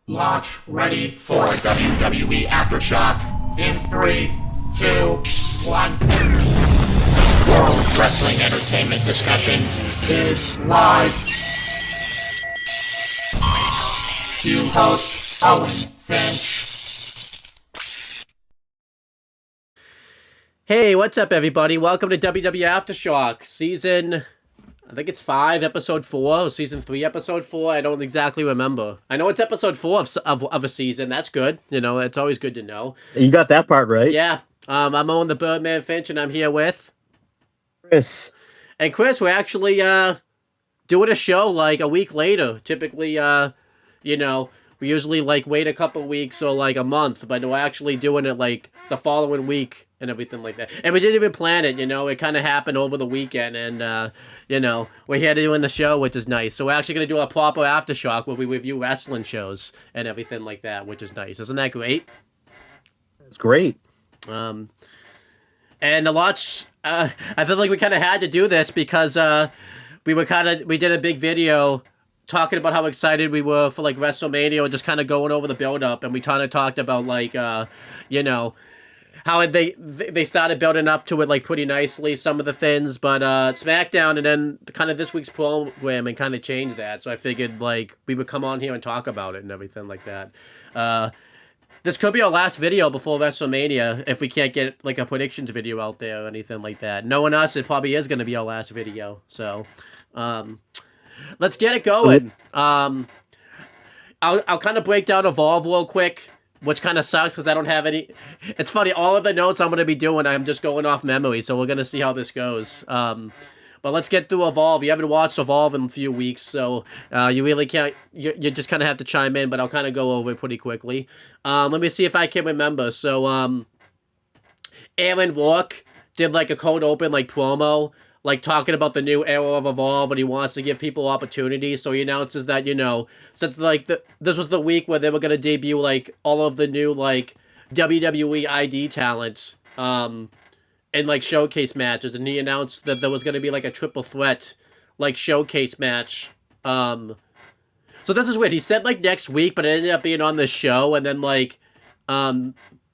Launch ready for WWE Aftershock in 3, 2, 1. World Wrestling Entertainment Discussion is live. Cue host Owen Finch. Hey, what's up, everybody? Welcome to WWE Aftershock, season, I think it's 5, episode 4, or season 3, episode 4. I don't exactly remember. I know it's episode 4 of a season. That's good. You know, it's always good to know. You got that part right. Yeah. I'm Owen the Birdman Finch, and I'm here with Chris. And Chris, we're actually doing a show like a week later. Typically, you know, we usually like wait a couple weeks or like a month, but we're actually doing it like the following week and everything like that. And we didn't even plan it, you know, it kind of happened over the weekend, and you know, we're here doing the show, which is nice. So we're actually going to do a proper Aftershock where we review wrestling shows and everything like that, which is nice. Isn't that great? It's great. And a lot, I feel like we kind of had to do this because we did a big video talking about how excited we were for like WrestleMania, and just kind of going over the build up, and we kind of talked about like you know, how they started building up to it like pretty nicely, some of the things, but SmackDown and then kind of this week's programming kind of changed that, so I figured like we would come on here and talk about it and everything like that. This could be our last video before WrestleMania if we can't get like a predictions video out there or anything like that. Knowing us, it probably is going to be our last video, so let's get it going. I'll kind of break down Evolve real quick, which kind of sucks because I don't have any. It's funny, all of the notes I'm going to be doing, I'm just going off memory, so we're going to see how this goes. But let's get through Evolve. You haven't watched Evolve in a few weeks, so you really can't. You just kind of have to chime in, but I'll kind of go over it pretty quickly. Let me see if I can remember. So, Aaron Rourke did like a cold open like promo, like talking about the new era of Evolve, and he wants to give people opportunities. So he announces that, you know, since like this was the week where they were gonna debut like all of the new like WWE ID talents, and like showcase matches, and he announced that there was gonna be like a triple threat like showcase match. So this is weird. He said like next week, but it ended up being on this show, and then like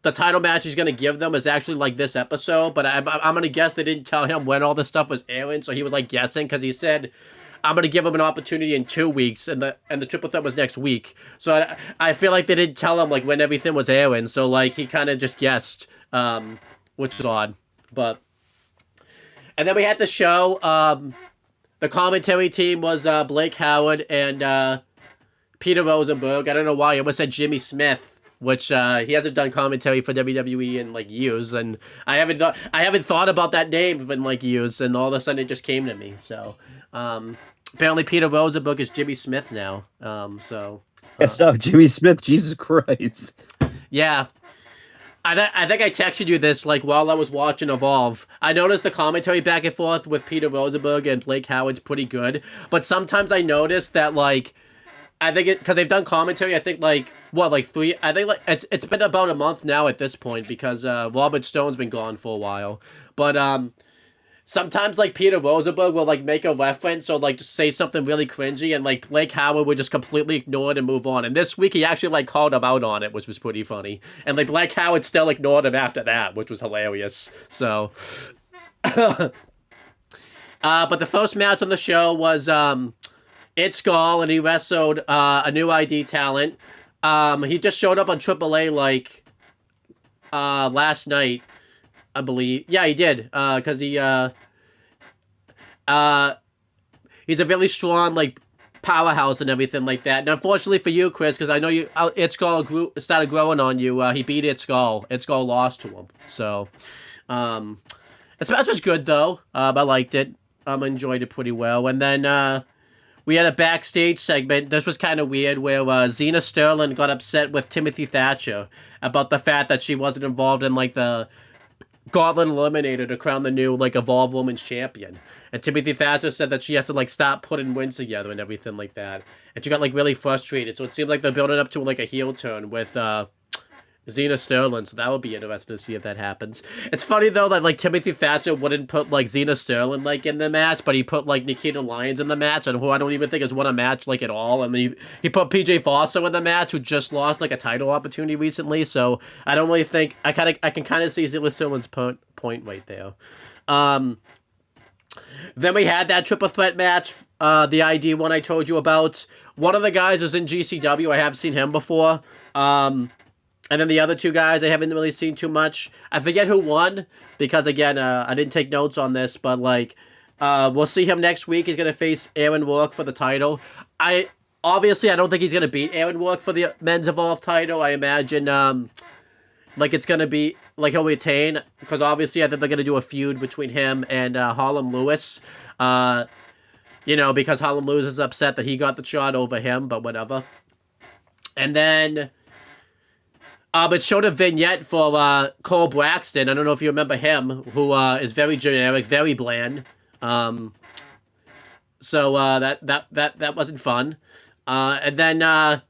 the title match he's going to give them is actually, like, this episode, but I'm going to guess they didn't tell him when all this stuff was airing, so he was, like, guessing, because he said, I'm going to give him an opportunity in 2 weeks, and the triple threat was next week. So I feel like they didn't tell him, like, when everything was airing, so, like, he kind of just guessed, which is odd, but... And then we had the show, the commentary team was Blake Howard and Peter Rosenberg. I don't know why, I almost said Jimmy Smith, which he hasn't done commentary for WWE in like years, and I haven't thought about that name in like years, and all of a sudden it just came to me. So apparently Peter Rosenberg is Jimmy Smith now. Yes, Jimmy Smith, Jesus Christ. Yeah. I think I texted you this like while I was watching Evolve. I noticed the commentary back and forth with Peter Rosenberg and Blake Howard's pretty good, but sometimes I noticed that like I think because they've done commentary, I think like what, like 3. I think like it's been about a month now at this point because Robert Stone's been gone for a while. But sometimes like Peter Rosenberg will like make a reference or like just say something really cringy, and like Blake Howard would just completely ignore it and move on. And this week he actually like called him out on it, which was pretty funny. And like Blake Howard still ignored him after that, which was hilarious. So, but the first match on the show was It's Skull, and he wrestled a new ID talent. He just showed up on AAA like last night, I believe. Yeah, he did. Because he's a really strong like powerhouse and everything like that. And unfortunately for you, Chris, because I know you, It's Skull started growing on you. He beat It's Skull. It's Skull lost to him. So, this match was good though. I liked it. Enjoyed it pretty well. And then we had a backstage segment. This was kind of weird, where Xena Sterling got upset with Timothy Thatcher about the fact that she wasn't involved in like the Gauntlet Eliminator to crown the new like Evolve Women's Champion. And Timothy Thatcher said that she has to like stop putting wins together and everything like that. And she got like really frustrated. So it seemed like they're building up to like a heel turn with Xena Zena Sterling, so that would be interesting to see if that happens. It's funny though that like Timothy Thatcher wouldn't put like Zena Sterling like in the match, but he put like Nikita Lyons in the match, and who I don't even think has won a match like at all. And he put PJ Foster in the match, who just lost like a title opportunity recently. So I don't really think I can kind of see Zena Sterling's point right there. Then we had that triple threat match, the ID one I told you about. One of the guys was in GCW. I have seen him before. And then the other two guys I haven't really seen too much. I forget who won because, again, I didn't take notes on this, but, like, we'll see him next week. He's going to face Aaron Rourke for the title. Obviously, I don't think he's going to beat Aaron Rourke for the Men's Evolved title. I imagine, like, it's going to be, like, he'll retain, because obviously I think they're going to do a feud between him and Harlem Lewis. You know, because Harlem Lewis is upset that he got the shot over him, but whatever. And then... it showed a vignette for Cole Braxton. I don't know if you remember him, who is very generic, very bland. So that wasn't fun. And then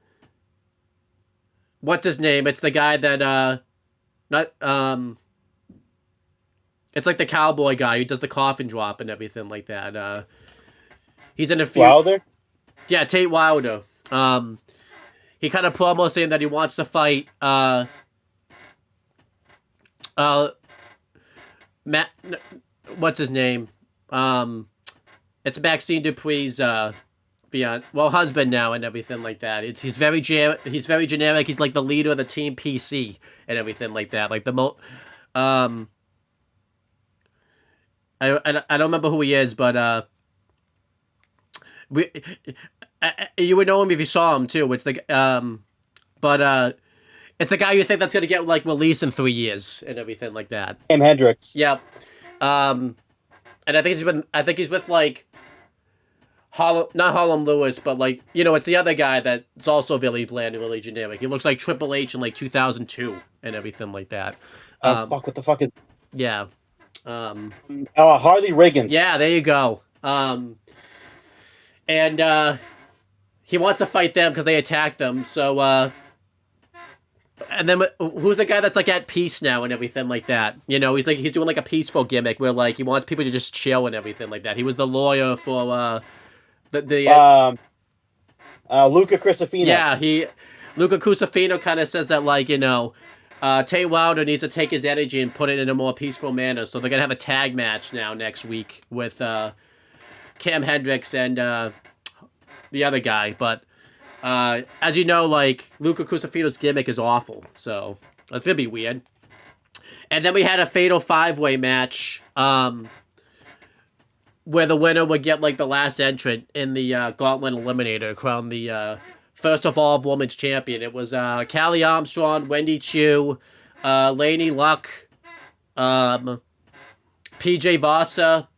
what's his name? It's the guy that it's like the cowboy guy who does the coffin drop and everything like that. He's in a few. Wilder? Yeah, Tate Wilder. He kind of promo saying that he wants to fight Matt, what's his name? It's Maxine Dupri's husband now and everything like that. He's very generic. He's like the leader of the Team PC and everything like that. Like I don't remember who he is, but you would know him if you saw him too. It's the it's the guy you think that's gonna get like released in 3 years and everything like that. Sam Hendricks. Yep. And I think he's with like not Harlem Lewis, but like, you know, it's the other guy that's also really bland and really generic. He looks like Triple H in like 2002 and everything like that. What the fuck is? Yeah. Harley Riggins. Yeah, there you go. And he wants to fight them because they attacked them. So, and then who's the guy that's like at peace now and everything like that? You know, he's doing like a peaceful gimmick where like he wants people to just chill and everything like that. He was the lawyer for Luca Crucifino. Yeah, Luca Crucifino kind of says that like, you know, Tate Wilder needs to take his energy and put it in a more peaceful manner. So they're gonna have a tag match now next week with Cam Hendricks and the other guy, but as you know, like, Luca Crucifino's gimmick is awful, so that's gonna be weird. And then we had a fatal 5-way match, where the winner would get, like, the last entrant in the Gauntlet Eliminator, crowned the first Evolved Women's Champion. It was Callie Armstrong, Wendy Chu, Lainey Luck, PJ Vasa.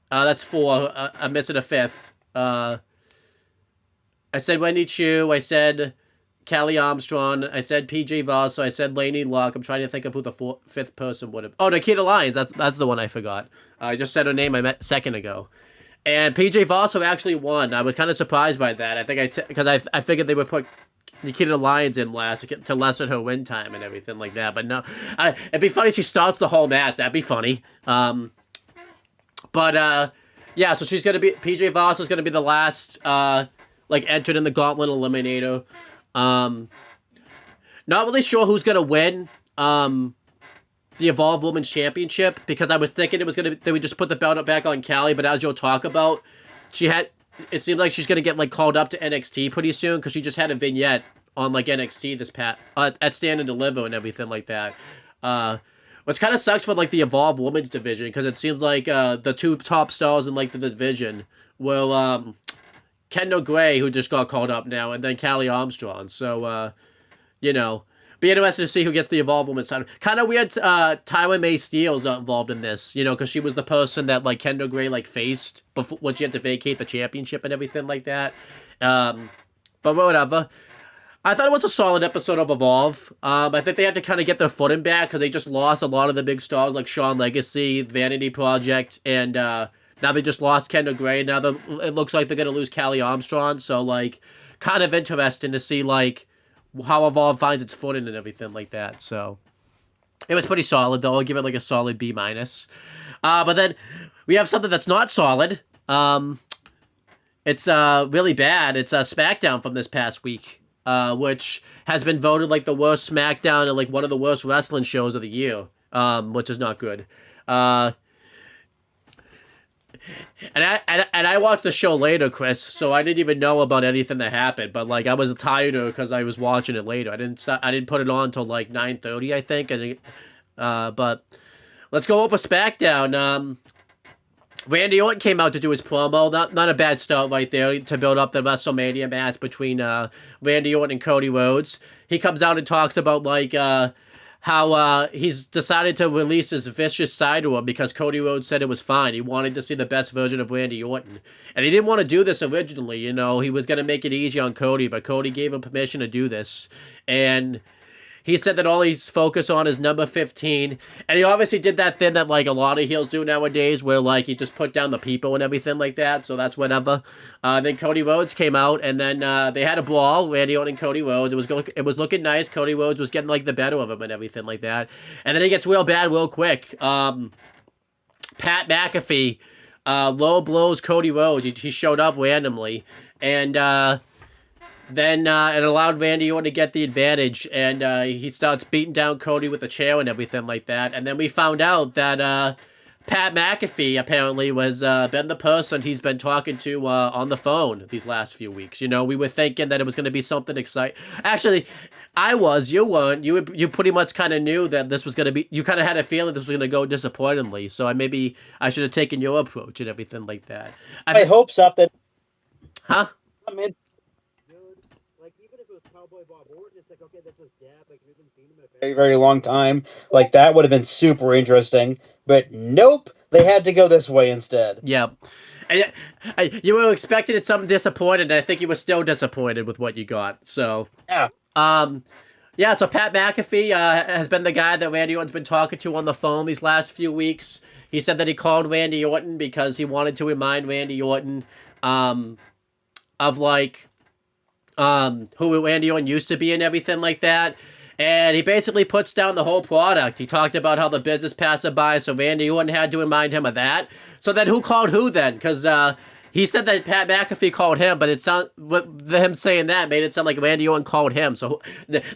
That's 4. I'm missing a 5th. I said Wendy Chu, I said Callie Armstrong, I said PJ Voss, so I said Lainey Luck. I'm trying to think of who the 5th person would have... Oh, Nikita Lyons, that's the one I forgot. I just said her name a second ago. And PJ Voss actually won. I was kind of surprised by that. I think because I figured they would put Nikita Lyons in last to lessen her win time and everything like that. But no, it'd be funny if she starts the whole match. That'd be funny. Yeah, so she's going to be... PJ Voss is going to be the last... like, entered in the Gauntlet Eliminator. Not really sure who's gonna win the Evolved Women's Championship, because I was thinking they would just put the belt back on Callie, but as you'll talk about, it seems like she's gonna get like called up to NXT pretty soon, because she just had a vignette on like NXT at Stand and Deliver and everything like that. Which kind of sucks for like the Evolved Women's division, because it seems like the 2 top stars in like the division will Kendall Gray, who just got called up now, and then Callie Armstrong. So, you know, be interested to see who gets the Evolved Women's title. Kind of weird, Tyler May Steele's involved in this, you know, because she was the person that, like, Kendall Gray, like, faced before when she had to vacate the championship and everything like that. But whatever. I thought it was a solid episode of Evolve. I think they had to kind of get their footing back, because they just lost a lot of the big stars, like Shawn Legacy, Vanity Project, and, now they just lost Kendall Gray. Now it looks like they're going to lose Callie Armstrong. So, like, kind of interesting to see, like, how Evolve finds its footing and everything like that. So it was pretty solid, though. I'll give it like a solid B minus. But then we have something that's not solid. It's really bad. It's SmackDown from this past week, which has been voted like the worst SmackDown and like one of the worst wrestling shows of the year, which is not good. And I watched the show later, Chris, so I didn't even know about anything that happened. But like I was tired because I was watching it later. I didn't put it on until like 9:30, I think. But let's go over SmackDown. Randy Orton came out to do his promo. Not a bad start right there to build up the WrestleMania match between Randy Orton and Cody Rhodes. He comes out and talks about like how he's decided to release his vicious side to him because Cody Rhodes said it was fine. He wanted to see the best version of Randy Orton. And he didn't want to do this originally, you know. He was going to make it easy on Cody, but Cody gave him permission to do this. And he said that all he's focused on is number 15. And he obviously did that thing that, like, a lot of heels do nowadays where, like, you just put down the people and everything like that. So that's whatever. Then Cody Rhodes came out, and then they had a brawl, Randy Orton and Cody Rhodes. It was looking nice. Cody Rhodes was getting, like, the better of him and everything like that. And then it gets real bad real quick. Pat McAfee low blows Cody Rhodes. He showed up randomly. And then it allowed Randy Orton to get the advantage, and he starts beating down Cody with a chair and everything like that. And then we found out that Pat McAfee apparently was been the person he's been talking to on the phone these last few weeks. You know, we were thinking that it was going to be something exciting. Actually, you weren't. You pretty much kind of knew that this was going to be. You kind of had a feeling this was going to go disappointingly. So I should have taken your approach and everything like that. I hope something. Huh? I mean, Bob Orton, it's like, okay, that's his dad. Like, we haven't seen him in a very, very long time. Like, that would have been super interesting. But nope, they had to go this way instead. Yeah. And you were expecting it something disappointed, and I think you were still disappointed with what you got. So, yeah. Yeah, so Pat McAfee has been the guy that Randy Orton's been talking to on the phone these last few weeks. He said that he called Randy Orton because he wanted to remind Randy Orton of, like, who Randy Orton used to be and everything like that. And he basically puts down the whole product. He talked about how the business passed him by, so Randy Orton had to remind him of that. So then who called who then? Because he said that Pat McAfee called him, but him saying that made it sound like Randy Orton called him. So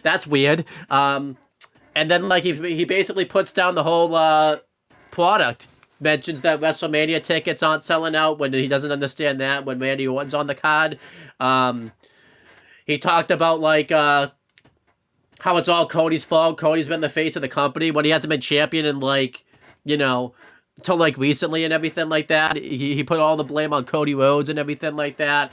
that's weird. And then like he basically puts down the whole product. Mentions that WrestleMania tickets aren't selling out when he doesn't understand that when Randy Orton's on the card. He talked about, like, how it's all Cody's fault. Cody's been the face of the company when he hasn't been champion in, like, you know, until, like, recently and everything like that. He put all the blame on Cody Rhodes and everything like that.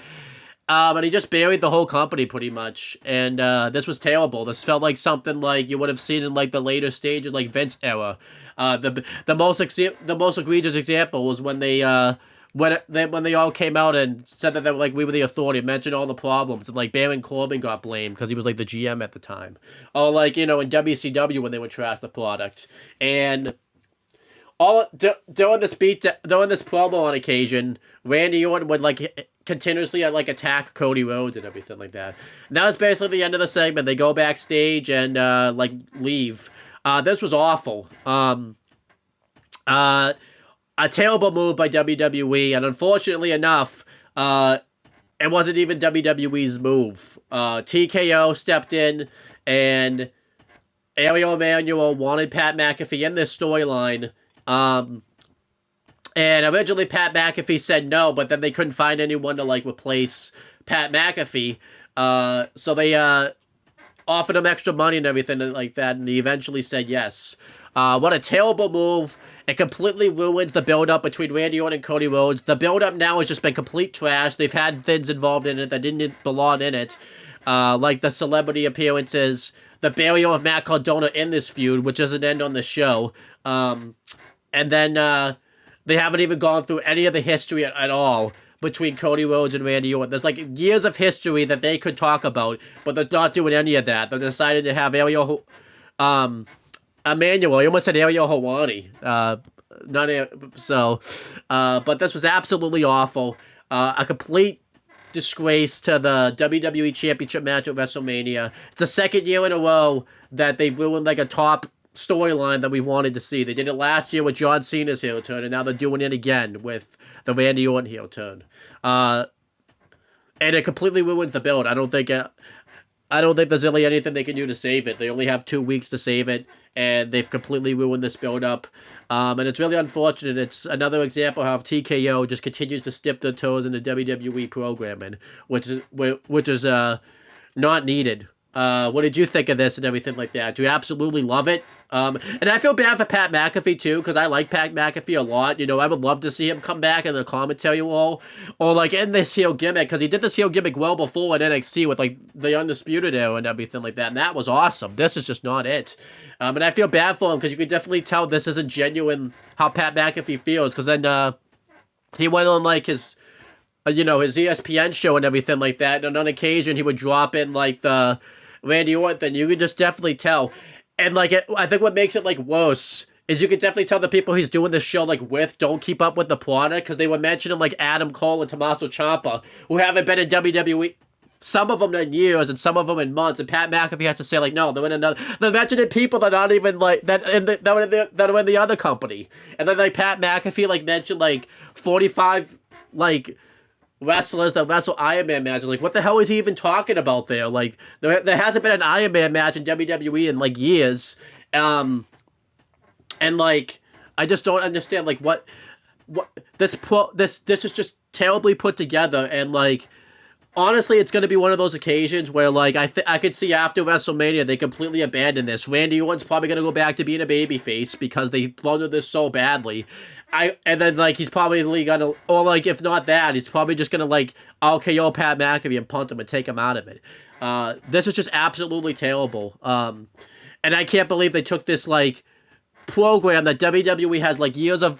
And he just buried the whole company pretty much. And this was terrible. This felt like something like you would have seen in, like, the later stages, like, Vince era. The most egregious example was when they all came out and said that they were, like, we were the authority, mentioned all the problems, and like Baron Corbin got blamed because he was like the GM at the time, or like, you know, in WCW when they would trash the product. And during this promo on occasion, Randy Orton would like continuously like attack Cody Rhodes and everything like that. And that was basically the end of the segment. They go backstage and like leave. This was awful. A terrible move by WWE, and unfortunately enough, it wasn't even WWE's move. TKO stepped in, and Ariel Emanuel wanted Pat McAfee in this storyline. And originally Pat McAfee said no, but then they couldn't find anyone to, like, replace Pat McAfee. So they offered him extra money and everything like that, and he eventually said yes. What a terrible move. It completely ruins the build-up between Randy Orton and Cody Rhodes. The build-up now has just been complete trash. They've had things involved in it that didn't belong in it. Like the celebrity appearances, the burial of Matt Cardona in this feud, which doesn't end on the show. And then they haven't even gone through any of the history at all between Cody Rhodes and Randy Orton. There's like years of history that they could talk about, but they're not doing any of that. They decided to have Emmanuel, you almost said Ariel Helwani. But this was absolutely awful. A complete disgrace to the WWE Championship match at WrestleMania. It's the second year in a row that they've ruined like a top storyline that we wanted to see. They did it last year with John Cena's heel turn, and now they're doing it again with the Randy Orton heel turn. And it completely ruins the build. I don't think there's really anything they can do to save it. They only have 2 weeks to save it, and they've completely ruined this build-up. And it's really unfortunate. It's another example of how TKO just continues to dip their toes into WWE programming, which is not needed. What did you think of this and everything like that? Do you absolutely love it? And I feel bad for Pat McAfee too, because I like Pat McAfee a lot. You know, I would love to see him come back in the commentary role, or like in this heel gimmick, because he did this heel gimmick well before in NXT with like the Undisputed Era and everything like that, and that was awesome. This is just not it. And I feel bad for him because you can definitely tell this isn't genuine how Pat McAfee feels, because then he went on like his his ESPN show and everything like that, and on occasion he would drop in like the Randy Orton thing. You could just definitely tell. And like I think what makes it like worse is you can definitely tell the people he's doing this show like with don't keep up with the product, because they were mentioning like Adam Cole and Tommaso Ciampa, who haven't been in WWE, some of them in years and some of them in months, and Pat McAfee has to say like, no, they're in another. They're mentioning people that aren't even like that are in the other company, and then like Pat McAfee like mentioned like 45 like wrestlers that wrestle Iron Man matches. Like, what the hell is he even talking about there? Like, there hasn't been an Iron Man match in WWE in like years. And like, I just don't understand like what this is just terribly put together. And like, honestly, it's going to be one of those occasions where like I could see after WrestleMania they completely abandon this. Randy Orton's probably going to go back to being a babyface because they blundered this so badly. And then like he's probably gonna, or like if not that, he's probably just gonna like RKO Pat McAfee and punt him and take him out of it. This is just absolutely terrible. And I can't believe they took this like program that WWE has like years on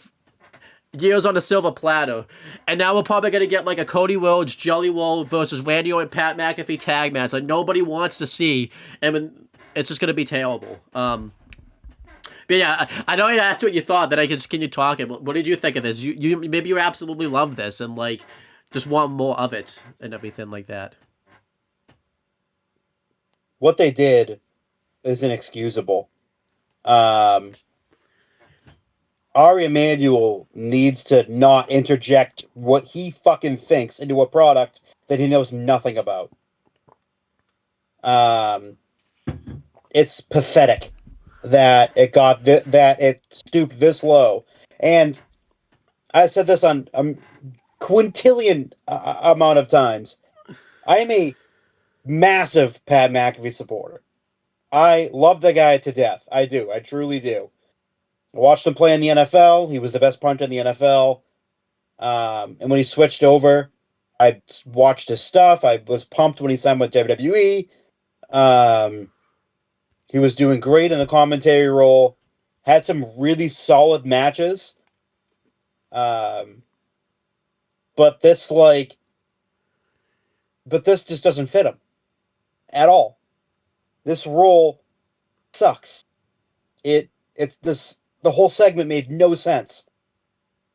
a silver platter, and now we're probably gonna get like a Cody Rhodes, Jelly Roll versus Randy Orton, Pat McAfee tag match like nobody wants to see, and it's just gonna be terrible. But yeah, I know I asked what you thought, that I can continue talking. What did you think of this? You maybe you absolutely love this and like just want more of it and everything like that. What they did is inexcusable. Ari Emanuel needs to not interject what he fucking thinks into a product that he knows nothing about. It's pathetic that it stooped this low. And I said this on a quintillion amount of times. I am a massive Pat McAfee supporter. I love the guy to death. I do. I truly do. I watched him play in the NFL. He was the best punter in the NFL. And when he switched over, I watched his stuff. I was pumped when he signed with WWE. He was doing great in the commentary role. Had some really solid matches. But this just doesn't fit him at all. This role sucks. The whole segment made no sense.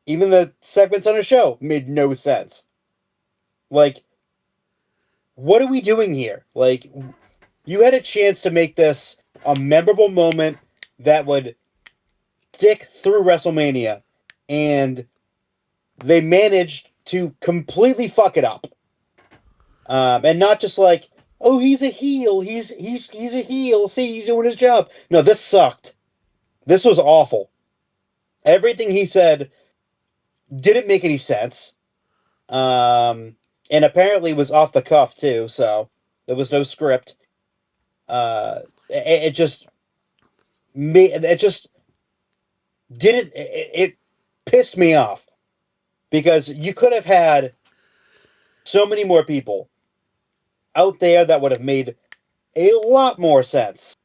Even the segments on a show made no sense. Like, what are we doing here? Like, you had a chance to make this a memorable moment that would stick through WrestleMania, and they managed to completely fuck it up. And not just like, oh, he's a heel, he's a heel, see, he's doing his job. No, this sucked. This was awful. Everything he said didn't make any sense. And apparently was off the cuff too, so there was no script. It pissed me off, because you could have had so many more people out there that would have made a lot more sense,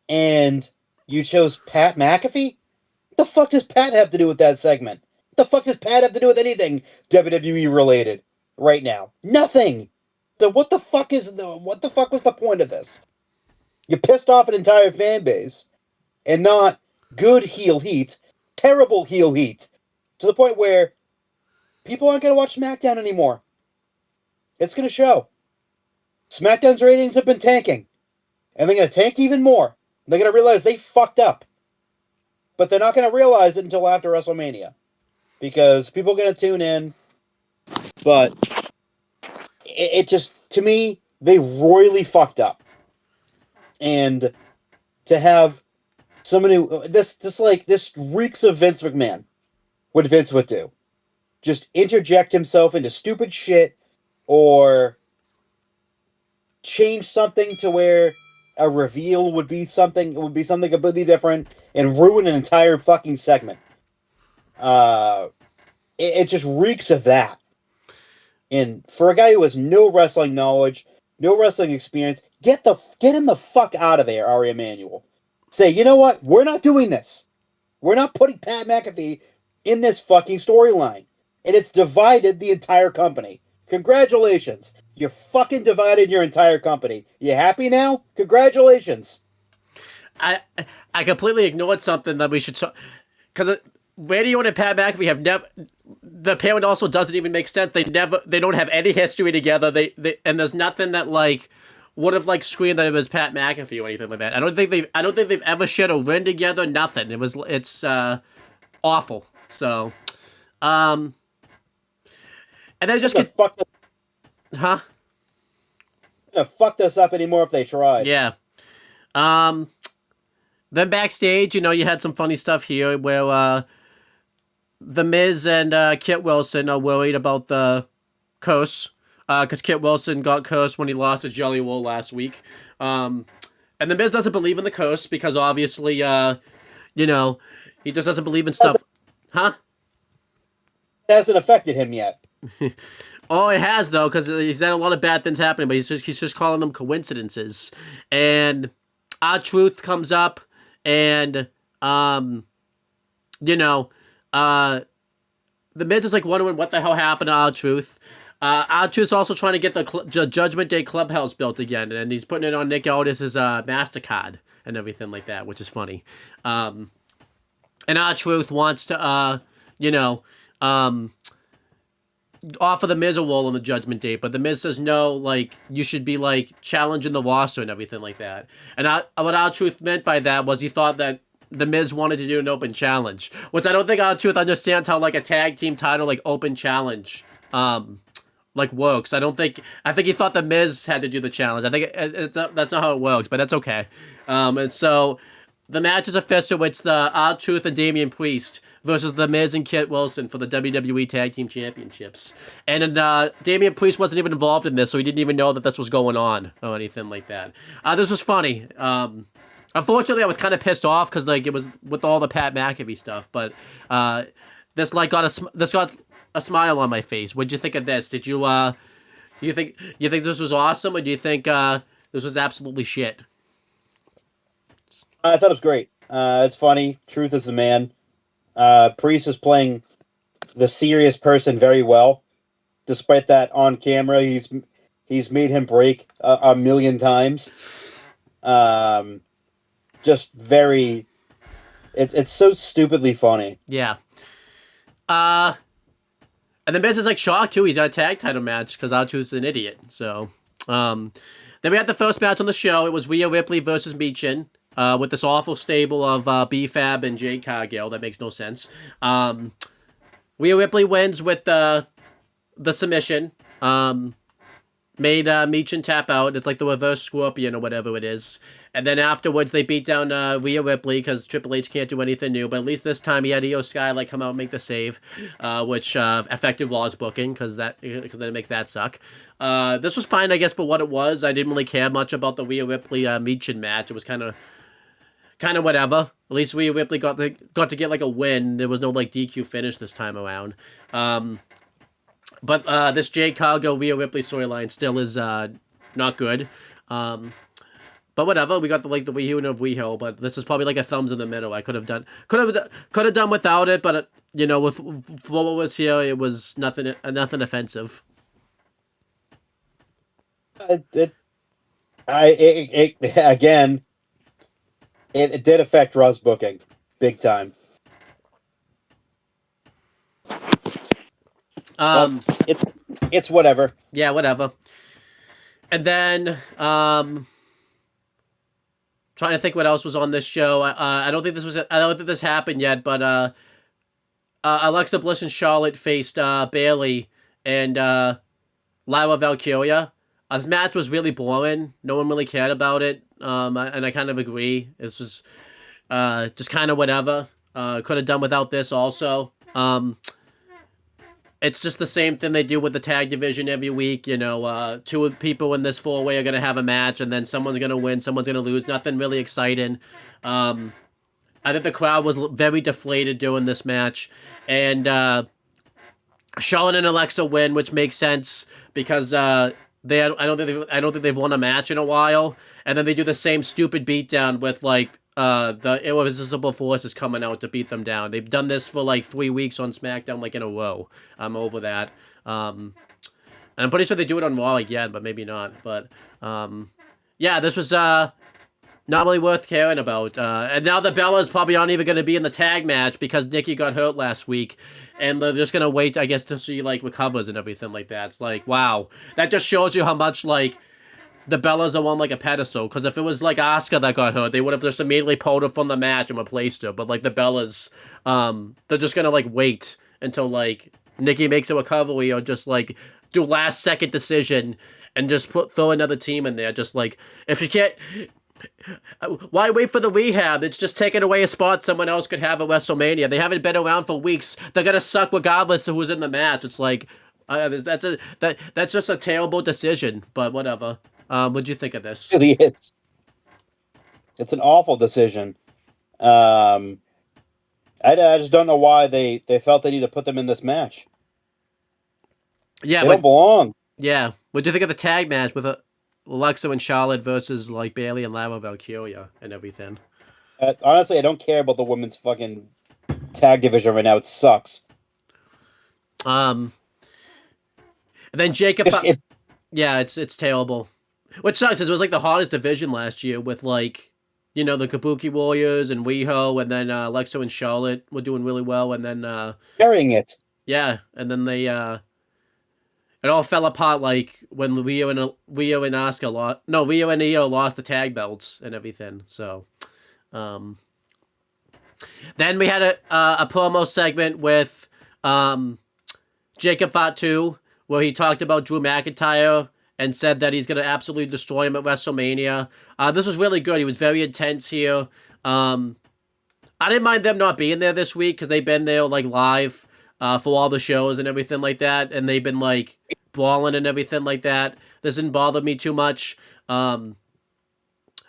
and you chose Pat McAfee? What the fuck does Pat have to do with that segment? What the fuck does Pat have to do with anything WWE related right now? Nothing. So what the fuck was the point of this? You pissed off an entire fan base, and not good heel heat, terrible heel heat, to the point where people aren't going to watch SmackDown anymore. It's going to show. SmackDown's ratings have been tanking. And they're going to tank even more. They're going to realize they fucked up. But they're not going to realize it until after WrestleMania. Because people are going to tune in. But it just, to me, they royally fucked up. And to have somebody, this reeks of Vince McMahon. What Vince would do. Just interject himself into stupid shit or change something to where a reveal would be something completely different and ruin an entire fucking segment. It just reeks of that. And for a guy who has no wrestling knowledge, no wrestling experience, get him the fuck out of there, Ari Emanuel. Say, you know what? We're not doing this. We're not putting Pat McAfee in this fucking storyline. And it's divided the entire company. Congratulations. You fucking divided your entire company. You happy now? Congratulations. I completely ignored something that we should... Because Radio and Pat McAfee have never... The pairing also doesn't even make sense. They don't have any history together. And there's nothing that, like, would have, like, screamed that it was Pat McAfee or anything like that. I don't think they've ever shared a ring together. Nothing. It's awful. So, and then just get... Huh? Fuck this up anymore if they tried. Yeah. Then backstage, you had some funny stuff here where The Miz and Kit Wilson are worried about the curse because Kit Wilson got cursed when he lost to Jelly Roll last week. And The Miz doesn't believe in the curse because obviously, he just doesn't believe in stuff. Huh? It hasn't affected him yet. Oh, it has, though, because he's had a lot of bad things happening, but he's just calling them coincidences. And R-Truth comes up, and, The Miz is, like, wondering what the hell happened to R-Truth. R-Truth's also trying to get the Judgment Day Clubhouse built again, and he's putting it on Nick Aldis's MasterCard and everything like that, which is funny. And R-Truth wants to, offer The Miz a role on the Judgment Day, but The Miz says no, like, you should be, like, challenging the roster and everything like that. And what R-Truth meant by that was he thought that The Miz wanted to do an open challenge, which I don't think R-Truth understands how, like, a tag team title, like, open challenge, like, works. I think he thought The Miz had to do the challenge. I think that's not how it works, but that's okay. And so the match is official. It's the R-Truth and Damian Priest versus The Miz and Kit Wilson for the WWE Tag Team Championships. And Damian Priest wasn't even involved in this, so he didn't even know that this was going on or anything like that. This was funny. Unfortunately, I was kind of pissed off because, like, it was with all the Pat McAfee stuff, but this got a smile on my face. What'd you think of this? Did you think this was awesome, or do you think this was absolutely shit? I thought it was great. It's funny. Truth is the man. Priest is playing the serious person very well. Despite that, on camera, he's made him break a million times. Just very... It's so stupidly funny. Yeah. And then Miz is, like, shocked, too. He's got a tag title match because R-Truth's an idiot. So, then we had the first match on the show. It was Rhea Ripley versus Michin. With this awful stable of B-Fab and Jade Cargill. That makes no sense. Rhea Ripley wins with the submission. Made Michin tap out. It's like the reverse scorpion or whatever it is. And then afterwards, they beat down Rhea Ripley because Triple H can't do anything new. But at least this time, he had Io Sky come out and make the save, which affected Raw's booking because then it makes that suck. This was fine, I guess, for what it was. I didn't really care much about the Rhea Ripley Michin match. It was kind of whatever. At least Rhea Ripley got to get, like, a win. There was no, like, DQ finish this time around. But this Jade Cargill Rhea Ripley storyline still is not good. But whatever. We got the reunion of WeHo, but this is probably like a thumbs in the middle. I could have done without it, but with what was here, it was nothing offensive. It did affect Raw's booking big time. Go It's whatever. Yeah, whatever. And then, trying to think what else was on this show. I don't think this was. I don't think this happened yet, but Alexa Bliss and Charlotte faced Bailey and Lyra Valkyria. This match was really boring. No one really cared about it. And I kind of agree. This was just kind of whatever. Could have done without this also. It's just the same thing they do with the tag division every week. You know, two people in this four-way are going to have a match, and then someone's going to win, someone's going to lose. Nothing really exciting. I think the crowd was very deflated during this match. And Charlotte and Alexa win, which makes sense because I don't think they've won a match in a while. And then they do the same stupid beatdown with like the Irresistible Forces coming out to beat them down. They've done this for like 3 weeks on SmackDown, like in a row. I'm over that. And I'm pretty sure they do it on Raw again, but maybe not. But yeah, this was not really worth caring about. And now the Bellas probably aren't even going to be in the tag match because Nikki got hurt last week. And they're just going to wait, I guess, till she, like, recovers and everything like that. It's like, wow. That just shows you how much, like, the Bellas are on, like, a pedestal. Because if it was, like, Asuka that got hurt, they would have just immediately pulled her from the match and replaced her. But, like, the Bellas, they're just going to, like, wait until, like, Nikki makes a recovery or just, like, do last-second decision and just throw another team in there. Just, like, if you can't... Why wait for the rehab? It's just taking away a spot someone else could have at WrestleMania. They haven't been around for weeks. They're gonna suck regardless of who's in the match. It's like that's just a terrible decision. But whatever. What'd you think of this? Really, it's an awful decision. I just don't know why they felt they need to put them in this match. Yeah, they don't belong. Yeah. What'd you think of the tag match with Alexa and Charlotte versus like Bailey and Lyra Valkyria and everything? Honestly, I don't care about the women's fucking tag division right now. It sucks. And then Jacob. Yeah, it's terrible. What sucks is it was like the hottest division last year with like, you know, the Kabuki Warriors and Riho, and then Alexa and Charlotte were doing really well, and then carrying it. Yeah, and then they it all fell apart like when Rio and Asuka lost. No, Rio and Io lost the tag belts and everything. So, then we had a promo segment with Jacob Fatu where he talked about Drew McIntyre and said that he's gonna absolutely destroy him at WrestleMania. This was really good. He was very intense here. I didn't mind them not being there this week because they've been there like live. For all the shows and everything like that, and they've been like brawling and everything like that. This didn't bother me too much. But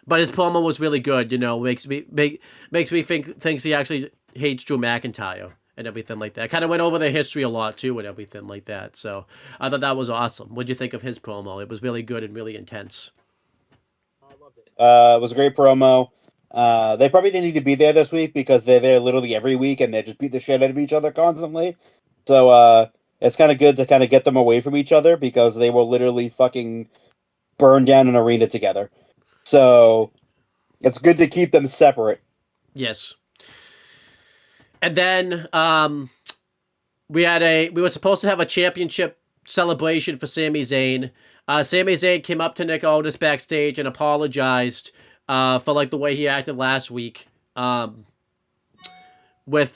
his promo was really good. You know, makes me thinks he actually hates Drew McIntyre and everything like that. Kind of went over their history a lot too and everything like that. So I thought that was awesome. What'd you think of his promo? It was really good and really intense. I loved it. It was a great promo. They probably didn't need to be there this week because they're there literally every week and they just beat the shit out of each other constantly. So it's kind of good to kind of get them away from each other because they will literally fucking burn down an arena together. So it's good to keep them separate. Yes. And then we were supposed to have a championship celebration for Sami Zayn. Sami Zayn came up to Nick Aldis backstage and apologized for like the way he acted last week, with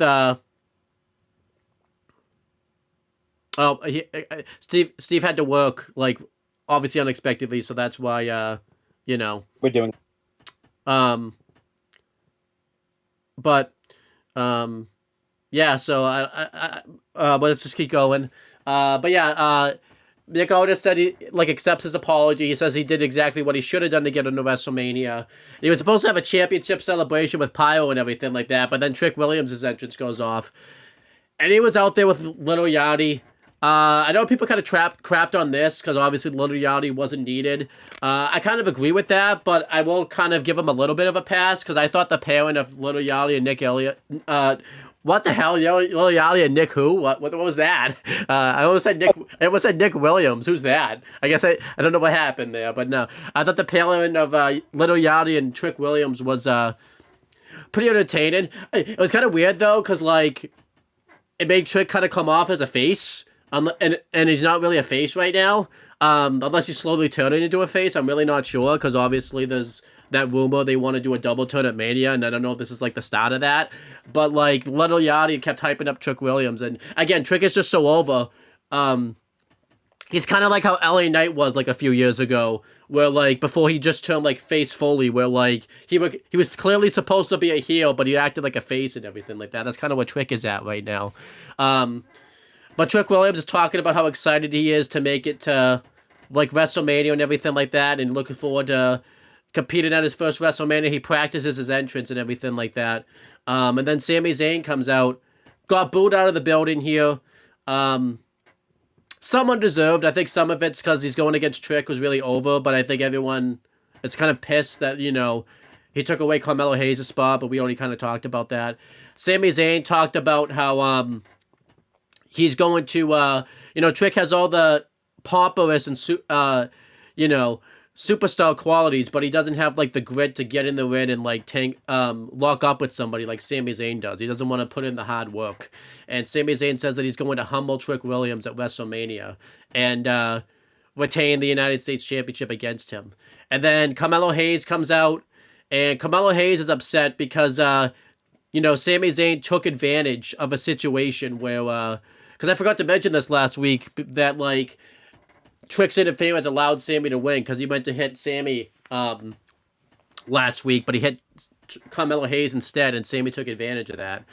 Steve had to work like obviously unexpectedly, so that's why you know We're doing. but yeah. So but let's just keep going. But yeah. Nick Aldis said he like accepts his apology. He says he did exactly what he should have done to get into WrestleMania. And he was supposed to have a championship celebration with pyro and everything like that, but then Trick Williams' entrance goes off. And he was out there with Little Yachty. I know people kind of crapped on this because obviously Little Yachty wasn't needed. I kind of agree with that, but I will kind of give him a little bit of a pass because I thought the pairing of Little Yachty and Nick Elliott... what the hell? Little Yachty and Nick who? What was that? I almost said Nick Williams. Who's that? I guess I don't know what happened there, but no. I thought the pairing of Little Yachty and Trick Williams was pretty entertaining. It was kind of weird though, because like it made Trick kind of come off as a face. And he's not really a face right now. Unless he's slowly turning into a face, I'm really not sure, because obviously there's that rumor they want to do a double turn at Mania, and I don't know if this is like the start of that. But like Little Yachty kept hyping up Trick Williams, and again, Trick is just so over. He's kind of like how LA Knight was like a few years ago, where like before he just turned like face fully, where like he was clearly supposed to be a heel, but he acted like a face and everything like that. That's kind of what Trick is at right now. But Trick Williams is talking about how excited he is to make it to like WrestleMania and everything like that, and looking forward to competing at his first WrestleMania. He practices his entrance and everything like that. And then Sami Zayn comes out, got booed out of the building here. Some undeserved. I think some of it's because he's going against Trick was really over, but I think everyone is kind of pissed that, you know, he took away Carmelo Hayes' spot, but we already kind of talked about that. Sami Zayn talked about how he's going to, you know, Trick has all the pompous and, you know, superstar qualities, but he doesn't have like the grit to get in the ring and like lock up with somebody like Sami Zayn does. He doesn't want to put in the hard work. And Sami Zayn says that he's going to humble Trick Williams at WrestleMania and retain the United States Championship against him. And then Carmelo Hayes comes out, and Carmelo Hayes is upset because you know, Sami Zayn took advantage of a situation where because I forgot to mention this last week, that like Trick's interference allowed Sami to win because he went to hit Sami last week, but he hit Carmelo Hayes instead, and Sami took advantage of that.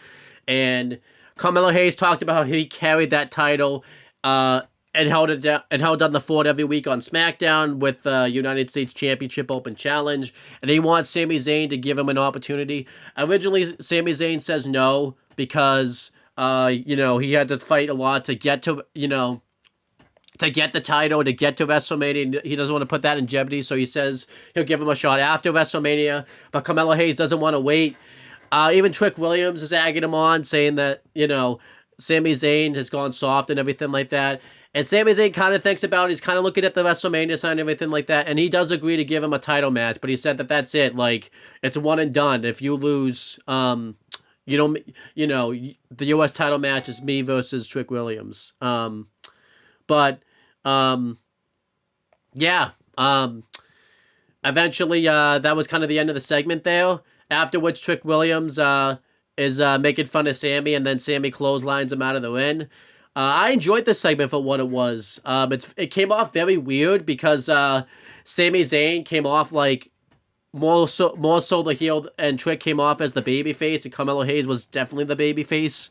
And Carmelo Hayes talked about how he carried that title and held it down, and held on the fort every week on SmackDown with United States Championship Open Challenge, and he wants Sami Zayn to give him an opportunity. Originally, Sami Zayn says no because you know, he had to fight a lot to get to, you know, to get the title, to get to WrestleMania, and he doesn't want to put that in jeopardy, so he says he'll give him a shot after WrestleMania, but Carmelo Hayes doesn't want to wait. Even Trick Williams is egging him on, saying that, you know, Sami Zayn has gone soft and everything like that, and Sami Zayn kind of thinks about it. He's kind of looking at the WrestleMania sign and everything like that, and he does agree to give him a title match, but he said that that's it, like, it's one and done. If you lose, you don't, you know, the U.S. title match is me versus Trick Williams. But yeah, eventually, that was kind of the end of the segment there, after which Trick Williams, is, making fun of Sami, and then Sami clotheslines him out of the ring. I enjoyed this segment for what it was. It came off very weird because, Sami Zayn came off like, more so the heel, and Trick came off as the babyface, and Carmelo Hayes was definitely the babyface.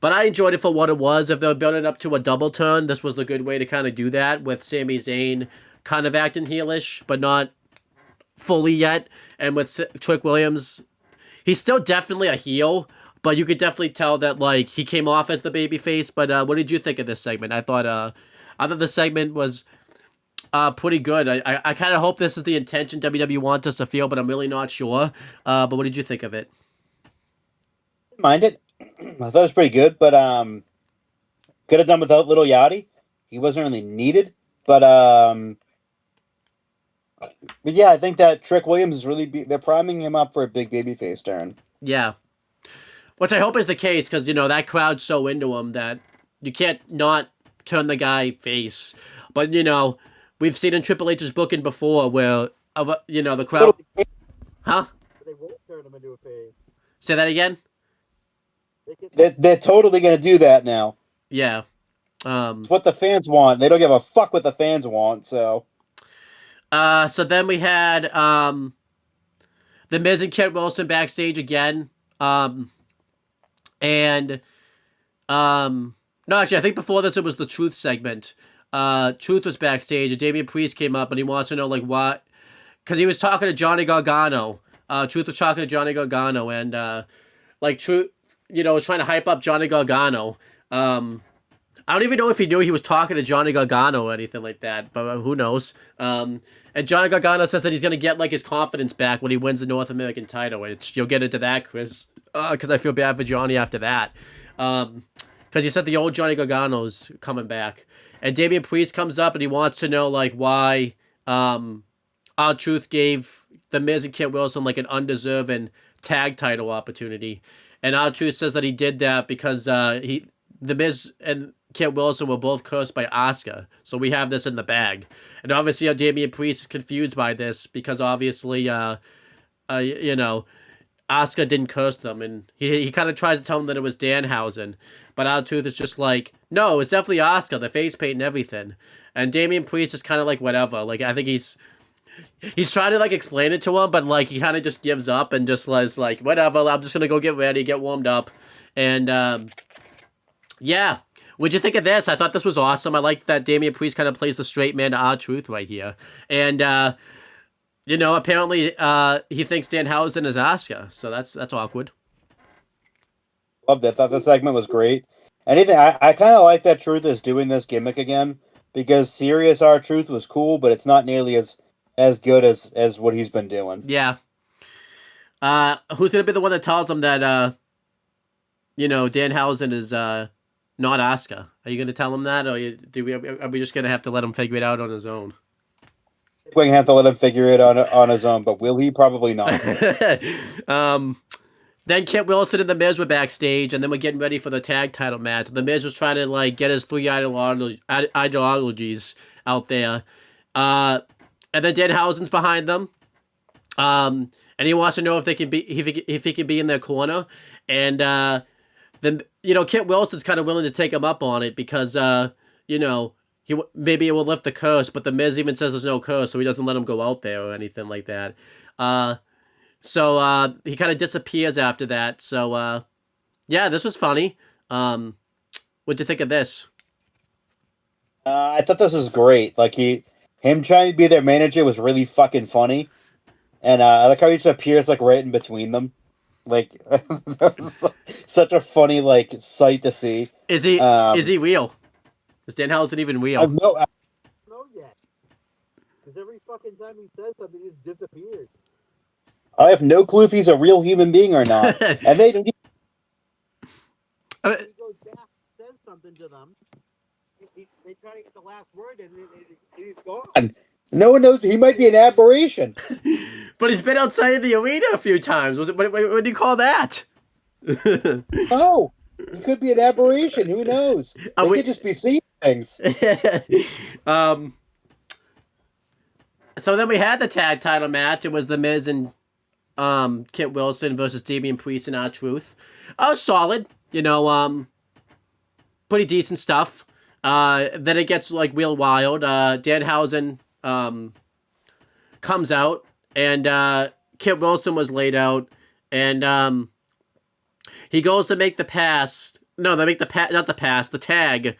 But I enjoyed it for what it was. If they were building up to a double turn, this was the good way to kind of do that, with Sami Zayn kind of acting heelish, but not fully yet. And with Trick Williams, he's still definitely a heel, but you could definitely tell that like he came off as the babyface. But what did you think of this segment? I thought the segment was pretty good. I kind of hope this is the intention WWE wants us to feel, but I'm really not sure. But what did you think of it? Mind it. I thought it was pretty good, but could have done without Little Yachty. He wasn't really needed, but yeah, I think that Trick Williams is really they're priming him up for a big babyface turn. Yeah, which I hope is the case, because you know that crowd's so into him that you can't not turn the guy face. But you know, we've seen in Triple H's booking before where you know the crowd, huh? They won't turn him into a face. Say that again. They're totally going to do that now. Yeah. It's what the fans want. They don't give a fuck what the fans want, so. So then we had The Miz and Kit Wilson backstage again. No, actually, I think before this it was the Truth segment. Truth was backstage, and Damian Priest came up, and he wants to know, like, what... Because he was talking to Johnny Gargano. Truth was talking to Johnny Gargano, and, like, Truth... You know, was trying to hype up Johnny Gargano. I don't even know if he knew he was talking to Johnny Gargano or anything like that, but who knows. And Johnny Gargano says that he's going to get, like, his confidence back when he wins the North American title. You'll get into that, Chris, because I feel bad for Johnny after that. Because he said the old Johnny Gargano's coming back. And Damian Priest comes up and he wants to know, like, why R-Truth gave The Miz and Kit Wilson, like, an undeserving tag title opportunity. And R-Truth says that he did that because The Miz and Kit Wilson were both cursed by Asuka, so we have this in the bag. And obviously, Damian Priest is confused by this because obviously, you know, Asuka didn't curse them, and he kind of tries to tell him that it was Danhausen, but R-Truth is just like, no, it's definitely Asuka, the face paint and everything. And Damian Priest is kind of like, whatever. Like, I think he's trying to like explain it to him, but like he kind of just gives up and just is like, whatever. I'm just gonna go get ready, get warmed up, and yeah. What'd you think of this? I thought this was awesome. I like that Damian Priest kind of plays the straight man to R-Truth right here, and you know, apparently he thinks Danhausen is Asuka, so that's awkward. Loved it. Thought the segment was great. Anything I kind of like that Truth is doing this gimmick again, because serious R-Truth was cool, but it's not nearly as good as what he's been doing. Yeah. Who's gonna be the one that tells him that you know, Danhausen is not Asuka? Are you gonna tell him that, or are we just gonna have to let him figure it out on his own? We're gonna have to let him figure it on his own, but will he? Probably not. Then Kit Wilson and The Miz were backstage, and then we're getting ready for the tag title match. The Miz was trying to like get his three ideologies out there, and then Danhausen's behind them, and he wants to know if they can be if he can be in their corner, and then you know Kit Wilson's kind of willing to take him up on it because you know maybe it will lift the curse, but The Miz even says there's no curse, so he doesn't let him go out there or anything like that. So he kind of disappears after that. So yeah, this was funny. What'd you think of this? I thought this was great. Like him trying to be their manager was really fucking funny, and I like how he just appears like right in between them. Like that was such a funny like sight to see. Is he real? Is Danhausen even real? I've no. I don't know yet. Because every fucking time he says something, he just disappears. I have no clue if he's a real human being or not. And they don't. He goes back, says something to them. They try to get the last word, and he's gone. No one knows. He might be an aberration. But he's been outside of the arena a few times. What do you call that? Oh, he could be an aberration. Who knows? They could just be seeing things. So then we had the tag title match. It was The Miz and Kit Wilson versus Damian Priest and R-Truth. Solid, you know, pretty decent stuff. Then it gets like real wild. Danhausen comes out, and Kit Wilson was laid out, and he goes to make the pass. No, they make the tag.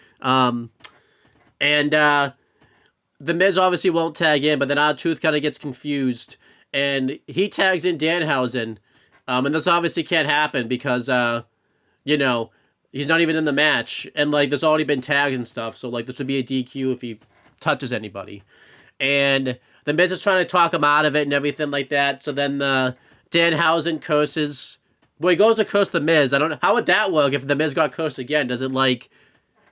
And The Miz obviously won't tag in, but then R-Truth kind of gets confused, and he tags in Danhausen, and this obviously can't happen because, you know, he's not even in the match, and, like, there's already been tags and stuff, so, like, this would be a DQ if he touches anybody. And The Miz is trying to talk him out of it and everything like that, so then Danhausen curses. Well, he goes to curse The Miz. I don't know. How would that work if The Miz got cursed again? Does it, like...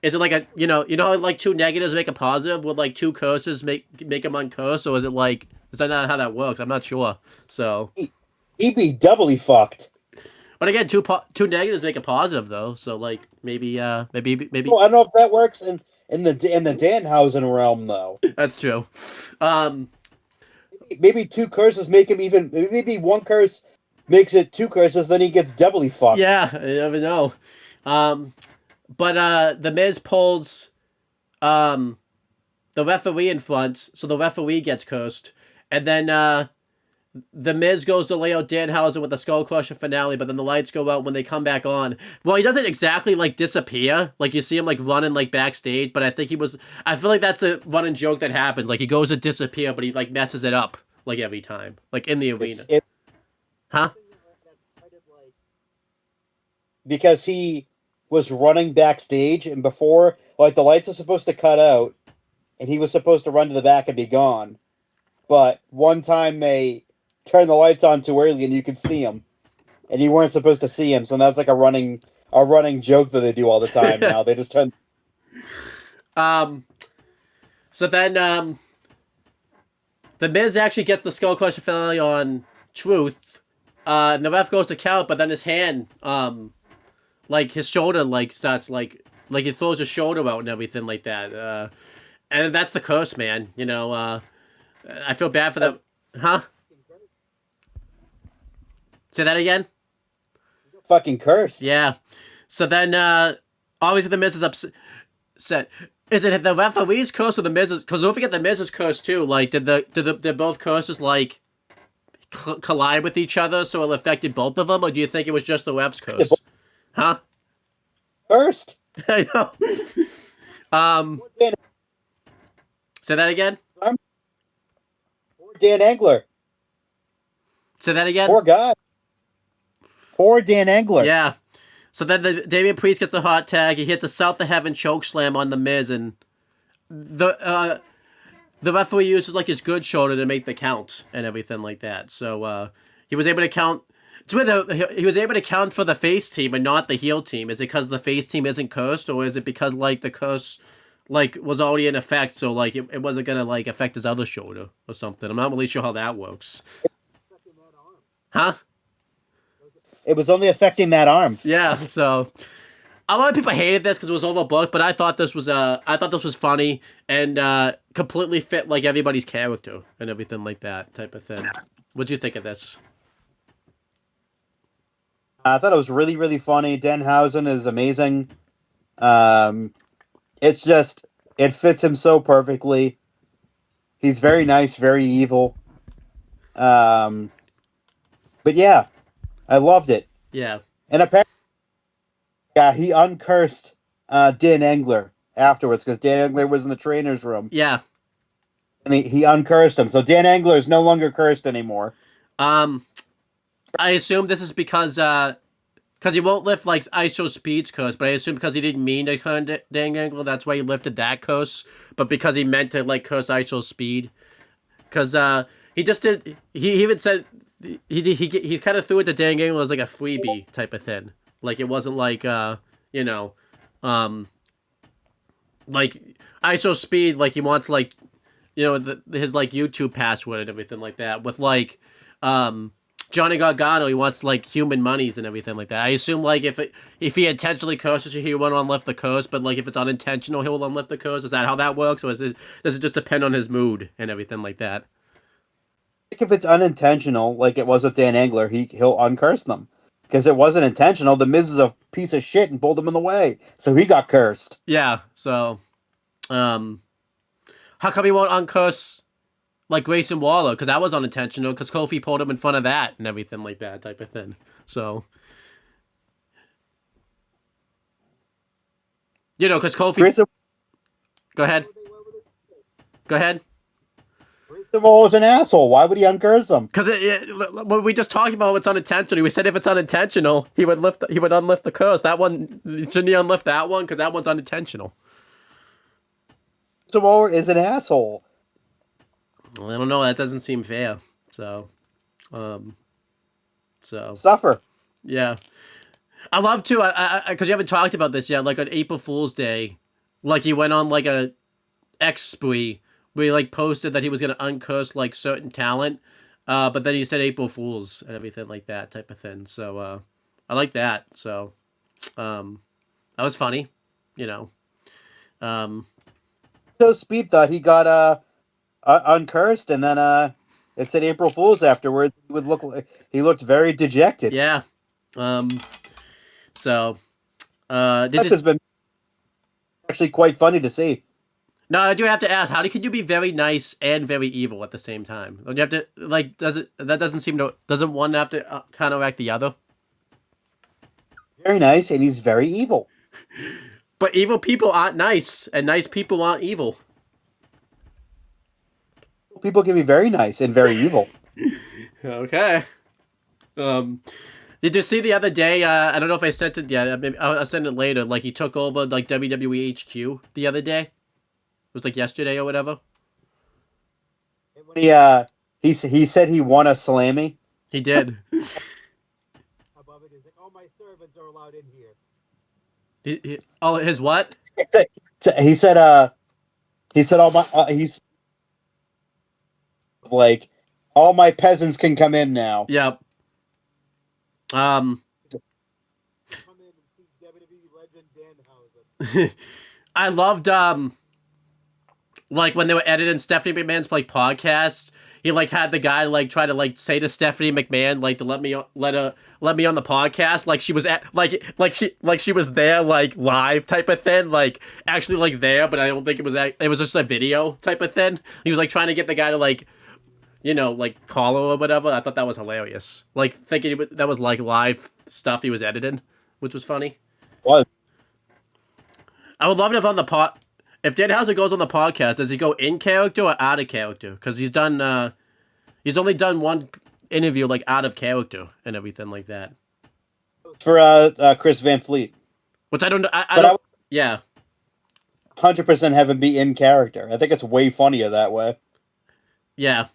Is it like a, you know how like two negatives make a positive? Would like two curses make him uncurse? Or is it like, is that not how that works? I'm not sure. So He'd be doubly fucked. but again, two negatives make a positive though. So like maybe. Well, I don't know if that works in the Danhausen realm though. That's true. Maybe two curses make him even. Maybe one curse makes it two curses, then he gets doubly fucked. Yeah, you never know. But The Miz pulls the referee in front, so the referee gets cursed. And then The Miz goes to lay out Danhausen with a Skull Crusher finale, but then the lights go out when they come back on. Well, he doesn't exactly, like, disappear. Like, you see him, like, running, like, backstage, but I think I feel like that's a running joke that happens. Like, he goes to disappear, but he, like, messes it up, like, every time. Like, in the arena. Huh? Because he was running backstage, and before, like, the lights are supposed to cut out, and he was supposed to run to the back and be gone. But one time they turned the lights on too early, and you could see him, and you weren't supposed to see him. So that's like a running joke that they do all the time now. They just turn. So then, The Miz actually gets the Skull Crusher finale on Truth, and the ref goes to count, but then his hand, like, his shoulder, like, starts, like, Like, he throws his shoulder out and everything like that. And that's the curse, man. You know, I feel bad for them. Huh? Say that again? Fucking cursed. Yeah. So then, obviously the Miz is upset. Is it the referee's curse or the Miz's? Because don't forget the Miz's curse too. Like, did both curses like collide with each other, so it affected both of them, or do you think it was just the ref's curse? Huh? Cursed. I know. Say that again. Poor Dan Engler. Say that again. Poor guy. Poor Dan Engler. Yeah. So then the Damian Priest gets the hot tag. He hits a South of Heaven choke slam on the Miz, and the referee uses like his good shoulder to make the count and everything like that. So he was able to count. It's weird. He was able to count for the face team and not the heel team. Is it because the face team isn't cursed, or is it because like the curse like was already in effect, so like it wasn't gonna like affect his other shoulder or something? I'm not really sure how that works. Huh? It was only affecting that arm. Yeah, so a lot of people hated this because it was overbooked, but I thought this was funny and completely fit like everybody's character and everything like that type of thing. What'd you think of this? I thought it was really, really funny. Denhausen is amazing. It's just it fits him so perfectly. He's very nice, very evil. But yeah. I loved it. Yeah. And apparently, yeah, he uncursed Dan Engler afterwards because Dan Engler was in the trainer's room. Yeah. And he uncursed him. So Dan Engler is no longer cursed anymore. I assume this is because he won't lift like ISO Speed's curse, but I assume because he didn't mean to curse Dan Engler, that's why he lifted that curse. But because he meant to like curse ISO Speed, because he just did. He even said. He kind of threw it to Dan Engler as like a freebie type of thing. Like it wasn't like like ISO Speed, like he wants like his like YouTube password and everything like that. With like Johnny Gargano, he wants like human monies and everything like that. I assume like if he intentionally curses you, he won't unlift the curse, but like if it's unintentional, he'll unlift the curse. Is that how that works, or does it just depend on his mood and everything like that? I think if it's unintentional, like it was with Dan Engler, he'll uncurse them. Because it wasn't intentional. The Miz is a piece of shit and pulled him in the way. So he got cursed. Yeah, so how come he won't uncurse like Grayson Waller? Because that was unintentional, because Kofi pulled him in front of that and everything like that type of thing. So because Kofi Grayson Go ahead. was an asshole. Why would he uncurse them? Because when we just talked about what's unintentional, we said if it's unintentional, he would unlift the curse. That one, shouldn't he unlift that one? Because that one's unintentional. Samoa is an asshole. Well, I don't know. That doesn't seem fair. So Suffer. Yeah, I love to. Because you haven't talked about this yet. Like on April Fool's Day, like he went on like a X spree. We like posted that he was gonna uncurse like certain talent, but then he said April Fools and everything like that type of thing. So I like that. So that was funny, So Speed thought he got uncursed, and then it said April Fools afterwards. He looked very dejected. Yeah. So This has been actually quite funny to see. No, I do have to ask, can you be very nice and very evil at the same time? Don't you have to, like, doesn't one have to counteract the other? Very nice, and he's very evil. But evil people aren't nice, and nice people aren't evil. People can be very nice and very evil. Okay. Did you see the other day, I don't know if I sent it yet, maybe I'll send it later, like he took over, like, WWE HQ the other day? It was like yesterday or whatever. He said he won a Slammy. He did. Above it is like, all my servants are allowed in here. His what? He said all my all my peasants can come in now. Yep. Come in and see WWE legend Danhausen. I loved like when they were editing Stephanie McMahon's like podcasts. He like had the guy like try to like say to Stephanie McMahon like to let me on the podcast, like she was at like she was there like live type of thing, like actually like there, but I don't think it was just a video type of thing. He was like trying to get the guy to like, you know, like call her or whatever. I thought that was hilarious. Like thinking that was like live stuff he was editing, which was funny. What? I would love it if on the if Danhausen goes on the podcast, does he go in character or out of character? Because he's only done one interview like out of character and everything like that. For Chris Van Fleet. Which I don't know. I don't. Yeah. 100% have him be in character. I think it's way funnier that way. Yeah.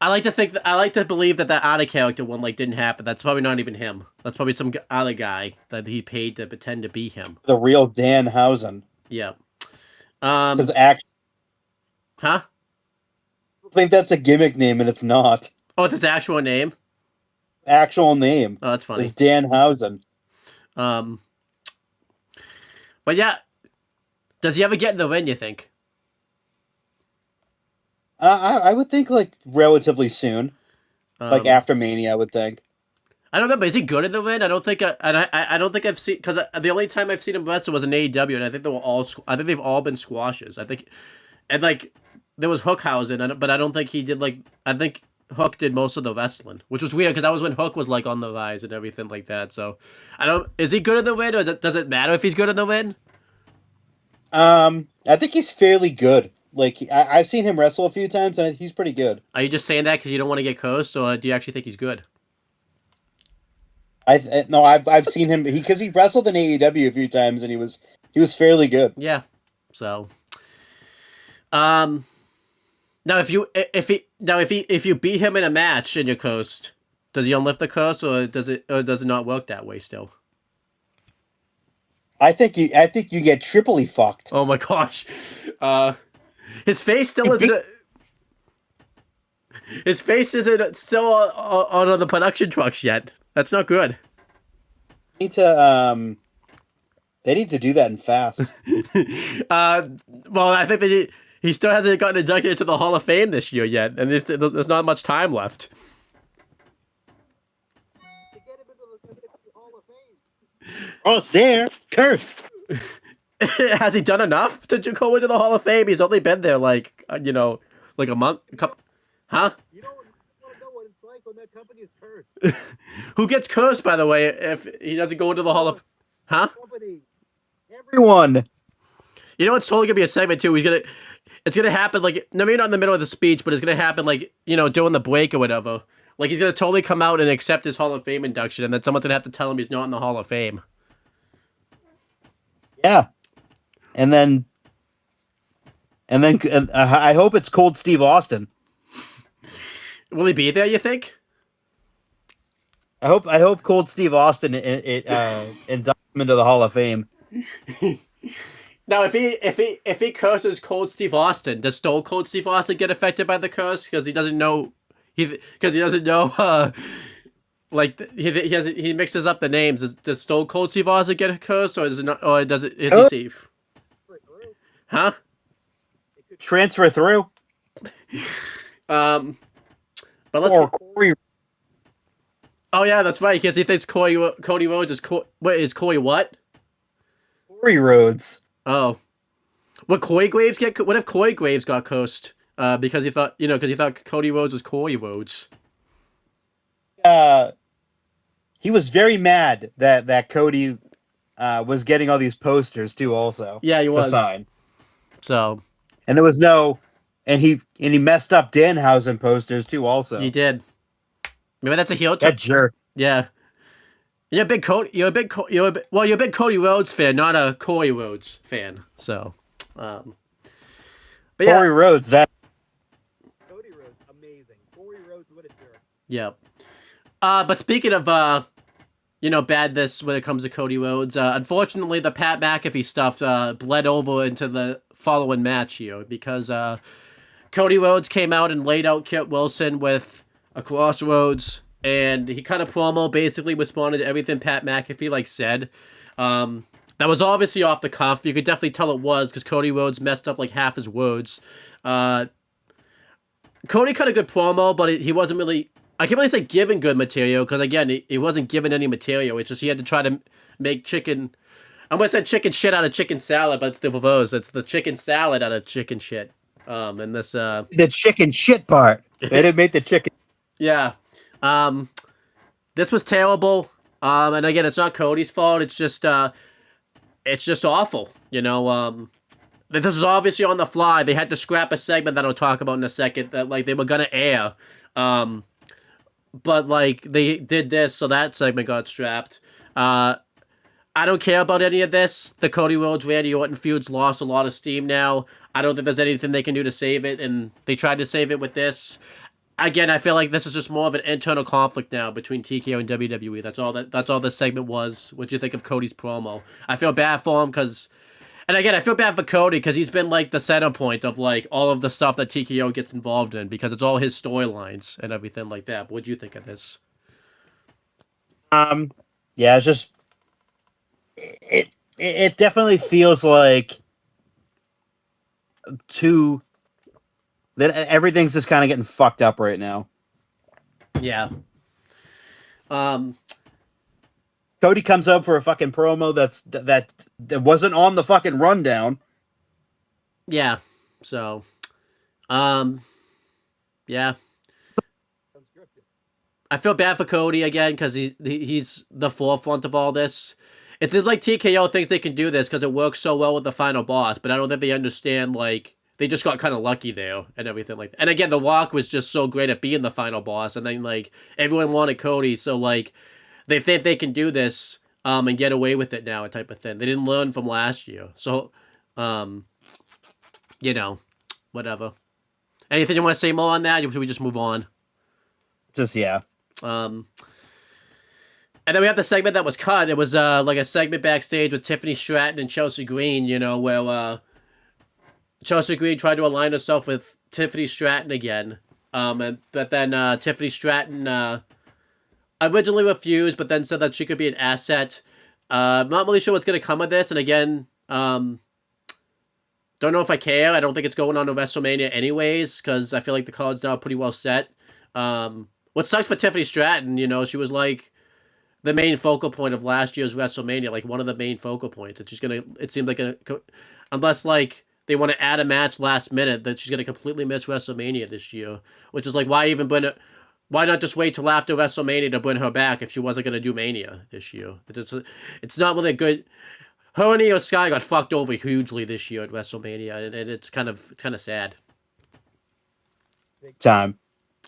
I like to believe that out of character one like didn't happen. That's probably not even him. That's probably some other guy that he paid to pretend to be him. The real Danhausen. Yeah. His act. Huh? I think that's a gimmick name, and it's not. Oh, it's his actual name? Actual name. Oh, that's funny. Is Danhausen. But yeah, does he ever get in the ring, you think? I would think like relatively soon. Like after Mania, I would think. I don't remember. Is he good in the ring? I don't think. I don't think I've seen, because the only time I've seen him wrestle was in AEW, and I think they were all. I think they've all been squashes. I think, and like there was Hookhausen, but I don't think he did like. I think Hook did most of the wrestling, which was weird because that was when Hook was like on the rise and everything like that. So I don't. Is he good in the ring, or does it matter if he's good in the ring? I think he's fairly good. Like I've seen him wrestle a few times, and he's pretty good. Are you just saying that because you don't want to get cursed, or do you actually think he's good? No, I've seen him because he wrestled in AEW a few times, and he was fairly good. Yeah. So, now if you beat him in a match in your curse, does he unlift the curse, or does it not work that way still? I think you get triply fucked. Oh my gosh. His face still isn't. His face isn't still on the production trucks yet. That's not good. They need to do that in fast. Well, I think that he still hasn't gotten inducted into the Hall of Fame this year yet, and there's not much time left. To get him into the Hall of Fame. Oh, it's there. Cursed. Has he done enough to go into the Hall of Fame? He's only been there like a month, a couple. Huh? You don't want to know what it's like when that company is cursed. Who gets cursed, by the way, if he doesn't go into the Hall of... Huh? Company. Everyone. You know, it's totally going to be a segment, too. It's going to happen, like, maybe not in the middle of the speech, but it's going to happen, like, you know, during the break or whatever. Like, he's going to totally come out and accept his Hall of Fame induction, and then someone's going to have to tell him he's not in the Hall of Fame. Yeah. And then I hope it's Cold Steve Austin. Will he be there, you think? I hope Cold Steve Austin inducts him into the Hall of Fame. Now, if he curses Cold Steve Austin, does Stone Cold Steve Austin get affected by the curse because he doesn't know like he mixes up the names? Does Stone Cold Steve Austin get a curse, or does it not? Or is he safe? Huh? Transfer through. But let's. Or Corey. Oh yeah, that's right. Because he thinks Cody Rhodes is is Corey what? Corey Rhodes. Oh, what if Corey Graves got cursed? Because he thought Cody Rhodes was Corey Rhodes. He was very mad that Cody was getting all these posters too. Also, yeah, he was. To sign. So, and there was no, and he messed up Danhausen posters too. Also, he did. Maybe that's a heel. That jerk. Yeah. You're a big big Cody Rhodes fan, not a Corey Rhodes fan. So, but yeah. Corey Rhodes, that. Cody Rhodes, amazing. Corey Rhodes, what a jerk. Yeah. But speaking of badness when it comes to Cody Rhodes, unfortunately the Pat McAfee stuff bled over into the following match here because Cody Rhodes came out and laid out Kit Wilson with a crossroads, and he cut a promo basically responded to everything Pat McAfee said. That was obviously off the cuff. You could definitely tell it was because Cody Rhodes messed up like half his words. Cody cut a good promo, but he wasn't really. I can't really say given good material because again, he wasn't given any material. It's just he had to try to make chicken. I'm gonna say chicken shit out of chicken salad, but it's the reverse. It's the chicken salad out of chicken shit. And this The chicken shit part. They didn't make the chicken. yeah, this was terrible. And again, it's not Cody's fault. It's just awful. You know, this is obviously on the fly. They had to scrap a segment that I'll talk about in a second that like they were gonna air. But like they did this, so that segment got scrapped. I don't care about any of this. The Cody Rhodes Randy Orton feud's lost a lot of steam now. I don't think there's anything they can do to save it, and they tried to save it with this. Again, I feel like this is just more of an internal conflict now between TKO and WWE. That's all this segment was. What do you think of Cody's promo? I feel bad for him because, and again, I feel bad for Cody because he's been like the center point of like all of the stuff that TKO gets involved in because it's all his storylines and everything like that. What do you think of this? Yeah, it's just it definitely feels like that everything's just kind of getting fucked up right now. Yeah. Cody comes up for a fucking promo that wasn't on the fucking rundown. Yeah. So, yeah. I feel bad for Cody again because he's the forefront of all this. It's like TKO thinks they can do this because it works so well with the final boss, but I don't think they understand, like, they just got kind of lucky there and everything like that. And again, The Rock was just so great at being the final boss, and then, like, everyone wanted Cody, so, like, they think they can do this and get away with it now, type of thing. They didn't learn from last year. So, you know, whatever. Anything you want to say more on that, or should we just move on? Just, yeah. And then we have the segment that was cut. It was like a segment backstage with Tiffany Stratton and Chelsea Green, you know, where Chelsea Green tried to align herself with Tiffany Stratton again. But then Tiffany Stratton originally refused, but then said that she could be an asset. I'm not really sure what's going to come of this. And again, don't know if I care. I don't think it's going on to WrestleMania anyways, because I feel like the card's now pretty well set. What sucks for Tiffany Stratton, you know, she was like the main focal point of last year's WrestleMania, like one of the main focal points. And she's going to, it seemed like, unless like they want to add a match last minute, that she's going to completely miss WrestleMania this year. Which is like, why not just wait till after WrestleMania to bring her back if she wasn't going to do Mania this year? It's not really good. Her and Io Sky got fucked over hugely this year at WrestleMania, and it's kind of sad. Big time.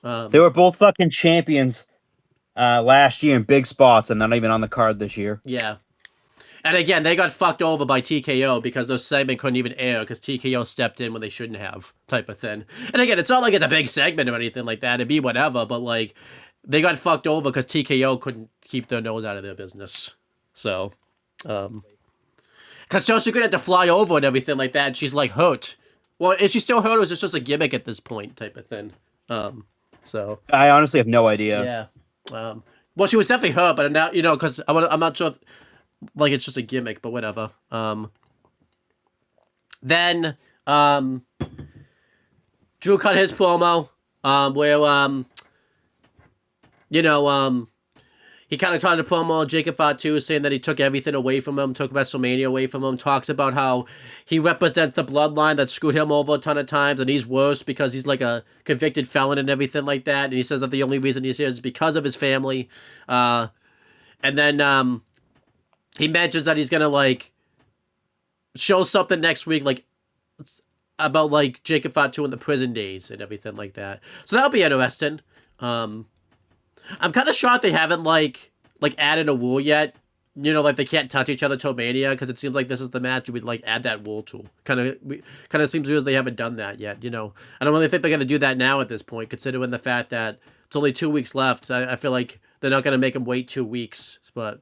They were both fucking champions last year in big spots, and not even on the card this year. Yeah. And again, they got fucked over by TKO because those segments couldn't even air because TKO stepped in when they shouldn't have, type of thing. And again, it's not like it's a big segment or anything like that. It'd be whatever, but like, they got fucked over because TKO couldn't keep their nose out of their business. So, because Chelsea could have to fly over and everything like that, and she's like hurt. Well, is she still hurt, or is it just a gimmick at this point, type of thing? So I honestly have no idea. Yeah. Well, she was definitely hurt, but now, you know, because I'm not sure if, like, it's just a gimmick, but whatever. Then Drew cut his promo, where you know, he kind of tried to promo Jacob Fatu, saying that he took everything away from him, took WrestleMania away from him, talks about how he represents the bloodline that screwed him over a ton of times, and he's worse because he's like a convicted felon and everything like that, and he says that the only reason he's here is because of his family. And then he mentions that he's gonna like show something next week, like about like Jacob Fatu in the prison days and everything like that. So that'll be interesting. I'm kind of shocked they haven't like added a rule yet. You know, like they can't touch each other till Mania, because it seems like this is the match we'd like add that rule to. Kind of seems weird they haven't done that yet. You know, I don't really think they're gonna do that now at this point, considering the fact that it's only 2 weeks left. I feel like they're not gonna make him wait 2 weeks. But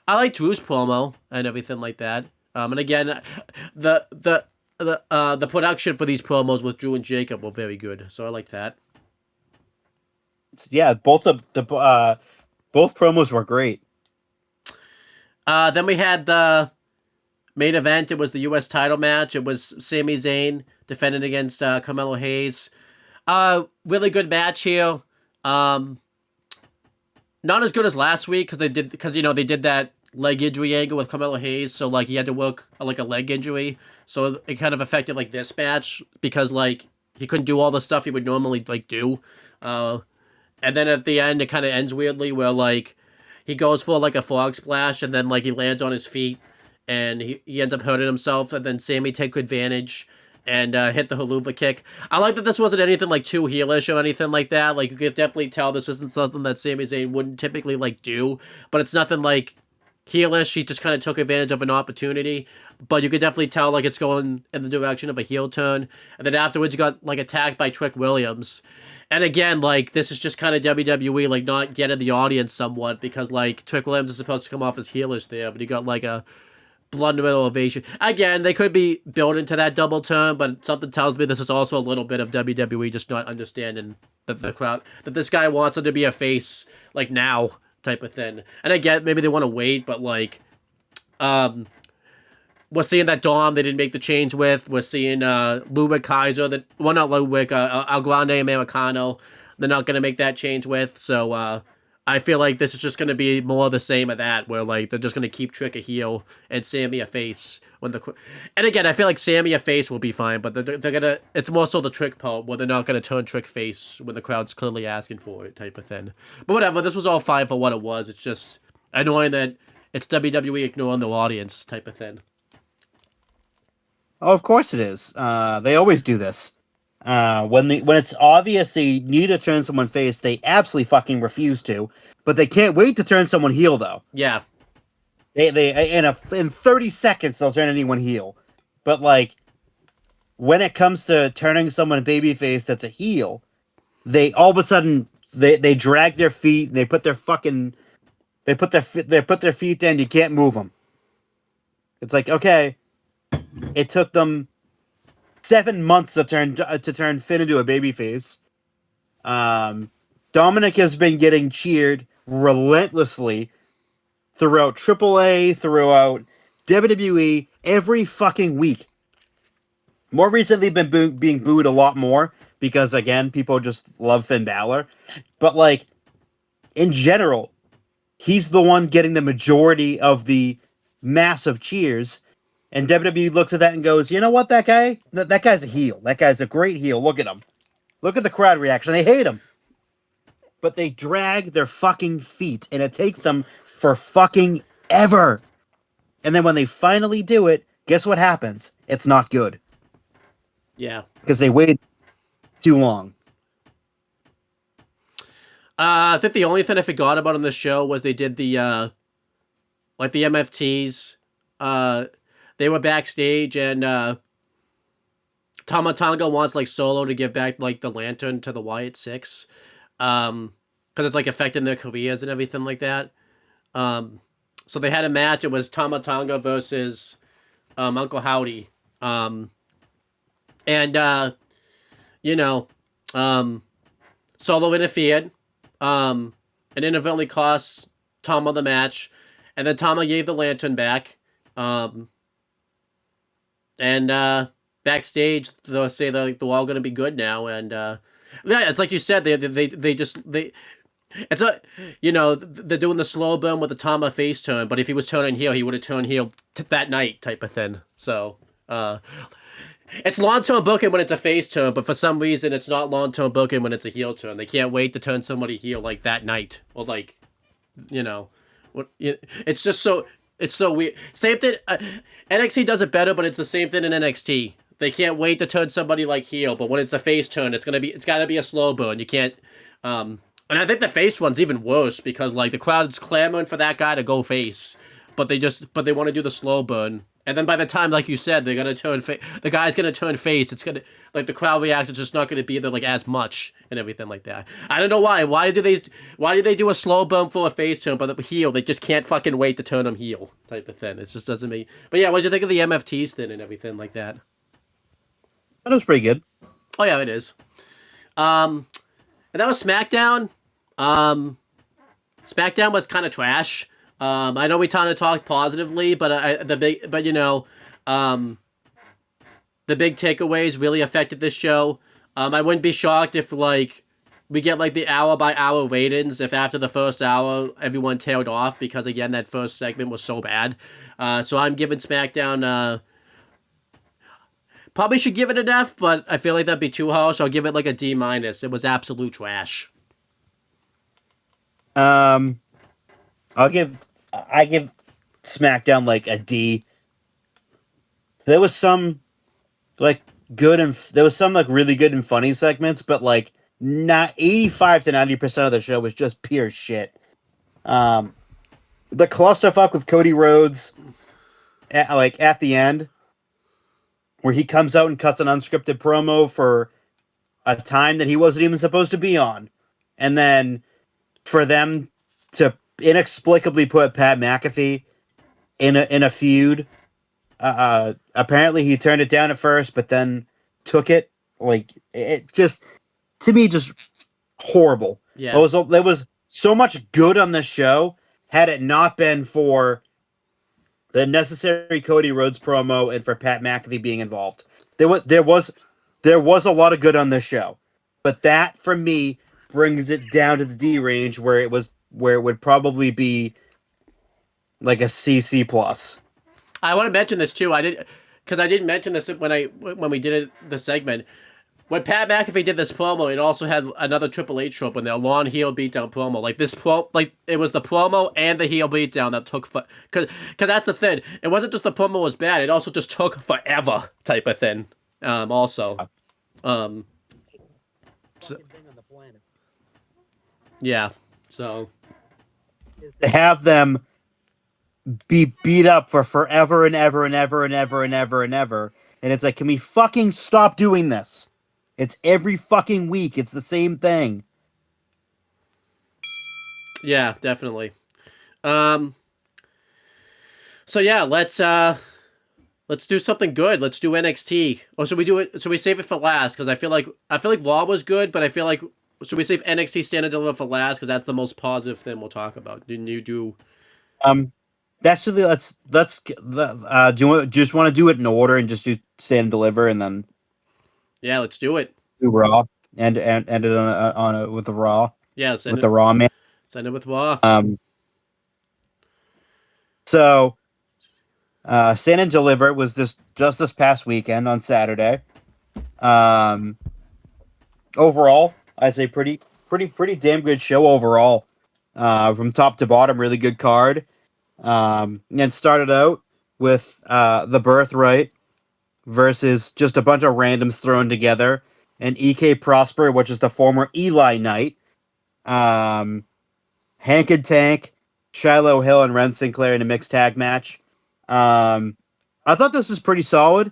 I like Drew's promo and everything like that. And again, the production for these promos with Drew and Jacob were very good, so I like that. Yeah, both promos were great. Then we had the Main event, it was the U.S. title match. It was Sami Zayn defending against Carmelo Hayes. Really good match here. Not as good as last week because they did that leg injury angle with Carmelo Hayes, so like he had to work like a leg injury, so it kind of affected like this match because like he couldn't do all the stuff he would normally like do. And then at the end, it kind of ends weirdly where like he goes for like a frog splash and then like he lands on his feet and he ends up hurting himself, and then Sammy took advantage and hit the haluva kick. I like that this wasn't anything like too heelish or anything like that. Like you could definitely tell this isn't something that Sami Zayn wouldn't typically like do, but it's nothing like heelish. He just kind of took advantage of an opportunity, but you could definitely tell like it's going in the direction of a heel turn. And then afterwards, you got like attacked by Trick Williams. And again, like this is just kind of WWE like not getting the audience somewhat because like Trick Williams is supposed to come off as heelish there, but he got like a blunder ovation. Again, they could be building to that double turn, but something tells me this is also a little bit of WWE just not understanding that the crowd that this guy wants him to be a face like now type of thing. And again, maybe they want to wait, but like we're seeing that Dom they didn't make the change with. We're seeing Ludwig Kaiser that not Ludwig, El Grande Americano. They're not gonna make that change with. So I feel like this is just gonna be more of the same of that, where like they're just gonna keep Trick a heel and Sammy a face when and again I feel like Sammy a face will be fine, but they're gonna it's more so the Trick part where they're not gonna turn Trick face when the crowd's clearly asking for it type of thing. But whatever, this was all fine for what it was. It's just annoying that it's WWE ignoring the audience type of thing. Oh, of course it is. They always do this. When it's obvious they need to turn someone face, they absolutely fucking refuse to. But they can't wait to turn someone heel, though. Yeah. They in 30 seconds they'll turn anyone heel. But like when it comes to turning someone babyface that's a heel, they all of a sudden they drag their feet, and they put their feet down. You can't move them. It's like, okay, it took them 7 months to turn Finn into a babyface. Dominic has been getting cheered relentlessly throughout AAA, throughout WWE, every fucking week. More recently, been being booed a lot more because, again, people just love Finn Balor. But, like, in general, he's the one getting the majority of the massive cheers. And WWE looks at that and goes, you know what, that guy's a heel. That guy's a great heel. Look at him. Look at the crowd reaction. They hate him. But they drag their fucking feet, and it takes them for fucking ever. And then when they finally do it, guess what happens? It's not good. Yeah. Because they waited too long. I think the only thing I forgot about on this show was they did the like the MFTs. They were backstage and Tama Tonga wants like Solo to give back like the lantern to the Wyatt Six. Because it's like affecting their careers and everything like that. So they had a match. It was Tama Tonga versus Uncle Howdy. And Solo interfered. And inadvertently cost Tama the match. And then Tama gave the lantern back. And backstage they'll say they're all gonna be good now. And yeah, it's like you said, they're doing the slow burn with the Tama face turn, but if he was turning heel, he would have turned heel that night type of thing. So it's long-term booking when it's a face turn, but for some reason it's not long-term booking when it's a heel turn. They can't wait to turn somebody heel like that night, or like, it's just so, it's so weird. Same thing, NXT does it better, but it's the same thing in NXT. They can't wait to turn somebody like heel, but when it's a face turn, it's gotta be a slow burn. You can't, and I think the face one's even worse because like the crowd's clamoring for that guy to go face, but they want to do the slow burn. And then by the time, like you said, they're gonna turn the guy's gonna turn face. It's gonna like the crowd reaction's just not gonna be there like as much and everything like that. I don't know why. Why do they do a slow burn for a face turn, but the heel they just can't fucking wait to turn them heel type of thing. It just doesn't make. But yeah, what do you think of the MFTs thing and everything like that? That was pretty good. Oh yeah, it is. And that was SmackDown. SmackDown was kind of trash. I know we kind of talked positively, but the big takeaways really affected this show. I wouldn't be shocked if like we get like the hour by hour ratings if after the first hour everyone tailed off because again that first segment was so bad. So I'm giving SmackDown. Probably should give it an F, but I feel like that'd be too harsh. I'll give it like a D minus. It was absolute trash. I give SmackDown like a D. There was some like there was some like really good and funny segments, but like not 85 to 90% of the show was just pure shit. The clusterfuck with Cody Rhodes at the end, where he comes out and cuts an unscripted promo for a time that he wasn't even supposed to be on, and then for them to inexplicably put Pat McAfee in a feud. Apparently he turned it down at first, but then took it. Like it just, to me, just horrible. Yeah. There was so much good on this show had it not been for the necessary Cody Rhodes promo and for Pat McAfee being involved. There was a lot of good on this show, but that for me brings it down to the D range where it would probably be like a CC plus. I want to mention this too. I didn't mention this when we did the segment. When Pat McAfee did this promo, it also had another Triple H show up in there, long heel beatdown promo. Like it was the promo and the heel beatdown that took because that's the thing. It wasn't just the promo was bad; it also just took forever, type of thing. Also, yeah. So to have them be beat up for forever and ever and ever and ever and ever and ever, and it's like, can we fucking stop doing this? It's every fucking week. It's the same thing. Yeah, definitely. So yeah, let's do something good. Let's do NXT. Or should we do it? Should we save it for last? Because I feel like Raw was good, but I feel like should we save NXT Stand and Deliver for last? Because that's the most positive thing we'll talk about. Didn't you do? That's really let's do you just want to do it in order and just do Stand and Deliver and then. Yeah, let's do it. Do Raw and end it with the Raw. Yeah, with the Raw man. Send it with Raw. So, Stand and Deliver was just this past weekend on Saturday. Overall, I'd say pretty damn good show overall. From top to bottom, really good card. And it started out with the Birthright versus just a bunch of randoms thrown together, and EK Prosper, which is the former Eli Knight, Hank and Tank, Shiloh Hill, and Ren Sinclair in a mixed tag match. I thought this was pretty solid.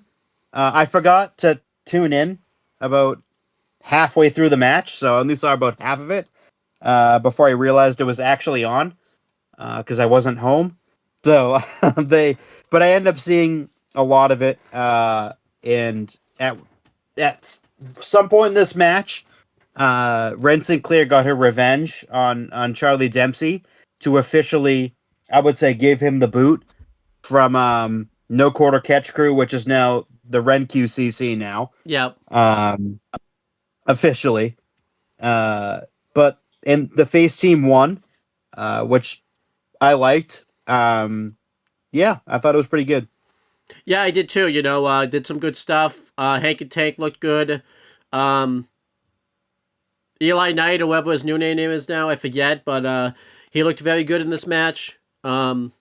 I forgot to tune in about halfway through the match, so I only saw about half of it before I realized it was actually on, because I wasn't home. So but I ended up seeing a lot of it, and at some point in this match, Ren Sinclair got her revenge on Charlie Dempsey to officially, I would say, give him the boot from No Quarter Catch Crew, which is now the Ren QCC now. Yep. Officially. But and the face team won, which I liked. Yeah, I thought it was pretty good. Yeah, I did too. Did some good stuff. Hank and Tank looked good. Eli Knight, or whatever his new name is now, I forget, but he looked very good in this match. And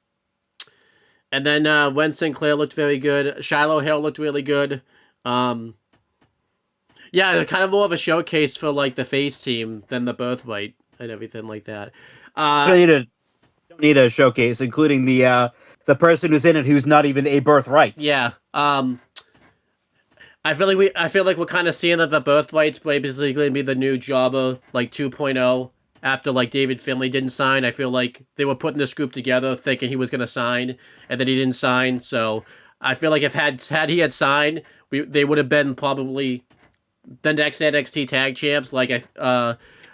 then Ren Sinclair looked very good. Shiloh Hill looked really good. Yeah, kind of more of a showcase for like the face team than the Birthright and everything like that. Don't need a showcase, including the person who's in it who's not even a Birthright. Yeah. I feel like we're kind of seeing that the Birthright's basically going to be the new Jobber, like 2.0. After like David Finlay didn't sign, I feel like they were putting this group together thinking he was going to sign, and then he didn't sign. So I feel like if he had signed, they would have been probably the next NXT Tag Champs. Like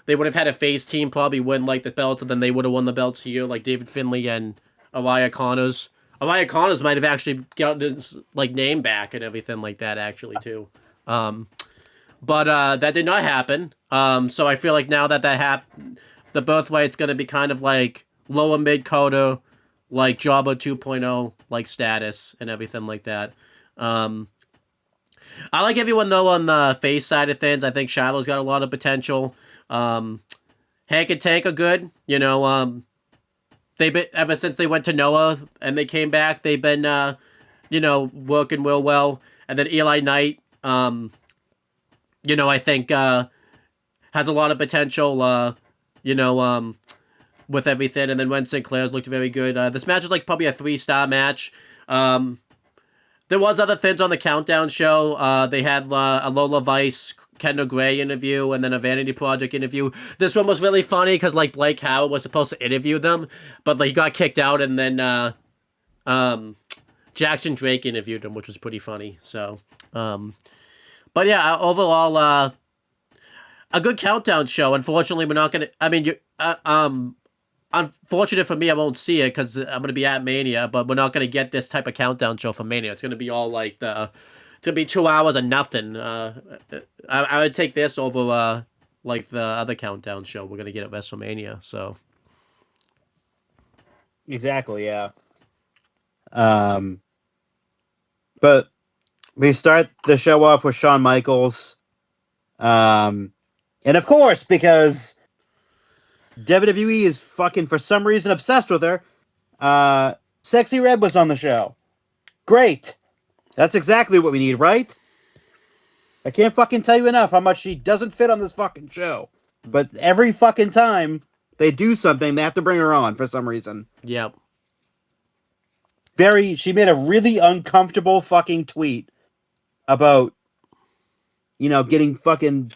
they would have had a face team probably win like the belts, and then they would have won the belts here, like David Finlay and Elia Connors. Elia Connors might have actually gotten his like name back and everything like that actually too. But that did not happen. So I feel like now that happened, the birthright's gonna be kind of like lower mid coder, like Jobber 2.0 like status and everything like that. I like everyone though on the face side of things. I think Shiloh's got a lot of potential. Hank and Tank are good. You know, they've been ever since they went to Noah and they came back. They've been, you know, working real well. And then Eli Knight, you know, I think has a lot of potential. You know, with everything. And then Ren Sinclair's looked very good. This match is like probably a 3-star match. There was other things on the Countdown show. They had a Lola Vice, Kendall Gray interview, and then a Vanity Project interview. This one was really funny because like Blake Howard was supposed to interview them, but like he got kicked out, and then Jackson Drake interviewed him, which was pretty funny. So, but yeah, overall, a good Countdown show. Unfortunately, we're not gonna. I mean, unfortunate for me, I won't see it because I'm going to be at Mania, but we're not going to get this type of Countdown show for Mania. It's going to be all like it's going to be 2 hours of nothing. I would take this over like the other Countdown show we're going to get at WrestleMania. So Exactly, yeah. But we start the show off with Shawn Michaels. And of course, because WWE is fucking, for some reason, obsessed with her, Sexy Red was on the show. Great. That's exactly what we need, right? I can't fucking tell you enough how much she doesn't fit on this fucking show. But every fucking time they do something, they have to bring her on for some reason. Yep. She made a really uncomfortable fucking tweet about, you know, getting fucking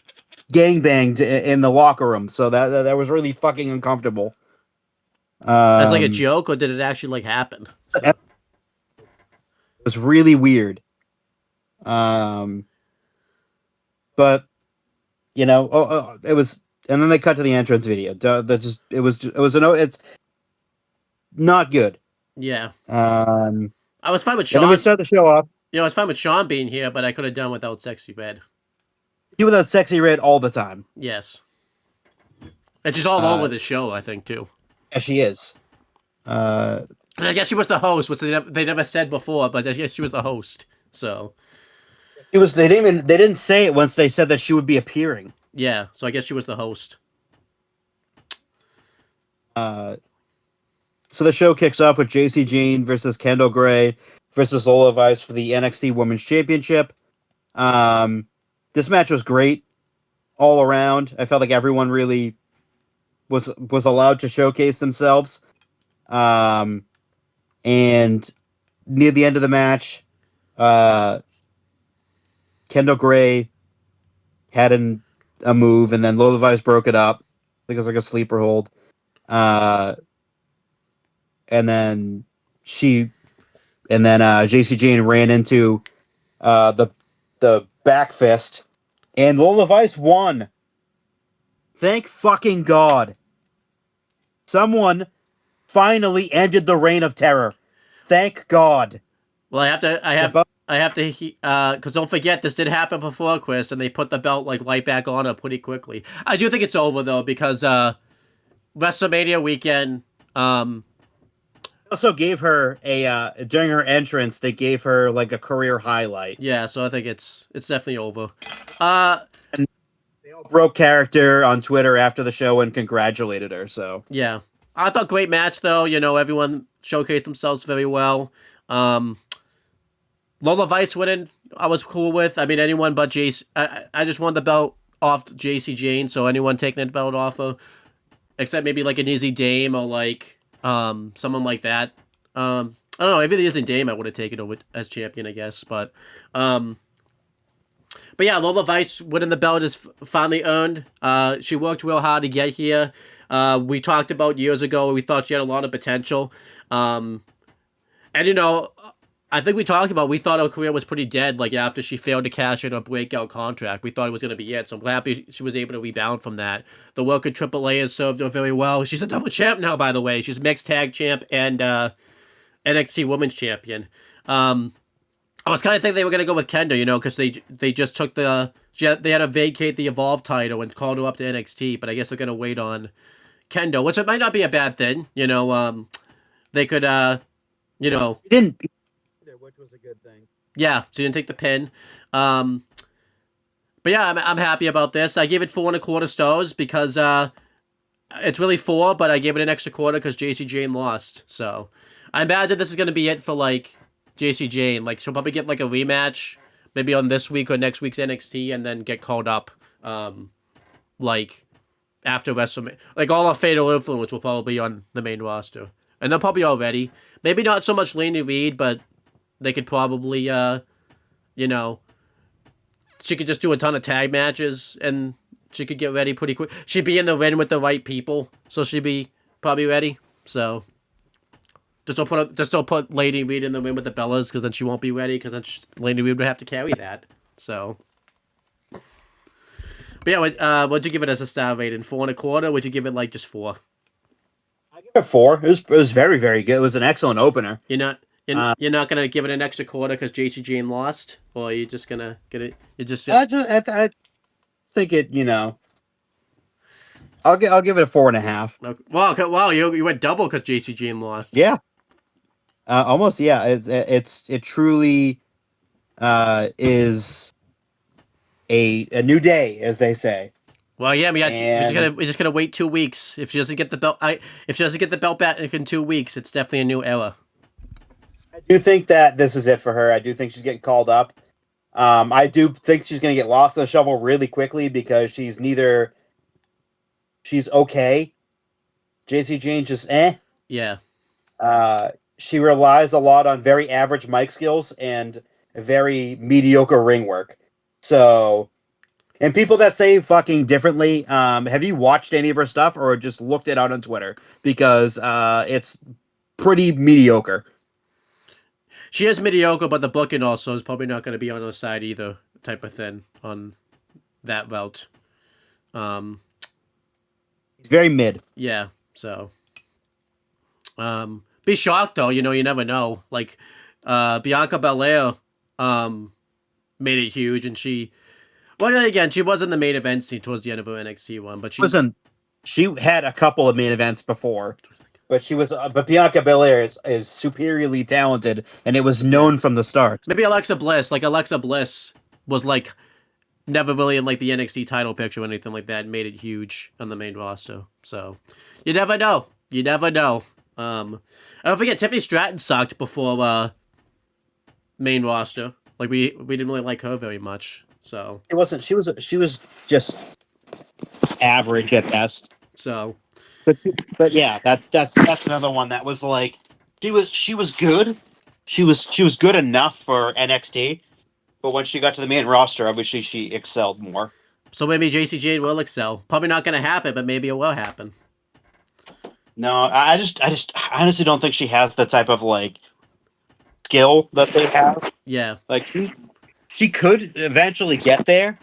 gangbanged in the locker room. So that was really fucking uncomfortable. As like a joke, or did it actually like happen? So. It was really weird. But you know, it was, and then they cut to the entrance video. It's not good. Yeah. I was fine with Sean. And then we start the show off. You know, I was fine with Sean being here, but I could have done without Sexy Red. Do without Sexy Red all the time. Yes. And she's all over the show, I think, too. Yeah, she is. I guess she was the host, which they never said before, but I guess she was the host. So it was. They didn't say it once they said that she would be appearing. Yeah, so I guess she was the host. So the show kicks off with JC Jane versus Kendall Gray versus Lola Vice for the NXT Women's Championship. This match was great all around. I felt like everyone really was allowed to showcase themselves. And near the end of the match, Kendall Gray had a move, and then Lola Vice broke it up. I think it was like a sleeper hold. And then JC Jane ran into the back fist, and Lola Vice won. Thank fucking God. Someone finally ended the reign of terror. Thank God. Well, I have to, because don't forget, this did happen before, Chris, and they put the belt like right back on her pretty quickly. I do think it's over though, because WrestleMania weekend. Also gave her during her entrance, they gave her like a career highlight. Yeah, so I think it's definitely over. And they all broke character on Twitter after the show and congratulated her. So yeah, I thought great match though. You know, everyone showcased themselves very well. Lola Vice winning, I was cool with. I mean, anyone but JC. I just wanted the belt off JC Jane, so anyone taking the belt off her, except maybe like an Izzy Dame or like someone like that. I don't know. Maybe the Izzy Dame I would have taken over as champion, I guess. But yeah, Lola Vice winning the belt is finally earned. She worked real hard to get here. We talked about years ago. We thought she had a lot of potential. And you know, I think we talked about, we thought her career was pretty dead, like, after she failed to cash in a breakout contract. We thought it was going to be it, so I'm happy she was able to rebound from that. The work at AAA has served her very well. She's a double champ now, by the way. She's mixed tag champ and NXT Women's Champion. I was kind of thinking they were going to go with Kenda, you know, because they just took they had to vacate the Evolve title and called her up to NXT, but I guess they're going to wait on Kendo, which it might not be a bad thing, you know. They could, you know... Didn't... Which was a good thing. Yeah, so you didn't take the pin. But yeah, I'm happy about this. I gave it 4.25 stars because it's really 4, but I gave it an extra quarter because JC Jane lost. So I imagine this is going to be it for, like, JC Jane. Like, she'll probably get, like, a rematch maybe on this week or next week's NXT and then get called up, like, after WrestleMania. Like, all of Fatal Influence will probably be on the main roster. And they're probably all ready. Maybe not so much Laney Reed, but they could probably, you know, she could just do a ton of tag matches and she could get ready pretty quick. She'd be in the ring with the right people, so she'd be probably ready. So just don't put Lady Reed in the ring with the Bellas, because then she won't be ready, because then Lady Reed would have to carry that. So, but yeah, what'd you give it as a star rating? 4.25? Would you give it like just 4? I give it 4. It was very, very good. It was an excellent opener. You're not gonna give it an extra quarter because JC Jane lost, or are you just gonna get it? You just I think it. You know, I'll give it a 4.5. Wow! You went double because JC Jane lost. Yeah, almost. Yeah, it truly is a new day, as they say. Well, yeah, we're just gonna wait 2 weeks. If she doesn't get the belt back in 2 weeks, it's definitely a new era. I do think that this is it for her. I do think she's getting called up. I do think she's going to get lost in the shovel really quickly because she's okay. JC Jane just Yeah. She relies a lot on very average mic skills and very mediocre ring work. So, and people that say fucking differently, have you watched any of her stuff or just looked it out on Twitter? Because it's pretty mediocre. She is mediocre, but the booking also is probably not going to be on her side either, type of thing, on that route. It's very mid. Yeah, so. Be shocked, though, you know, you never know. Like, Bianca Belair made it huge, and she... Well, again, she was in the main event scene towards the end of her NXT one, but she had a couple of main events before. But Bianca Belair is superiorly talented, and it was known from the start. Maybe Alexa Bliss. Like, Alexa Bliss was, like, never really in, like, the NXT title picture or anything like that, and made it huge on the main roster. So, you never know. You never know. I don't forget, Tiffany Stratton sucked before main roster. Like, we didn't really like her very much. So it wasn't. She was just average at best. So. But yeah, that's another one that was like she was good. She was good enough for NXT, but when she got to the main roster, obviously she excelled more. So maybe JC Jane will excel. Probably not going to happen, but maybe it will happen. No, I honestly don't think she has the type of like skill that they have. Yeah, like she could eventually get there.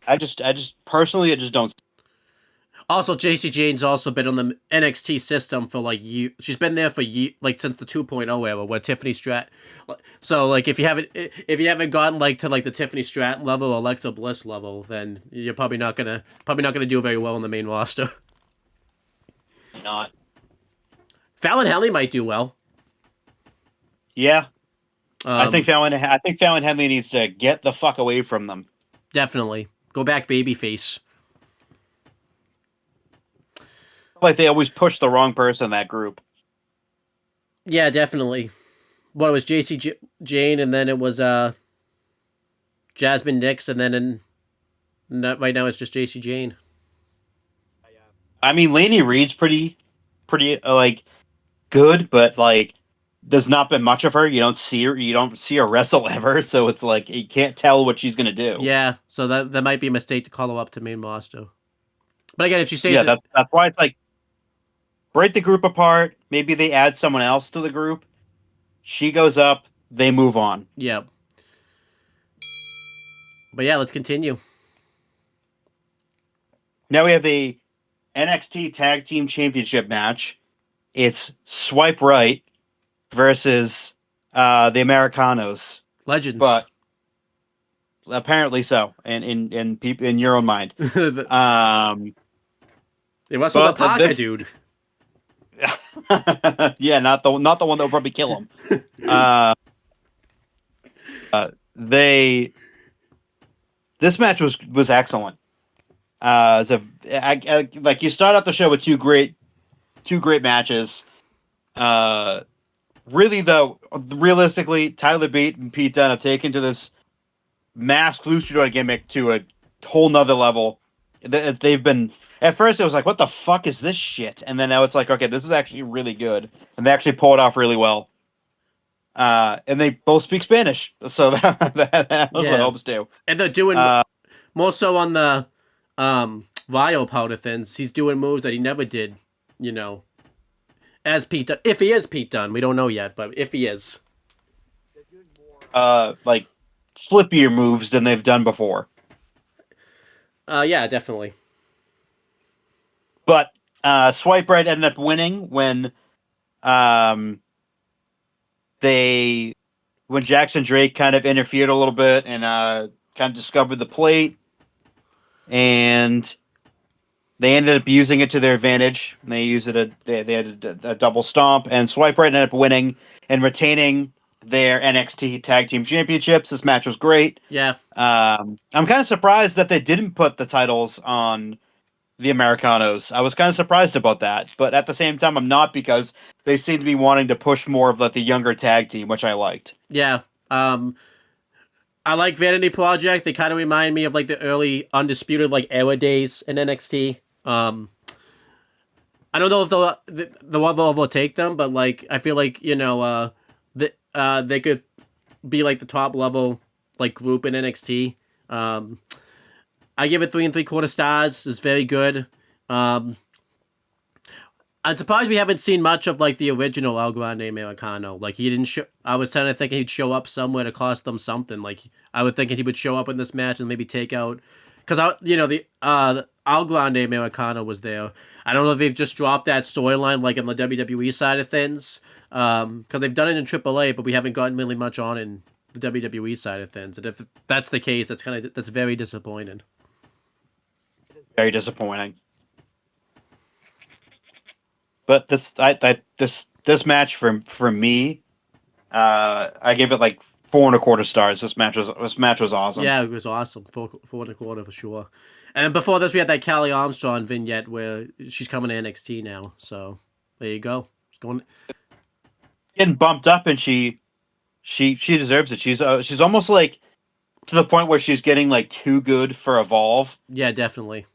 I just personally don't. Also, JC Jane's also been on the NXT system for like she's been there for like since the 2.0 era, where Tiffany Stratton. So like if you haven't gotten like to like the Tiffany Stratton level or Alexa Bliss level, then you're probably not gonna do very well on the main roster. Not. Fallon Henley might do well. Yeah, I think Fallon Henley needs to get the fuck away from them. Definitely go back babyface. Like they always push the wrong person in that group. Yeah, definitely. Well, it was JC Jane, and then it was Jasmine Nix, and then right now it's just JC Jane. I mean, Laney Reed's pretty like good, but like there's not been much of her. You don't see her wrestle ever, so it's like you can't tell what she's gonna do. Yeah, so that might be a mistake to call her up to main roster. But again, if she says that's why it's like break the group apart. Maybe they add someone else to the group. She goes up. they move on. Yep. But yeah, let's continue. Now we have a NXT Tag Team Championship match. It's Swipe Right versus the Americanos, Legends. but apparently so, in your own mind. It was the Parker dude. Yeah, not the one that will probably kill him. This match was excellent. Like you start out the show with two great matches. Really though, realistically, Tyler Bate and Pete Dunne have taken to this masked luchador gimmick to a whole nother level. They've been, at first it was like, what the fuck is this shit? And then now it's like, okay, this is actually really good, and they actually pull it off really well. And they both speak Spanish, so that also helps too. And they're doing more so on the Ryo part of things. He's doing moves that he never did, as Pete Dunne. If he is Pete Dunne, we don't know yet, but if he is. Like flippier moves than they've done before. Yeah, definitely. But Swipe Right ended up winning when Jackson Drake kind of interfered a little bit and kind of discovered the plate, and they ended up using it to their advantage. They used it. They had a double stomp, and Swipe Right ended up winning and retaining their NXT Tag Team Championships. This match was great. Yeah. I'm kind of surprised that they didn't put the titles on the Americanos. I was kind of surprised about that, but at the same time, I'm not, because they seem to be wanting to push more of like the younger tag team, which I liked. Yeah. I like Vanity Project. They kind of remind me of like the early Undisputed like era days in NXT. I don't know if the level will take them, but like I feel like they could be like the top level like group in NXT. I give it 3 3/4 stars. It's very good. I'm surprised we haven't seen much of like the original El Grande Americano. Like he didn't show. I was kind of thinking he'd show up somewhere to cost them something. Like I was thinking he would show up in this match and maybe take out, because the El Grande Americano was there. I don't know if they've just dropped that storyline like in the WWE side of things, because they've done it in AAA, but we haven't gotten really much on in the WWE side of things. And if that's the case, that's very disappointing. Very disappointing. But this match for me, I gave it like 4 1/4 stars. This match was awesome. Yeah, it was awesome. 4 1/4 for sure. And before this, we had that Callie Armstrong vignette where she's coming to NXT now. So there you go. She's going, getting bumped up, and she deserves it. She's almost like to the point where she's getting like too good for Evolve. Yeah, definitely.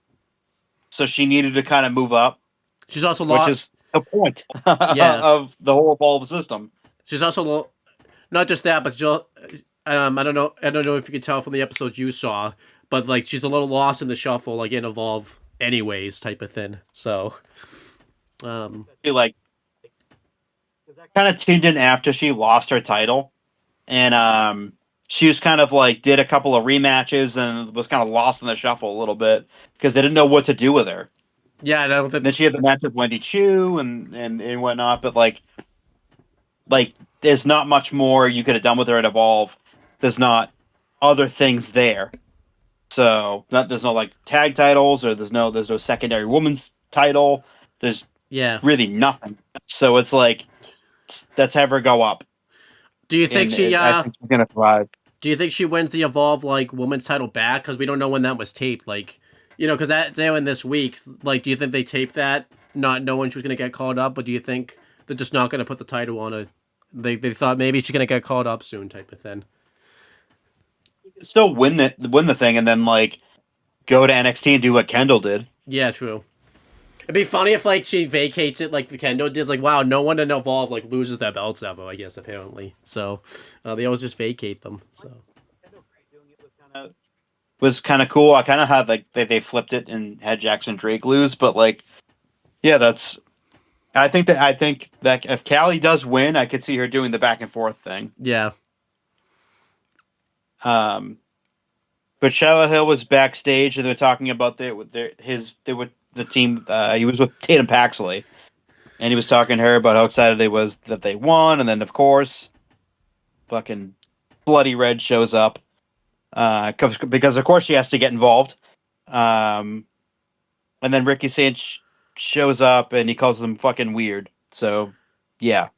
So she needed to kind of move up. She's also which is the point yeah. of the whole Evolve system. She's also not just that, but I don't know if you could tell from the episodes you saw, but like she's a little lost in the shuffle, like in Evolve, anyways, type of thing. So, she like kind of tuned in after she lost her title, and she was kind of like did a couple of rematches and was kind of lost in the shuffle a little bit because they didn't know what to do with her. Yeah, I don't think. Then she had the match with Wendy Chu and whatnot, but like there's not much more you could have done with her at Evolve. There's not other things there, so there's no like tag titles, or there's no secondary women's title. There's really nothing. So it's like let's have her go up. Do you think I think she's gonna thrive. Do you think she wins the Evolve like women's title back? Because we don't know when that was taped. Like, because that's in this week. Like, do you think they taped that not knowing she was gonna get called up, or do you think they're just not gonna put the title on her? They thought maybe she's gonna get called up soon, type of thing. Still win the thing, and then like go to NXT and do what Kendall did. Yeah, true. It'd be funny if like she vacates it like the Kendo did. It's like, wow, no one in Evolve like loses their belts ever, I guess, apparently. So they always just vacate them. So was kind of cool. I kind of had like they flipped it and had Jackson Drake lose, but like, yeah, I think that if Callie does win, I could see her doing the back and forth thing. Yeah, But Shallow Hill was backstage, and they're talking about they were the team. He was with Tatum Paxley, and he was talking to her about how excited they was that they won, and then of course, fucking Bloody Red shows up, because of course she has to get involved. And then Ricky Sanchez shows up, and he calls them fucking weird. So, yeah,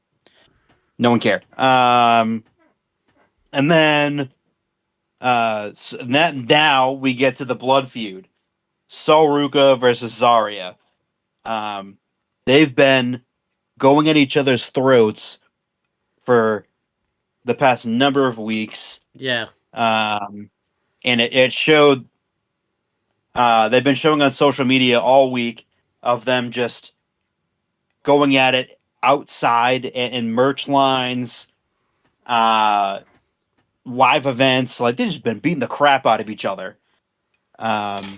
no one cared. And then now we get to the blood feud. Sol Ruka versus Zarya. They've been going at each other's throats for the past number of weeks. Yeah. And it showed. They've been showing on social media all week of them just going at it outside in merch lines, live events. Like, they've just been beating the crap out of each other. To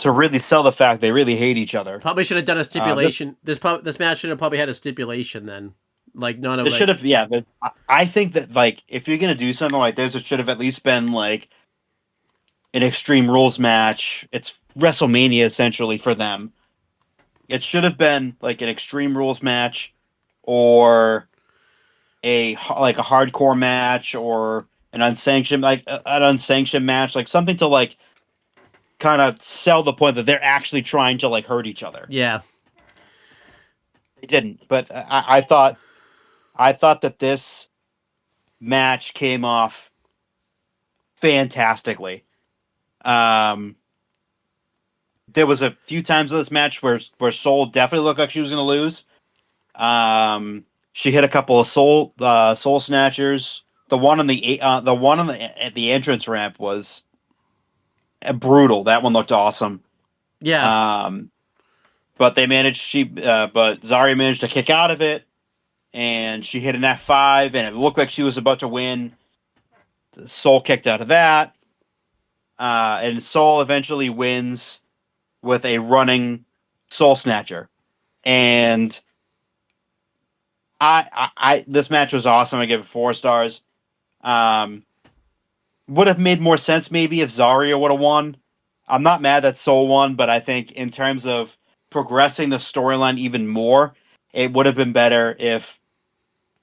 really sell the fact they really hate each other. Probably should have done a stipulation. This match should have probably had a stipulation then. Like, none of it should have, yeah. But I think that, like, if you're gonna do something like this, it should have at least been like an Extreme Rules match. It's WrestleMania essentially for them. It should have been like an Extreme Rules match, or a hardcore match, or an unsanctioned match, like something to like kind of sell the point that they're actually trying to like hurt each other. Yeah. They didn't, but I thought that this match came off fantastically. There was a few times in this match where Sol definitely looked like she was going to lose. She hit a couple of soul snatchers. The one at the entrance ramp was brutal. That one looked awesome. Yeah. But Zarya managed to kick out of it, and she hit an F5, and it looked like she was about to win. Sol kicked out of that, and Sol eventually wins with a running soul snatcher. And I this match was awesome. I give it 4 stars. Would have made more sense maybe if Zarya would have won. I'm not mad that Sol won, but I think in terms of progressing the storyline even more, it would have been better if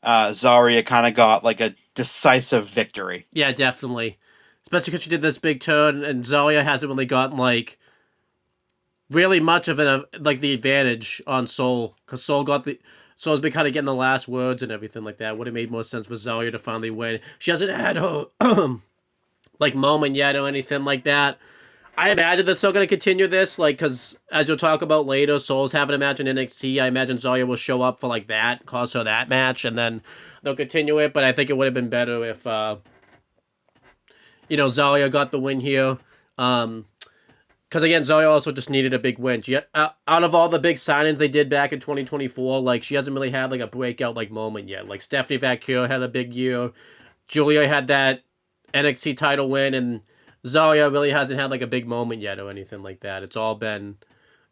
Zarya kind of got like a decisive victory. Yeah, definitely. Especially because she did this big turn, and Zarya hasn't really gotten like really much of the advantage on Sol, because Sol's been kind of getting the last words and everything like that. Would have made more sense for Zarya to finally win. She hasn't had her like moment yet or anything like that. I imagine they're still going to continue this, like, because as you'll talk about later, Sol's having a match in NXT. I imagine Zarya will show up for like that, cause her that match, and then they'll continue it. But I think it would have been better if Zarya got the win here. Because again, Zarya also just needed a big win. She, out of all the big signings they did back in 2024, like, she hasn't really had like a breakout like moment yet. Like, Stephanie Vaquero had a big year. Julia had that NXT title win, and Zarya really hasn't had like a big moment yet or anything like that. It's all been,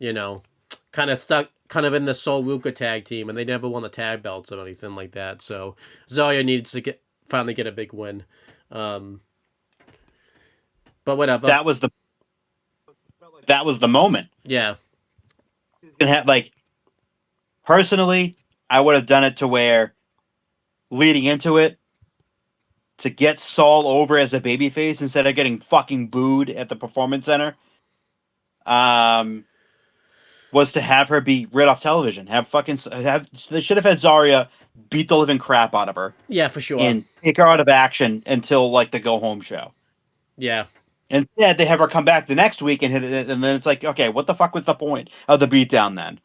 kind of stuck kind of in the Sol Ruka tag team, and they never won the tag belts or anything like that. So Zarya needs to finally get a big win. But whatever. That was the moment. Yeah. Personally, I would have done it to where, leading into it, to get Sol over as a babyface instead of getting fucking booed at the Performance Center, was to have her be rid off television. They should have had Zarya beat the living crap out of her. Yeah, for sure. And take her out of action until like the go home show. Yeah. Instead, they have her come back the next week and hit it, and then it's like, okay, what the fuck was the point of the beatdown then?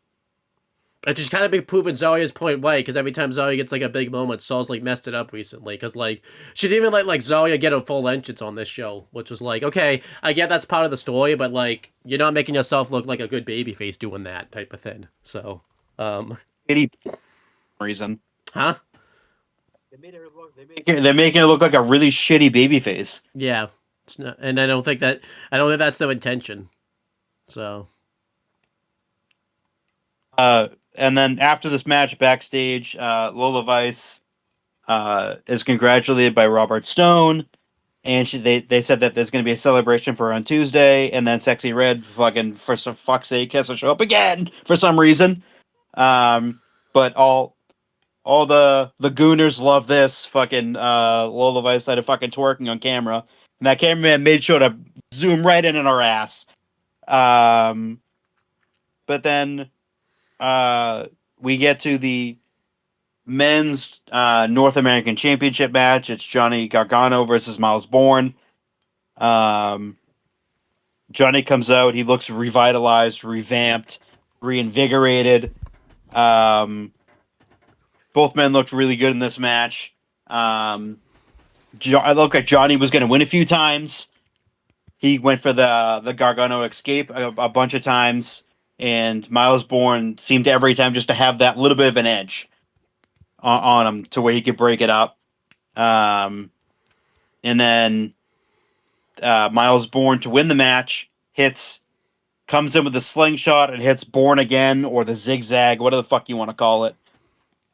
It's just kind of been proving Zarya's point right, because every time Zarya gets like a big moment, Sol's like messed it up recently. Because like she didn't even let like Zarya get a full entrance on this show, which was like, okay, I get that's part of the story, but like you're not making yourself look like a good babyface doing that type of thing. So, Any reason? Huh? They're making it look like a really shitty babyface. Yeah, it's not, and I don't think that's their intention. So. And then after this match backstage, Lola Vice is congratulated by Robert Stone. and they said that there's going to be a celebration for her on Tuesday, and then Sexy Red fucking for some fuck's sake has to show up again for some reason. But all the gooners love this fucking Lola Vice started fucking twerking on camera, and that cameraman made sure to zoom right in on her ass. But then we get to the men's North American Championship match. It's Johnny Gargano versus Miles Bourne. Johnny comes out. He looks revitalized, revamped, reinvigorated. Both men looked really good in this match. It looked like Johnny was going to win a few times. He went for the Gargano escape a bunch of times, and Miles Bourne seemed every time just to have that little bit of an edge on him to where he could break it up. And then Miles Bourne to win the match comes in with the slingshot and hits Bourne again, or the zigzag, whatever the fuck you want to call it,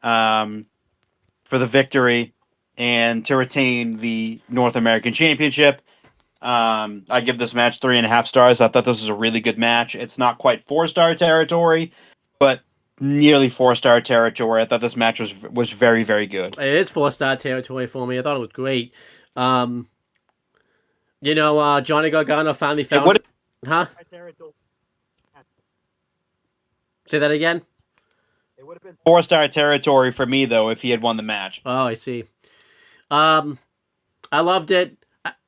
for the victory and to retain the North American Championship. I give this match 3.5 stars. I thought this was a really good match. It's not quite 4-star territory, but nearly 4-star territory. I thought this match was very, very good. It is 4-star territory for me. I thought it was great. Johnny Gargano finally found... Huh? Say that again? It would have been 4-star territory for me, though, if he had won the match. Oh, I see. I loved it.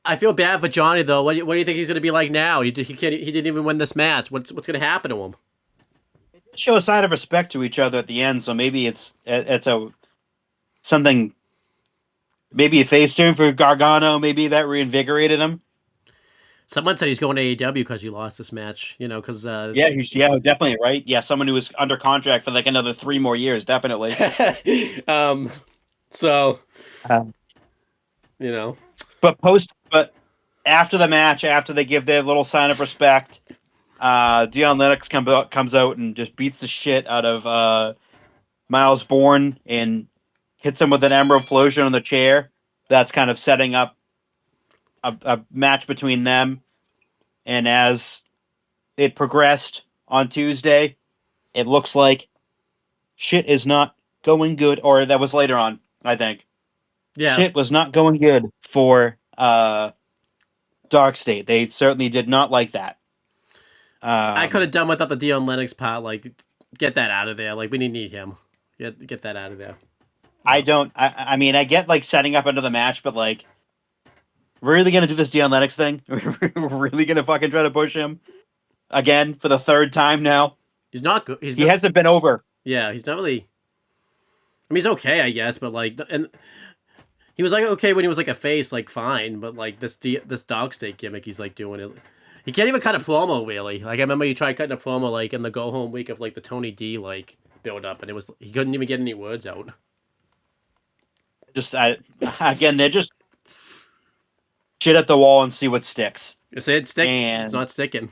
I feel bad for Johnny, though. What do you think he's going to be like now? He didn't even win this match. What's going to happen to him? Show a sign of respect to each other at the end, so maybe it's something. Maybe a face turn for Gargano. Maybe that reinvigorated him. Someone said he's going to AEW because he lost this match. Because yeah, definitely right. Yeah, someone who was under contract for like another 3 more years, definitely. But after the match, after they give their little sign of respect, Dion Lennox comes out and just beats the shit out of Miles Bourne and hits him with an Emerald Flosion on the chair. That's kind of setting up a match between them. And as it progressed on Tuesday, it looks like shit is not going good. Or that was later on, I think. Yeah. Shit was not going good for Dark State. They certainly did not like that. I could have done without the Dion Lennox part. Like, get that out of there. Like, we didn't need him. Get that out of there. I mean, I get like setting up into the match, but like, we're really gonna do this Dion Lennox thing? We're really gonna fucking try to push him again for the 3rd time now? He's not good. He hasn't been over. Yeah, he's not really. I mean, he's okay, I guess, but like, and he was like okay when he was like a face, like fine, but like this Dog State gimmick, he's like doing it. He can't even cut a promo really. Like I remember he tried cutting a promo like in the go home week of like the Tony D like build up, and he couldn't even get any words out. Again, they're just shit at the wall and see what sticks. It's not sticking.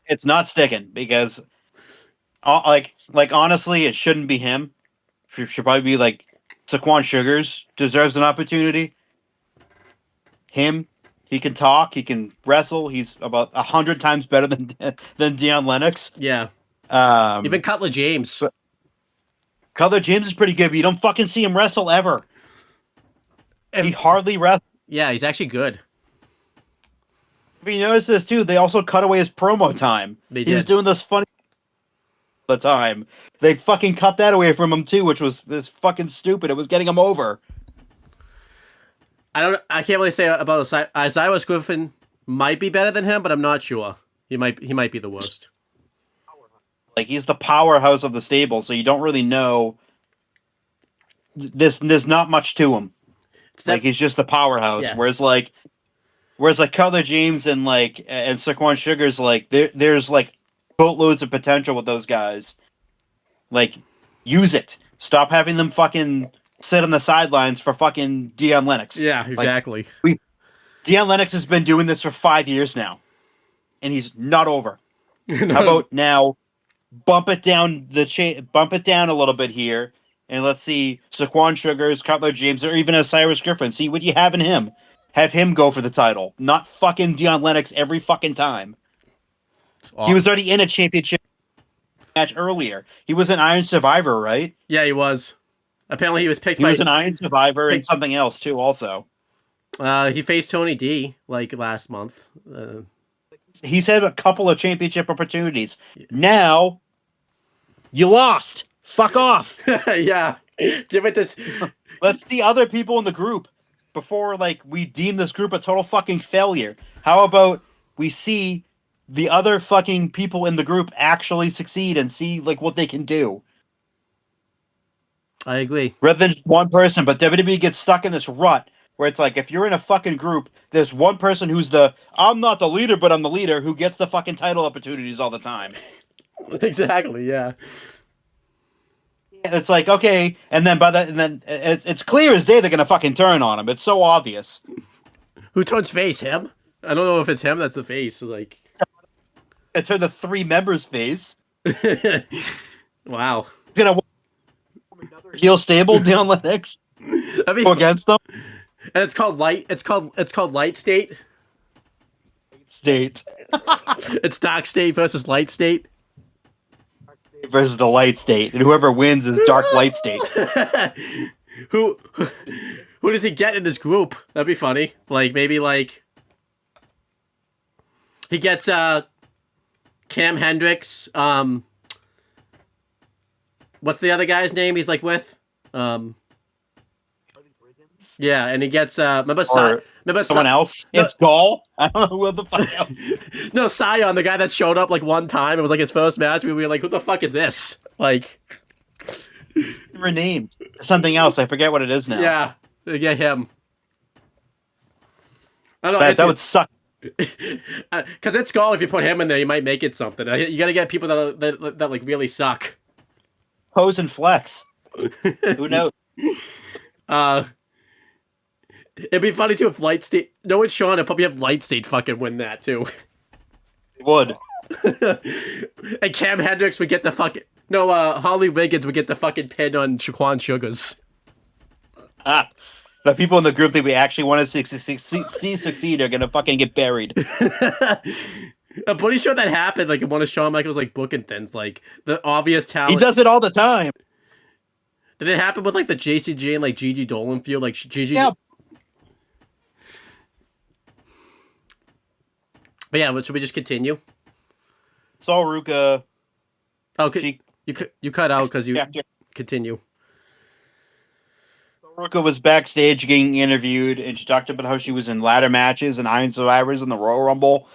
It's not sticking because, like honestly, it shouldn't be him. It should probably be like Saquon Sugars deserves an opportunity. Him, he can talk, he can wrestle. He's about 100 times better than Dion Lennox. Yeah. Even Cutler James. Cutler James is pretty good, but you don't fucking see him wrestle ever. He hardly wrestles. Yeah, he's actually good. If you notice this too, they also cut away his promo time. He was doing this funny all the time. They fucking cut that away from him too, which was fucking stupid. It was getting him over. I can't really say about Cyrus Griffin might be better than him, but I'm not sure. He might be the worst. Like he's the powerhouse of the stable, so you don't really know. There's not much to him. Like he's just the powerhouse. Yeah. Whereas Cutler James and Saquon Sugars, like there's like boatloads of potential with those guys. Like use it. Stop having them fucking sit on the sidelines for fucking Dion Lennox. Yeah, exactly. Dion Lennox has been doing this for 5 years now, and he's not over. No. How about now? Bump it down a little bit here. And let's see Saquon Sugars, Cutler James, or even Cyrus Griffin. See what you have in him. have him go for the title, not fucking Deion Lennox every fucking time. He was already in a championship match earlier. He was an Iron Survivor, right? Yeah, he was. Apparently, he was picked He by. was an Iron Survivor and something else too. Also, He faced Tony D like last month. he's had a couple of championship opportunities. Now, you lost. Fuck off. Yeah, give it this. Let's see other people in the group before like we deem this group a total fucking failure. How about we see the other fucking people in the group actually succeed and see like what they can do? I agree. Rather than just one person, but WWE gets stuck in this rut where it's like if you're in a fucking group, there's one person who's I'm not the leader, but I'm the leader who gets the fucking title opportunities all the time. Exactly. Yeah. It's like okay, and then it's clear as day they're gonna fucking turn on him. It's so obvious. Who turns face? Him? I don't know if it's him that's the face. Like, It turned the 3 members face. wow. He's gonna heel stable Deion Lennox go against them. And it's called light. It's called light state. State It's dark state versus light state. versus the light state, and whoever wins is dark light state. Who does he get in his group? That'd be funny. Like maybe like he gets Cam Hendricks. What's the other guy's name he's like with? Yeah, and he gets remember Someone else? No. It's Gall. I don't know who the fuck else. No, Sion, the guy that showed up like one time. It was like his first match. We were like, who the fuck is this? Like, Renamed something else. I forget what it is now. yeah, they get him. I don't know. That would suck. Because it's Skull. If you put him in there, you might make it something. You gotta get people that like really suck. Pose and flex. Who knows? It'd be funny too if Light State. No, it's Sean. I'd probably have Light State fucking win that too. Would. And Cam Hendricks would get the fucking. No, Holly Wiggins would get the fucking pin on Shaquan Sugars. The people in the group that we actually want to see succeed are gonna fucking get buried. I'm pretty sure that happened. Like in one of Shawn Michaels like booking things, like the obvious talent. He does it all the time. Did it happen with like the JCG and like Gigi Dolan feud? Like Gigi. Yeah. But yeah, should we just continue? Saw Ruka. Oh, you cut out because you After continue. Ruka was backstage getting interviewed, and she talked about how she was in ladder matches and Iron Survivors in the Royal Rumble.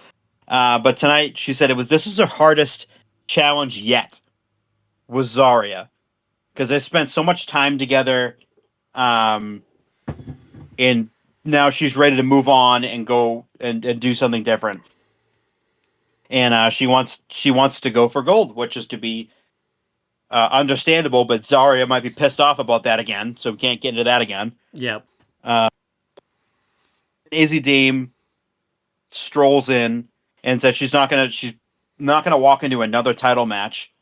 But tonight, she said this is her hardest challenge yet. Was Zarya, because they spent so much time together, and now she's ready to move on and go and do something different. And she wants to go for gold, which is to be understandable. But Zarya might be pissed off about that again, so we can't get into that again. Yeah. Izzy Dame strolls in and said she's not gonna walk into another title match,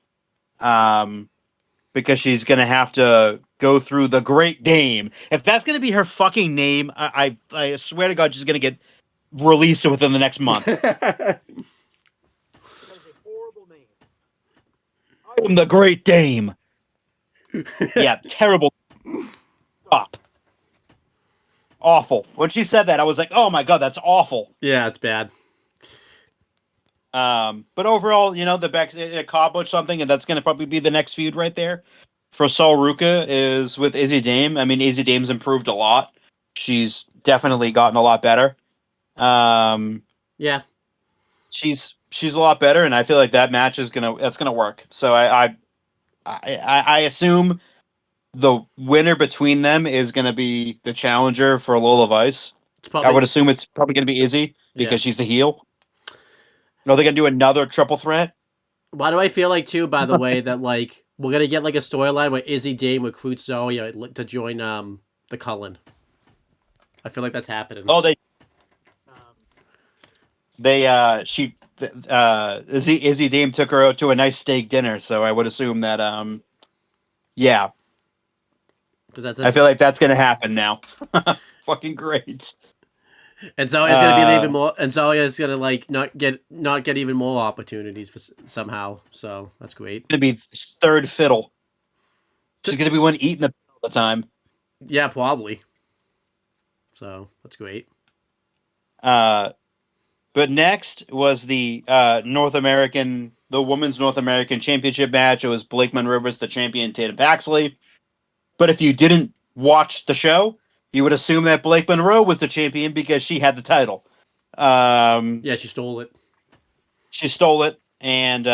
because she's gonna have to go through the Great Dame. If that's gonna be her fucking name, I swear to God, she's gonna get released within the next month. I am the Great Dame. Yeah, terrible. Stop. Awful. When she said that, I was like, "Oh my God, that's awful." Yeah, it's bad. But overall, the back it accomplished something, and that's going to probably be the next feud right there for Sol Ruka is with Izzy Dame. I mean, Izzy Dame's improved a lot. She's definitely gotten a lot better. Yeah. She's a lot better, and I feel like that match is gonna work. So I assume the winner between them is gonna be the challenger for Lola Vice. I would assume it's probably gonna be Izzy because she's the heel. Are they gonna do another triple threat? Why do I feel like too? By the way, that like we're gonna get like a storyline where Izzy Dame recruits Zarya to join the Cullen. I feel like that's happening. Oh, Izzy Dame took her out to a nice steak dinner, so I would assume that yeah. Because I feel like that's gonna happen now. Fucking great. And Zarya's gonna be even more. And Zarya's gonna like not get even more opportunities for somehow. So that's great. Going to be third fiddle. She's going to be one eating the all the time. Yeah, probably. So that's great. But next was the women's North American Championship match. It was Blake Monroe versus the champion Tatum Paxley. But if you didn't watch the show, you would assume that Blake Monroe was the champion because she had the title. Yeah, she stole it. She stole it, and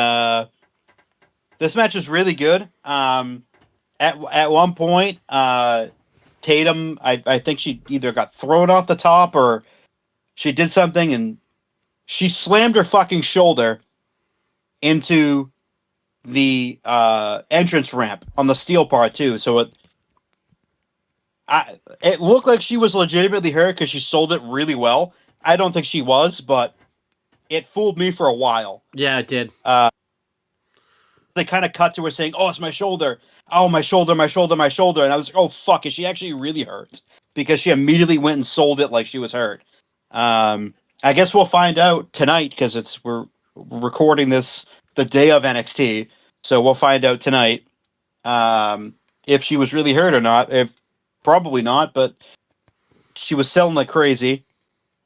this match was really good. At one point, Tatum, I think she either got thrown off the top or she did something, and she slammed her fucking shoulder into the entrance ramp on the steel part too. So it looked like she was legitimately hurt because she sold it really well. I don't think she was, but it fooled me for a while. Yeah, it did. They kind of cut to her saying, "Oh, it's my shoulder. Oh, my shoulder, my shoulder, my shoulder." And I was like, "Oh, fuck, is she actually really hurt?" Because she immediately went and sold it like she was hurt. I guess we'll find out tonight because we're recording this the day of NXT, so we'll find out tonight if she was really hurt or not. If probably not, but she was selling like crazy.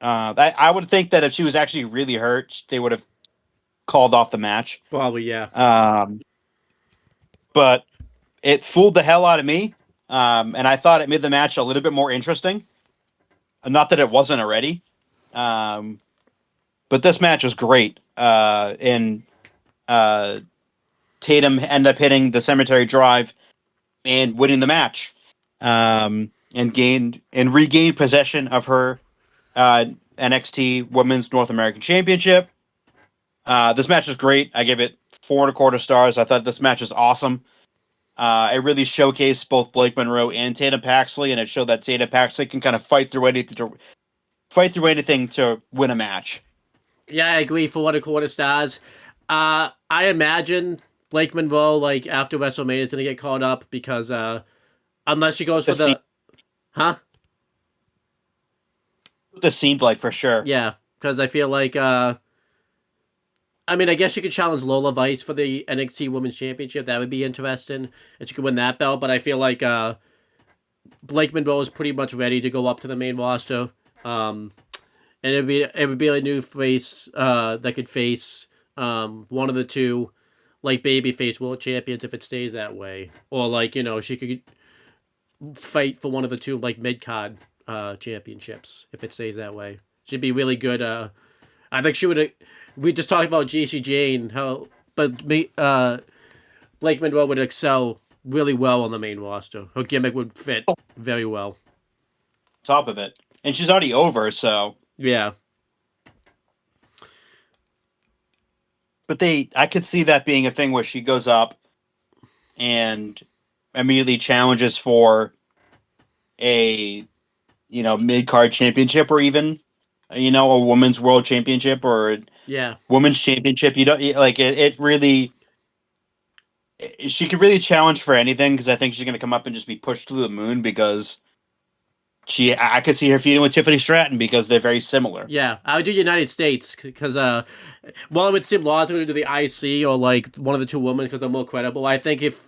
I would think that if she was actually really hurt, they would have called off the match. Probably, yeah. But it fooled the hell out of me, and I thought it made the match a little bit more interesting. Not that it wasn't already, but this match was great. And Tatum ended up hitting the Cemetery Drive and winning the match, and regained possession of her NXT Women's North American Championship. This match was great. I give it 4.25 stars. I thought this match was awesome. It really showcased both Blake Monroe and Tatum Paxley, and it showed that Tatum Paxley can kind of fight through anything to win a match. Yeah, I agree. 4.25 stars. I imagine Blake Monroe, like after WrestleMania, is gonna get called up because unless she goes for huh? This seemed like for sure. Yeah, because I feel like I mean, I guess she could challenge Lola Vice for the NXT Women's Championship. That would be interesting, and she could win that belt. But I feel like Blake Monroe is pretty much ready to go up to the main roster. And it would be a new face that could face one of the two, like babyface world champions if it stays that way, or like she could fight for one of the two like mid card championships if it stays that way. She'd be really good. I think she would. We just talked about JC Jane, but Blake Monroe would excel really well on the main roster. Her gimmick would fit very well. Top of it, and she's already over, so yeah. But I could see that being a thing where she goes up and immediately challenges for a mid card championship or even a women's world championship or women's championship. You don't like it. It really, she could really challenge for anything because I think she's going to come up and just be pushed to the moon because I could see her feuding with Tiffany Stratton because they're very similar. Yeah, I would do United States because while it would seem logical to do the IC or like one of the two women because they're more credible, I think if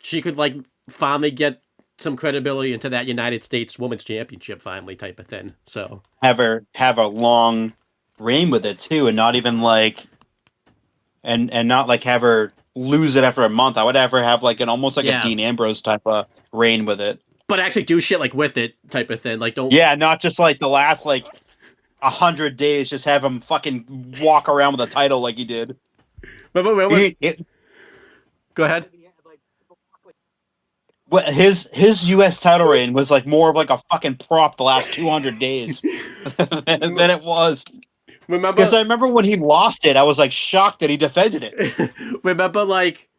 she could like finally get some credibility into that United States Women's Championship finally type of thing. So have a long reign with it too, and not even like and not like have her lose it after a month. I would have her have like almost like a Dean Ambrose type of reign with it. But actually do shit like with it type of thing. Like don't not just like the last like 100 days, just have him fucking walk around with a title like he did. Wait. Go ahead. Well, his U.S. title reign was like more of like a fucking prop the last 200 days than it was. Because I remember when he lost it, I was like shocked that he defended it. Remember, like,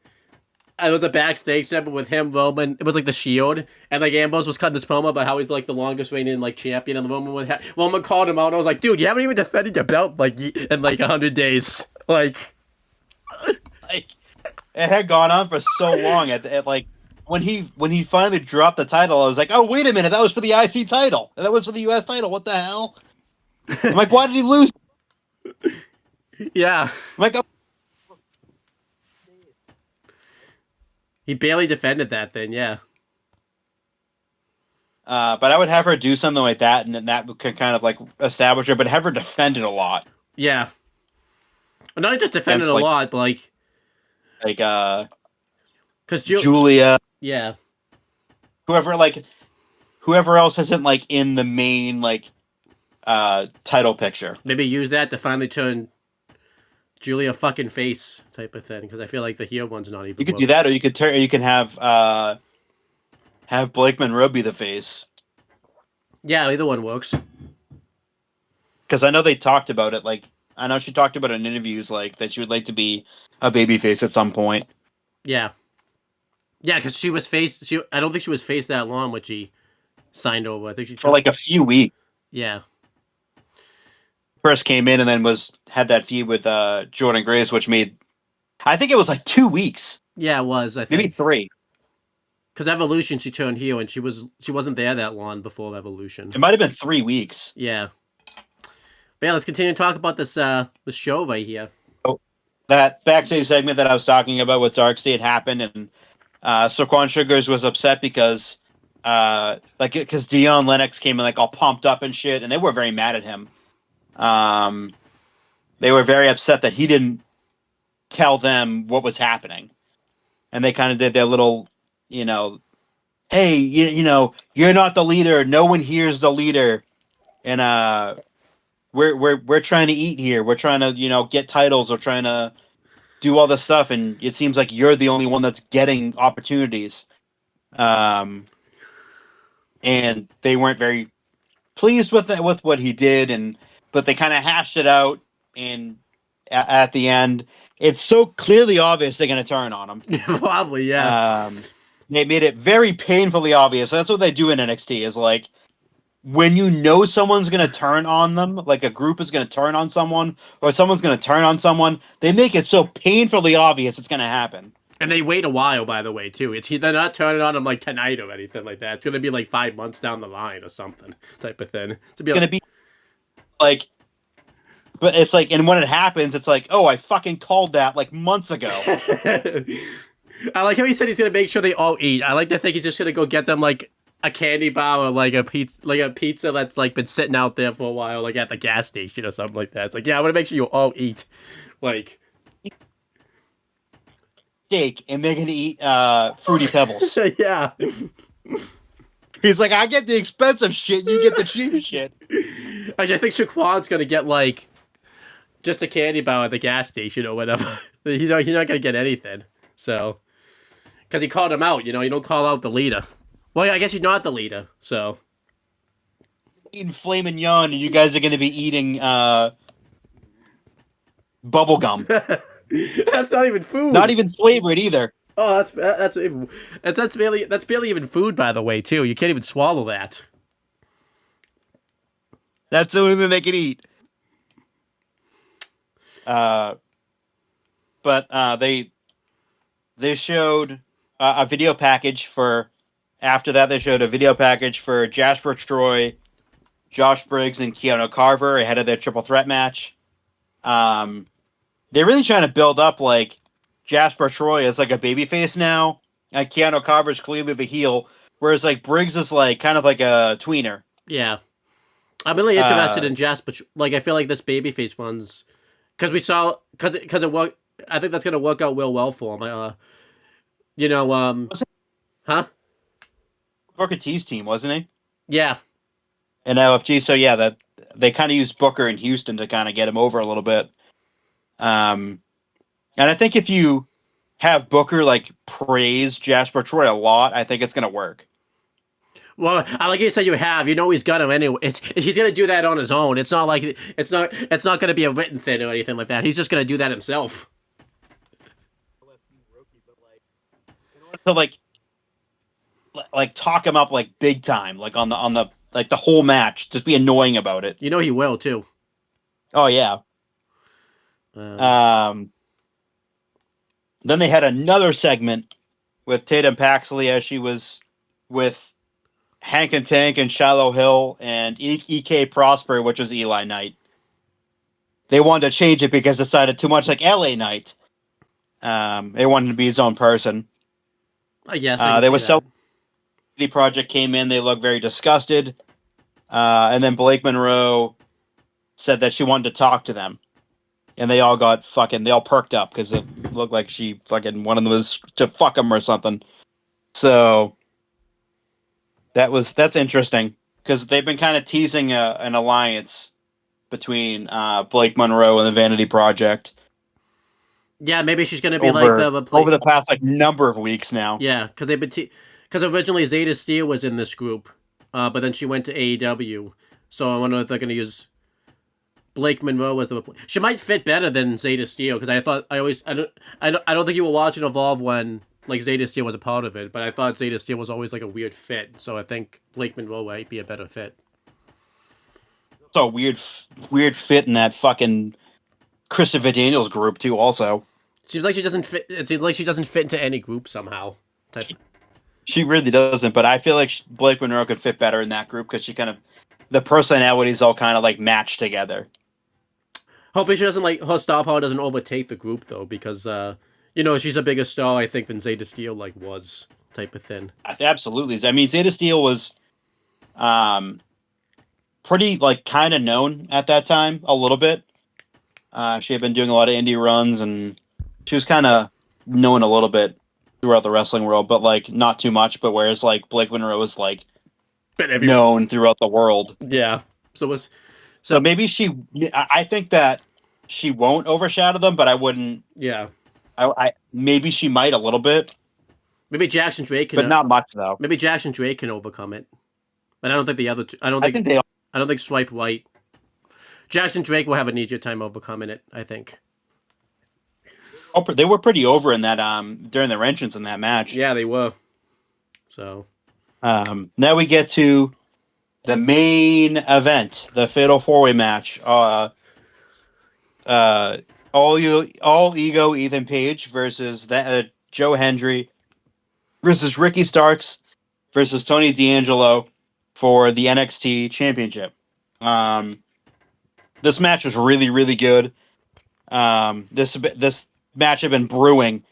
it was a backstage segment with him, Roman. It was like the Shield, and like Ambrose was cutting this promo about how he's like the longest reigning like champion, and the Roman called him out, and I was like, dude, you haven't even defended your belt like in like 100 days, like it had gone on for so long. At like when he finally dropped the title, I was like, oh wait a minute, that was for the IC title, that was for the US title. What the hell? I'm like, why did he lose? Yeah. I'm like, oh, He barely defended that then, yeah. but I would have her do something like that, and then that could kind of like establish her, but have her defend it a lot. Yeah. Not just defended Against, a lot, but like because Julia, yeah. whoever else isn't like in the main like title picture. Maybe use that to finally turn Julia fucking face type of thing, because I feel like the heel one's not even. You could do that, or you could turn. You can have Blake Monroe be the face. Yeah, either one works. Because I know they talked about it. Like I know she talked about it in interviews, like that she would like to be a babyface at some point. Yeah. Yeah, because she was face. I don't think she was face that long when she signed over. I think she For like a few weeks. Yeah. First came in and then had that feud with Jordan Grace, which made I think it was like 2 weeks. Yeah, it was. I think Maybe 3. Because Evolution, she turned heel, and she wasn't there that long before Evolution. It might have been 3 weeks. Yeah. But yeah, let's continue to talk about this show right here. Oh, that backstage segment that I was talking about with Dark State happened, and Saquon Sugars was upset because Dion Lennox came in like all pumped up and shit, and they were very mad at him. They were very upset that he didn't tell them what was happening, and they kind of did their little, hey, you're not the leader. No one here's the leader, and we're trying to eat here. We're trying to get titles. We're trying to do all this stuff, and it seems like you're the only one that's getting opportunities. And they weren't very pleased with what he did, but they kind of hashed it out, and at the end, it's so clearly obvious they're going to turn on him. Probably, yeah. They made it very painfully obvious. That's what they do in NXT, is like, when you know someone's going to turn on them, like a group is going to turn on someone, or someone's going to turn on someone, they make it so painfully obvious it's going to happen. And they wait a while, by the way, too. They're not turning on him like tonight or anything like that. It's going to be like 5 months down the line or something type of thing. It's going to be like, but it's like, and when it happens, it's like, oh, I fucking called that like months ago. I like how he said he's going to make sure they all eat. I like to think he's just going to go get them like a candy bar or like a pizza that's like been sitting out there for a while, like at the gas station or something like that. It's like, yeah, I want to make sure you all eat. Like, steak, and they're gonna eat Fruity Pebbles. Yeah. He's like, I get the expensive shit, you get the cheap shit. Actually, I think Shaquan's gonna get like just a candy bar at the gas station or whatever. He's not gonna get anything. So, because he called him out, you don't call out the leader. Well, I guess he's not the leader. So, eating Flame and Yon, and you guys are gonna be eating bubble gum. That's not even food. Not even flavored either. Oh, that's barely even food, by the way, too. You can't even swallow that. That's the only thing they can eat. But they showed a video package for. After that, they showed a video package for Jasper Troy, Josh Briggs, and Keanu Carver ahead of their triple threat match. They're really trying to build up like Jasper Troy as like a babyface now, and Keanu Carver's clearly the heel, whereas like Briggs is like kind of like a tweener. Yeah, I'm really interested in Jasper. Like, I feel like this babyface one's because it worked. I think that's gonna work out real well for him. Huh? Booker T's team, wasn't he? Yeah. In LFG, so yeah, that they kind of used Booker in Houston to kind of get him over a little bit. And I think if you have Booker like praise Jasper Troy a lot, I think it's gonna work. Well, I like you said, he's got him anyway. He's gonna do that on his own. It's not like it's not gonna be a written thing or anything like that. He's just gonna do that himself. To like talk him up like big time, like on the like the whole match, just be annoying about it. He will too. Oh yeah. Then they had another segment with Tatum Paxley as she was with Hank and Tank and Shiloh Hill and EK Prosper, which was Eli Knight. They wanted to change it because it sounded too much like LA Knight. They wanted to be his own person. I guess I can They see were that. the project came in. They looked very disgusted. And then Blake Monroe said that she wanted to talk to them. And they all they all perked up because it looked like she fucking one of them was to fuck him or something. So that's interesting because they've been kind of teasing an alliance between Blake Monroe and the Vanity Project. Yeah, maybe she's gonna be like over the past number of weeks now. Yeah, because because originally Zeta Steel was in this group, but then she went to AEW. So I wonder if they're gonna use Blake Monroe as the. She might fit better than Zeta Steel because I don't think you were watching Evolve when like Zeta Steel was a part of it, but I thought Zeta Steel was always like a weird fit. So I think Blake Monroe might be a better fit. It's a weird fit in that fucking Christopher Daniels group too. Also, seems like she doesn't fit. It seems like she doesn't fit into any group somehow. She really doesn't, but I feel like Blake Monroe could fit better in that group because the personalities all kind of like match together. Hopefully, she doesn't her star power doesn't overtake the group though, because she's a bigger star I think than Zeta Steel was type of thing. Absolutely, I mean Zeta Steel was, pretty kind of known at that time a little bit. She had been doing a lot of indie runs and she was kind of known a little bit throughout the wrestling world, but not too much. But whereas Blake Monroe was known throughout the world. Yeah. So maybe I think that she won't overshadow them, but I wouldn't. Yeah. I maybe she might a little bit. Maybe Jackson Drake can, but not much though. Maybe Jackson Drake can overcome it, but I don't think the other two. I don't think Swipe White. Jackson Drake will have an easier time overcoming it, I think. They were pretty over in that during their entrance in that match. Yeah, they were. So now we get to the main event, the Fatal 4-Way match. All Ego Ethan Page versus Joe Hendry versus Ricky Starks versus Tony D'Angelo for the NXT Championship. This match was really, really good. This match had been brewing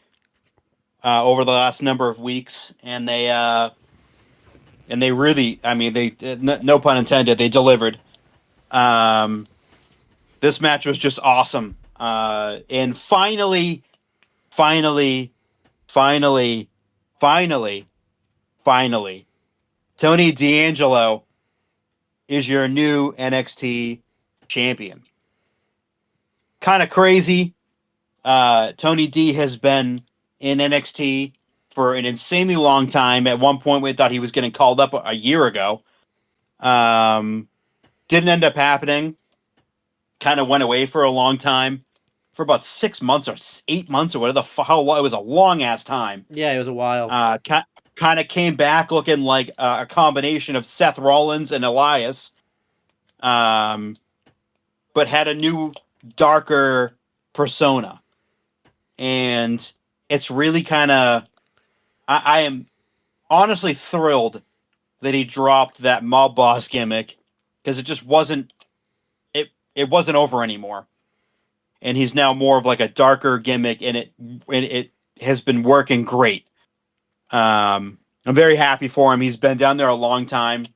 over the last number of weeks, and they really, no pun intended, they delivered. This match was just awesome. And finally, Tony D'Angelo is your new NXT champion. Kind of crazy. Tony D has been in NXT for an insanely long time. At one point, we thought he was getting called up a year ago. Didn't end up happening. Kind of went away for a long time, for about 6 months or 8 months or whatever how long. It was a long ass time. Yeah, it was a while. Kind of came back looking like a combination of Seth Rollins and Elias, but had a new, darker persona. And it's really kind of, I am honestly thrilled that he dropped that mob boss gimmick, because it just wasn't, it wasn't over anymore. And he's now more of a darker gimmick, and it has been working great. I'm very happy for him. He's been down there a long time.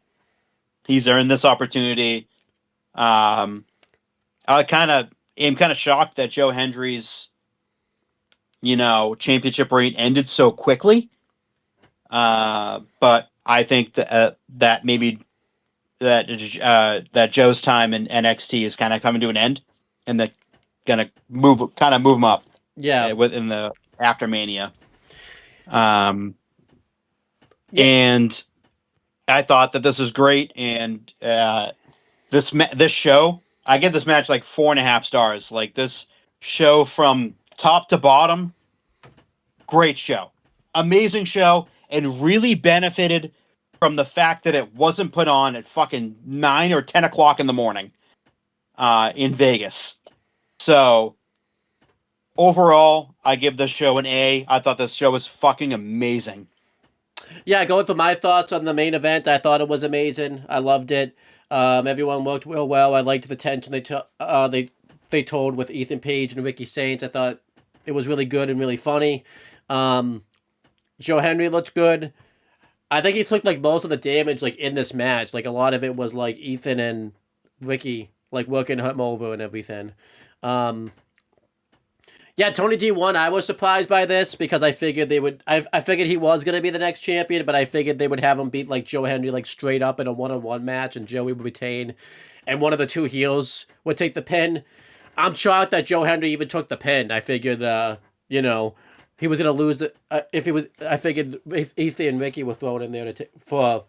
He's earned this opportunity. I am kind of shocked that Joe Hendry's, championship reign ended so quickly. But I think that maybe that Joe's time in NXT is kind of coming to an end, and they're gonna move him up. Yeah, within the after Mania. And I thought that this was great, and this show, I give this match 4.5 stars. This show from top to bottom, great show, amazing show, and really benefited from the fact that it wasn't put on at fucking 9 or 10 o'clock in the morning in Vegas. So overall, I give this show an A. I thought this show was fucking amazing. Yeah, going through my thoughts on the main event, I thought it was amazing. I loved it. Everyone worked real well. I liked the tension they told with Ethan Page and Ricky Saints. I thought it was really good and really funny. Joe Henry looked good. I think he took like most of the damage like in this match. Like a lot of it was like Ethan and Ricky like working him over and everything. Um, yeah, Tony D won. I was surprised by this because I figured they would. I figured he was gonna be the next champion, but I figured they would have him beat like Joe Henry like straight up in a 1-on-1 match, and Joey would retain, and one of the two heels would take the pin. I'm shocked that Joe Henry even took the pin. I figured, you know, he was gonna lose it if he was. I figured Ethan and Ricky were thrown in there for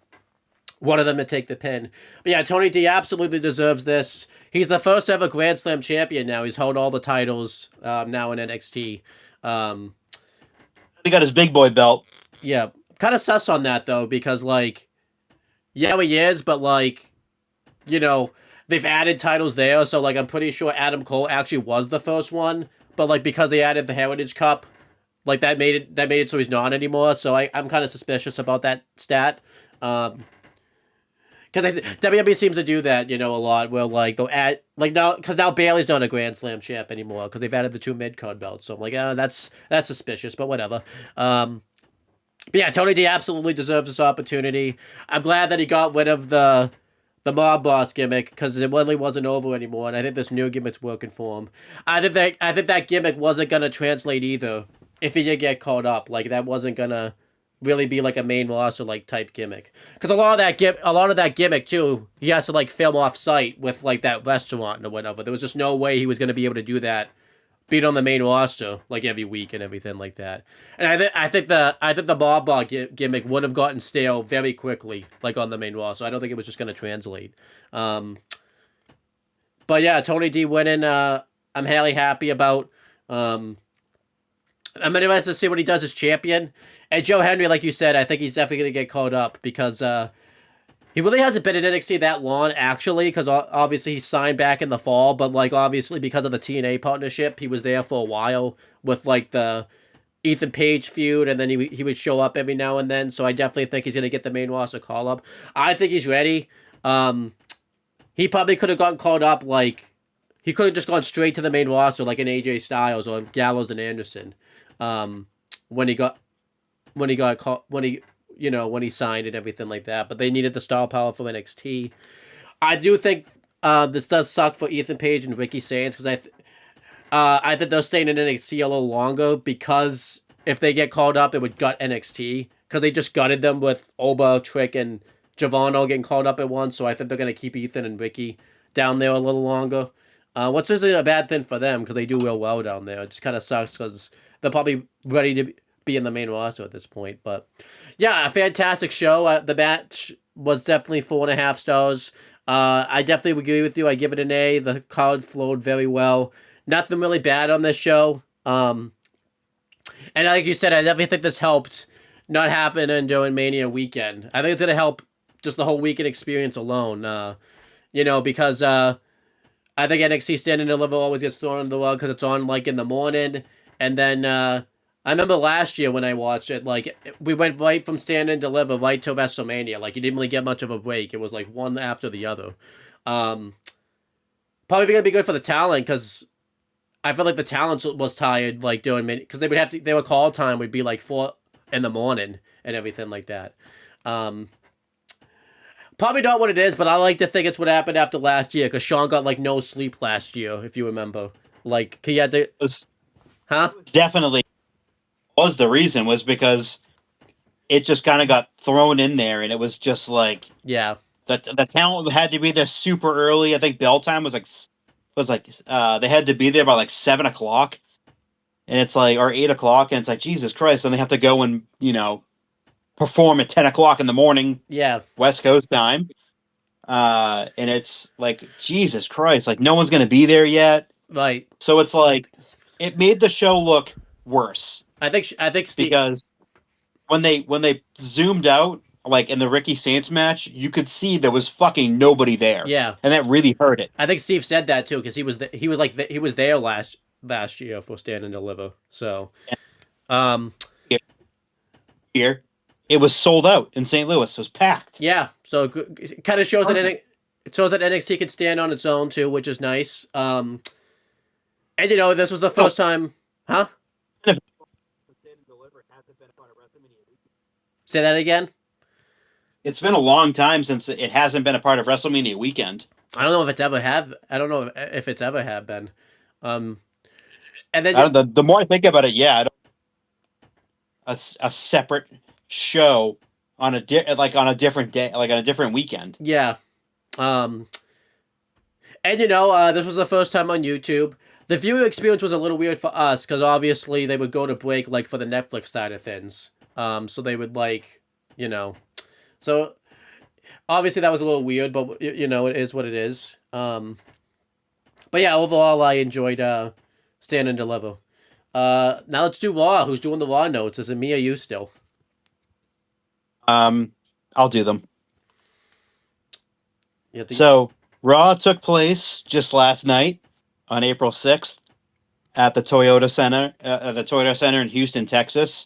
one of them to take the pin. But yeah, Tony D absolutely deserves this. He's the first ever Grand Slam champion now. He's held all the titles now in NXT. He got his big boy belt. Yeah, kind of sus on that though, because like, yeah, he is, but like, you know, they've added titles there, so like I'm pretty sure Adam Cole actually was the first one, but like because they added the Heritage Cup, like that made it so he's not anymore. So I'm kind of suspicious about that stat. Because WWE seems to do that, you know, a lot. Where like they'll add like now because now Bayley's not a Grand Slam champ anymore because they've added the two mid card belts. So I'm like, that's suspicious, but whatever. But yeah, Tony D absolutely deserves this opportunity. I'm glad that he got rid of the mob boss gimmick because it really wasn't over anymore, and I think this new gimmick's working for him. I think that gimmick wasn't gonna translate either if he did get caught up. Like that wasn't gonna really be like a main roster like type gimmick because a lot of that gimmick too, he has to like film off site with like that restaurant or whatever. There was just no way he was gonna be able to do that, beat on the main roster like every week and everything like that. And I think the Bob Bar gimmick would have gotten stale very quickly, like on the main roster. I don't think it was just gonna translate. But yeah, Tony D winning. I'm highly happy about. I'm interested to see what he does as champion. And Joe Henry, like you said, I think he's definitely gonna get called up because he really hasn't been in NXT that long, actually, because obviously he signed back in the fall, but, like, obviously because of the TNA partnership, he was there for a while with, like, the Ethan Page feud, and then he would show up every now and then, so I definitely think he's going to get the main roster call-up. I think he's ready. He probably could have gotten called up, like, he could have just gone straight to the main roster, like an AJ Styles or Gallows and Anderson, when he signed and everything like that. But they needed the star power from NXT. I do think this does suck for Ethan Page and Ricky Saints because I think they're staying in NXT a little longer because if they get called up, it would gut NXT because they just gutted them with Oba, Trick, and Giovanni getting called up at once. So I think they're going to keep Ethan and Ricky down there a little longer. Which isn't a bad thing for them because they do real well down there. It just kind of sucks because they're probably ready to be in the main roster at this point. But yeah, a fantastic show. The match was definitely 4.5 stars. I definitely would agree with you. I give it an A. The card flowed very well. Nothing really bad on this show. And like you said, I definitely think this helped not happening during Mania weekend. I think it's going to help just the whole weekend experience alone. Because I think NXT Stand and Deliver always gets thrown into the rug because it's on like in the morning. And then I remember last year when I watched it, like we went right from Stand and Deliver right to WrestleMania. Like you didn't really get much of a break. It was like one after the other. Probably gonna be good for the talent because I feel like the talent was tired like doing because they were call time would be like 4 in the morning and everything like that. Probably not what it is, but I like to think it's what happened after last year because Sean got like no sleep last year, if you remember. Like he had to, Definitely was the reason was because it just kind of got thrown in there, and it was just like the talent had to be there super early. I think bell time was like they had to be there by like 7:00, and it's like or 8:00, and it's like Jesus Christ, and they have to go and perform at 10:00 in the morning. Yeah. West Coast time. And it's like, Jesus Christ, like no one's going to be there yet. Right. So it's like, it made the show look worse. I think Steve, because when they zoomed out, like in the Ricky Saints match, you could see there was fucking nobody there. Yeah. And that really hurt it. I think Steve said that too, because he was there last year for Stand and Deliver. So, Here. it was sold out in St. Louis. It was packed. Yeah, so it kind of shows that it shows that NXT can stand on its own too, which is nice. And you know, this was the first time, huh? Say that again. It's been a long time since it hasn't been a part of WrestleMania weekend. I don't know if it's ever have. I don't know if it's ever have been. And then The more I think about it, yeah, a separate show on a on a different day, like on a different weekend. yeah. And you know, this was the first time on YouTube. The viewing experience was a little weird for us because obviously they would go to break like for the Netflix side of things. So they would like, you know, so obviously that was a little weird, but you know, it is what it is. But yeah, overall I enjoyed Stand and Deliver. Now let's do Raw. Who's doing the Raw notes? Is it me or you still? I'll do them. So Raw took place just last night on April 6th at the Toyota Center in Houston, Texas.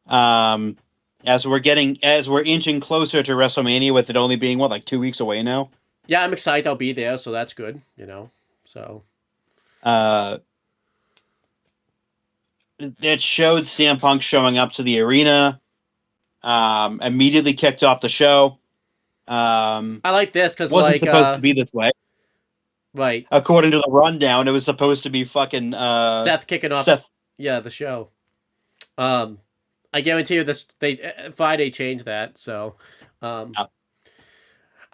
As we're inching closer to WrestleMania, with it only being like 2 weeks away now. Yeah, I'm excited. I'll be there, so that's good. You know, so. It showed CM Punk showing up to the arena. Immediately kicked off the show. I like this because wasn't supposed to be this way. Right. According to the rundown, it was supposed to be fucking Seth kicking off. The show. I guarantee you this. Friday changed that. So. I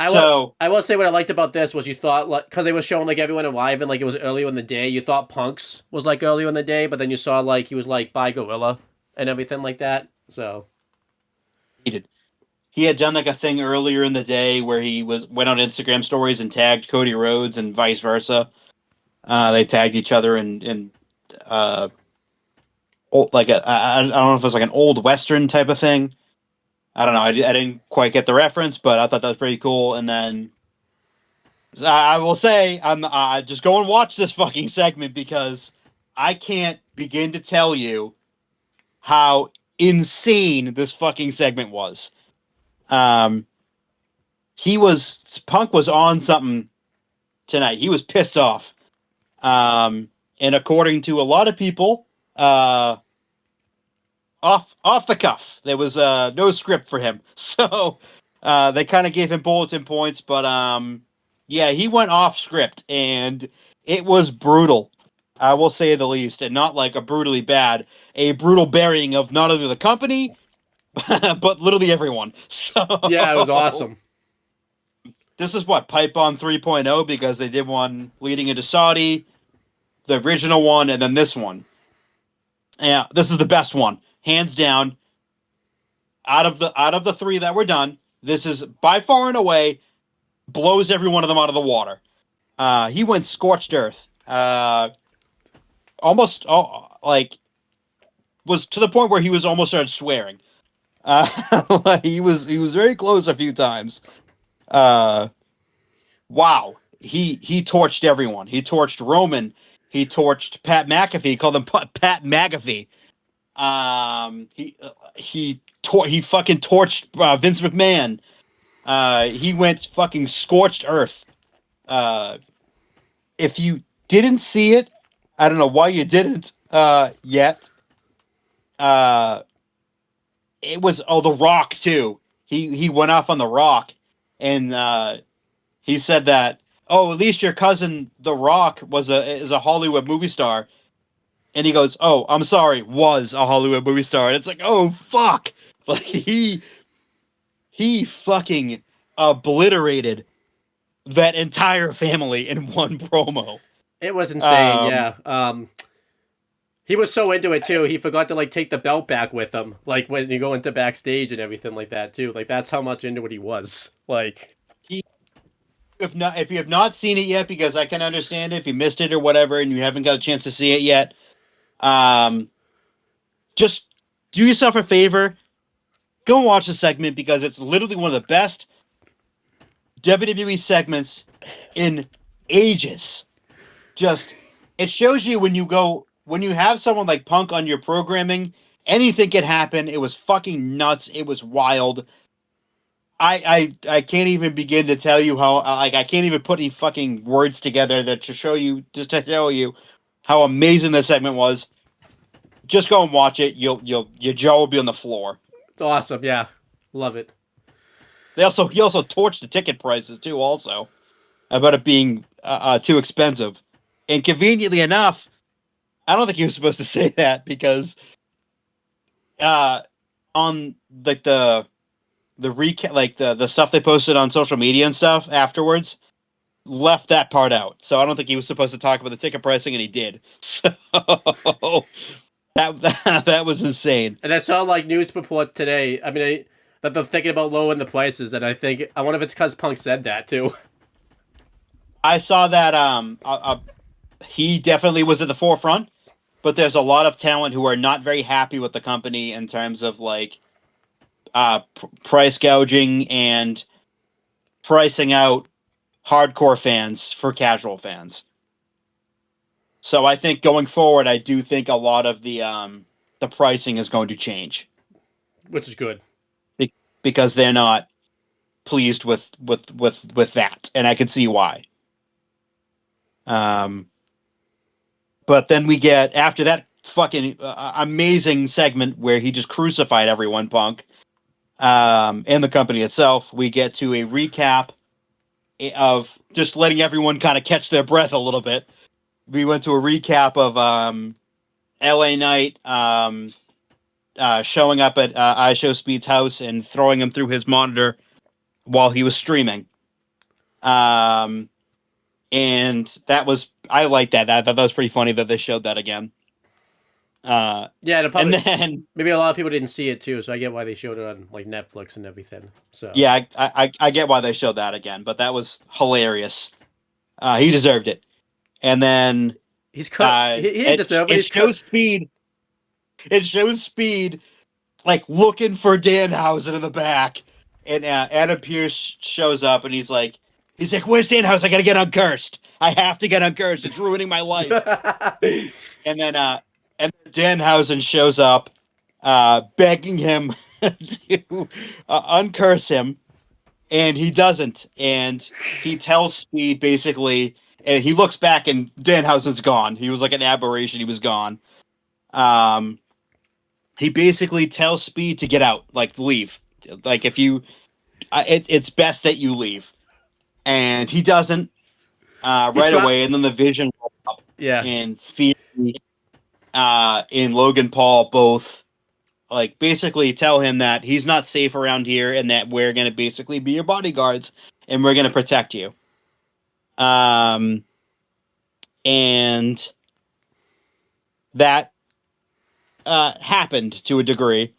will say what I liked about this was you thought like because they were showing like everyone arriving like it was earlier in the day. You thought Punk's was like earlier in the day, but then you saw like he was like by Gorilla and everything like that. So. He had done like a thing earlier in the day where he went on Instagram stories and tagged Cody Rhodes and vice versa. They tagged each other in I don't know if it was like an old Western type of thing. I don't know. I didn't quite get the reference, but I thought that was pretty cool. And then I will say, I'm just go and watch this fucking segment because I can't begin to tell you how insane this fucking segment was. Punk was on something tonight. He was pissed off. And according to a lot of people, off the cuff, there was no script for him. So they kind of gave him bulletin points, but yeah, he went off script and it was brutal. I will say the least, and not like a brutal burying of not only the company, but literally everyone. So yeah, it was awesome. This is what Pipe Bomb 3.0 because they did one leading into Saudi, the original one, and then this one. Yeah, this is the best one, hands down. Out of the three that were done, this is by far and away blows every one of them out of the water. He went scorched earth. Almost was to the point where he was almost started swearing. He was very close a few times. Wow. He torched everyone. He torched Roman. He torched Pat McAfee. He called him Pat McAfee. He fucking torched Vince McMahon. He went fucking scorched earth. If you didn't see it, I don't know why you didn't yet. It was The Rock too. He went off on The Rock, and he said that at least your cousin The Rock is a Hollywood movie star, and he goes, oh, I'm sorry, was a Hollywood movie star, and it's like, oh fuck, like he fucking obliterated that entire family in one promo. It was insane. Yeah. He was so into it too. He forgot to like take the belt back with him, like when you go into backstage and everything like that too. Like that's how much into it he was. Like, if you have not seen it yet, because I can understand if you missed it or whatever, and you haven't got a chance to see it yet, just do yourself a favor, go and watch the segment because it's literally one of the best WWE segments in ages. Just it shows you when you have someone like Punk on your programming, anything could happen. It was fucking nuts. It was wild. I can't even begin to tell you how like I can't even put any fucking words together that to show you how amazing this segment was. Just go and watch it. Your jaw will be on the floor. It's awesome. Yeah, love it. He also torched the ticket prices too. Also, about it being too expensive, and conveniently enough, I don't think he was supposed to say that because on like the recap, like the stuff they posted on social media and stuff afterwards, left that part out. So I don't think he was supposed to talk about the ticket pricing, and he did. So that was insane. And I saw like news report today. I mean, that they're thinking about lowering the prices, and I wonder if it's because Punk said that too. I saw that he definitely was at the forefront, but there's a lot of talent who are not very happy with the company in terms of like price gouging and pricing out hardcore fans for casual fans. So I think going forward, I do think a lot of the pricing is going to change, Which is good. because they're not pleased with that, and I can see why. But then we get, after that fucking amazing segment where he just crucified everyone, Punk, and the company itself, we get to a recap of just letting everyone kind of catch their breath a little bit. We went to a recap of LA Knight showing up at IShowSpeed's house and throwing him through his monitor while he was streaming. And that was, I like that. I thought that was pretty funny that they showed that again. Yeah, and then maybe a lot of people didn't see it too, so I get why they showed it on like Netflix and everything. So yeah, I get why they showed that again, but that was hilarious. He deserved it. And then he's cut. He didn't deserve it. It shows Speed. It shows Speed like looking for Danhausen in the back, and Adam Pearce shows up, and he's like, "Where's Danhausen? I gotta get uncursed. I have to get uncursed. It's ruining my life." And then Danhausen shows up, begging him to uncurse him, and he doesn't. And he tells Speed basically, and he looks back, and Danhausen's gone. He was like an aberration. He was gone. He basically tells Speed to get out, like leave. Like if you, it's best that you leave. And he doesn't right away. And then the Vision up, and Theory, and Logan Paul both like basically tell him that he's not safe around here, and that we're gonna basically be your bodyguards, and we're gonna protect you. And that happened to a degree,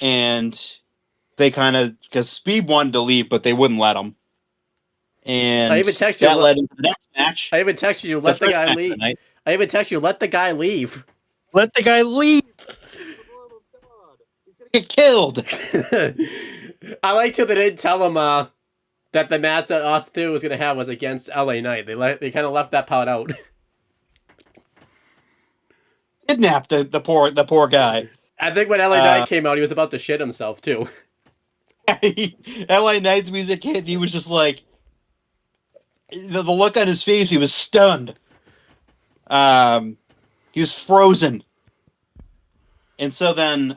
and they kind of, because Speed wanted to leave, but they wouldn't let him. And I even texted you. That led into the next match. I even texted you. Let the guy leave. I even texted you. Let the guy leave. Let the guy leave. He's gonna get killed. I like to. They didn't tell him that the match that Austin Theory was gonna have was against LA Knight. They kind of left that part out. Kidnapped the poor guy. I think when LA Knight came out, he was about to shit himself too. LA Knight's music hit, and he was just like, the look on his face, he was stunned. He was frozen. And so then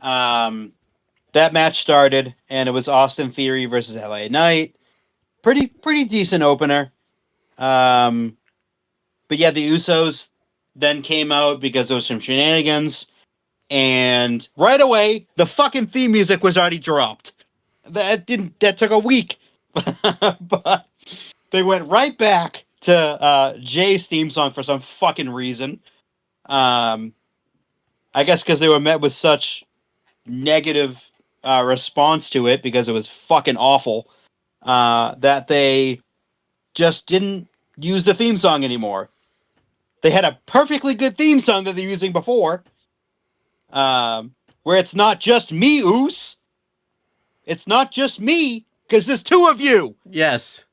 that match started, and it was Austin Theory versus LA Knight. Pretty decent opener. But yeah, the Usos then came out because there was some shenanigans, and right away the fucking theme music was already dropped. That took a week. But they went right back to Jay's theme song for some fucking reason. I guess because they were met with such negative response to it, because it was fucking awful, that they just didn't use the theme song anymore. They had a perfectly good theme song that they're using before, where it's not just me, Oos. It's not just me, because there's two of you. Yes.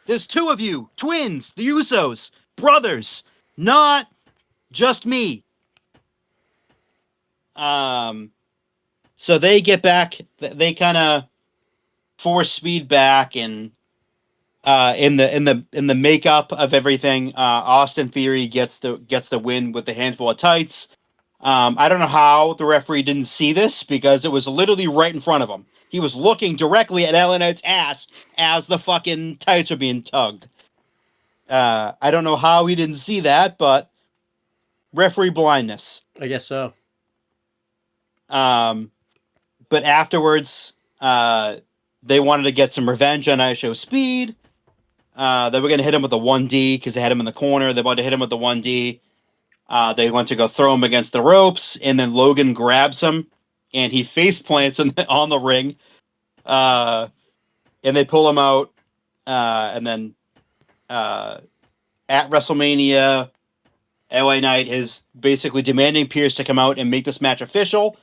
There's two of you. Twins. The Usos. Brothers. Not just me. So they get back. They kind of force Speed back, and in the makeup of everything, Austin Theory gets the win with the handful of tights. I don't know how the referee didn't see this because it was literally right in front of him. He was looking directly at LA Knight's ass as the fucking tights are being tugged. I don't know how he didn't see that, but referee blindness. I guess so. But afterwards, they wanted to get some revenge on ISO Speed. They were going to hit him with a 1D because they had him in the corner. They wanted to hit him with the 1D. They went to go throw him against the ropes, and then Logan grabs him, and he face plants on the ring. And they pull him out, and then at WrestleMania, LA Knight is basically demanding Pierce to come out and make this match official.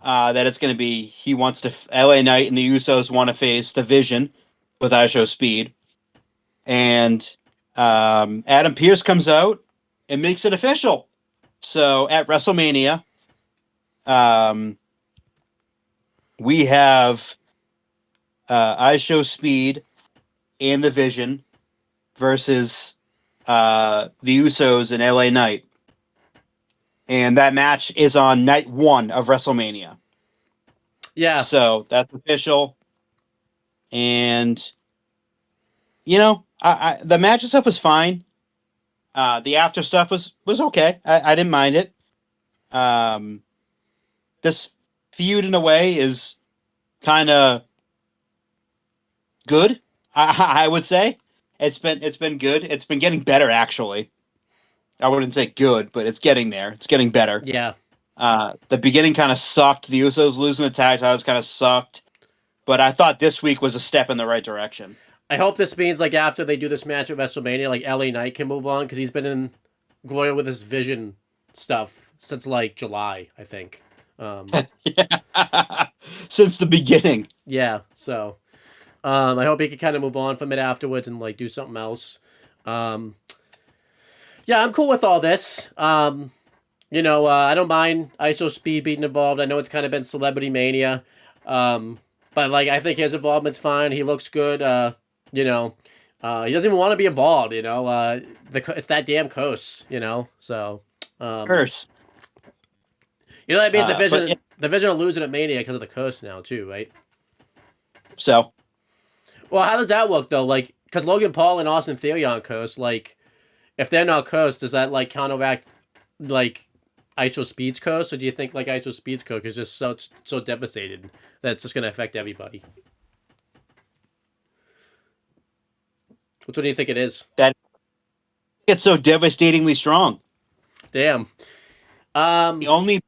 That it's going to be, he wants to, LA Knight and the Usos want to face the Vision with ISO Speed. And Adam Pearce comes out and makes it official. So at WrestleMania, we have ISO Speed and the Vision versus the Usos and LA Knight. And that match is on night 1 of WrestleMania. Yeah. So that's official. And, you know, the match itself was fine. The after stuff was okay. I didn't mind it. This feud, in a way, is kind of good, I would say. It's been good. It's been getting better, actually. I wouldn't say good, but it's getting there. It's getting better. Yeah. The beginning kind of sucked. The Usos losing the tag titles kind of sucked. But I thought this week was a step in the right direction. I hope this means, like, after they do this match at WrestleMania, like, LA Knight can move on, because he's been in Glory with his Vision stuff since, like, July, I think. Yeah. Since the beginning. Yeah, so I hope he can kind of move on from it afterwards and, like, do something else. Yeah, I'm cool with all this. You know, I don't mind ISO Speed being involved. I know it's kind of been Celebrity Mania. But, like, I think his involvement's fine. He looks good. You know, he doesn't even want to be involved, you know. It's that damn Coast, you know. So, Curse. You know what I mean? The Vision will lose it at Mania because of the Coast now, too, right? So. Well, how does that work, though? Like, because Logan Paul and Austin Theory on Coast, like, if they're not Coast, does that, like, counteract, like, ISO Speed's Coast? Or do you think, like, ISO Speed's Coast is just so devastated that it's just going to affect everybody? Which one do you think it is? That it's so devastatingly strong. Damn. The only...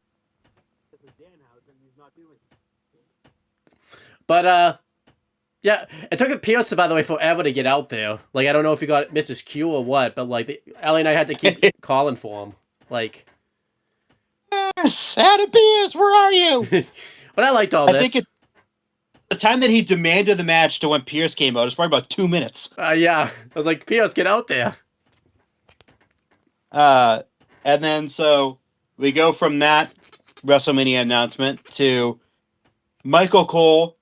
But, yeah, it took Pierce, by the way, forever to get out there. Like, I don't know if he got Mrs. Q or what, but, like, the LA Knight had to keep calling for him. Like... Yes, Adam Pierce, where are you? But I liked all this. I think the time that he demanded the match to when Pierce came out is probably about 2 minutes. Yeah. I was like, Pierce, get out there. And then, so, we go from that WrestleMania announcement to Michael Cole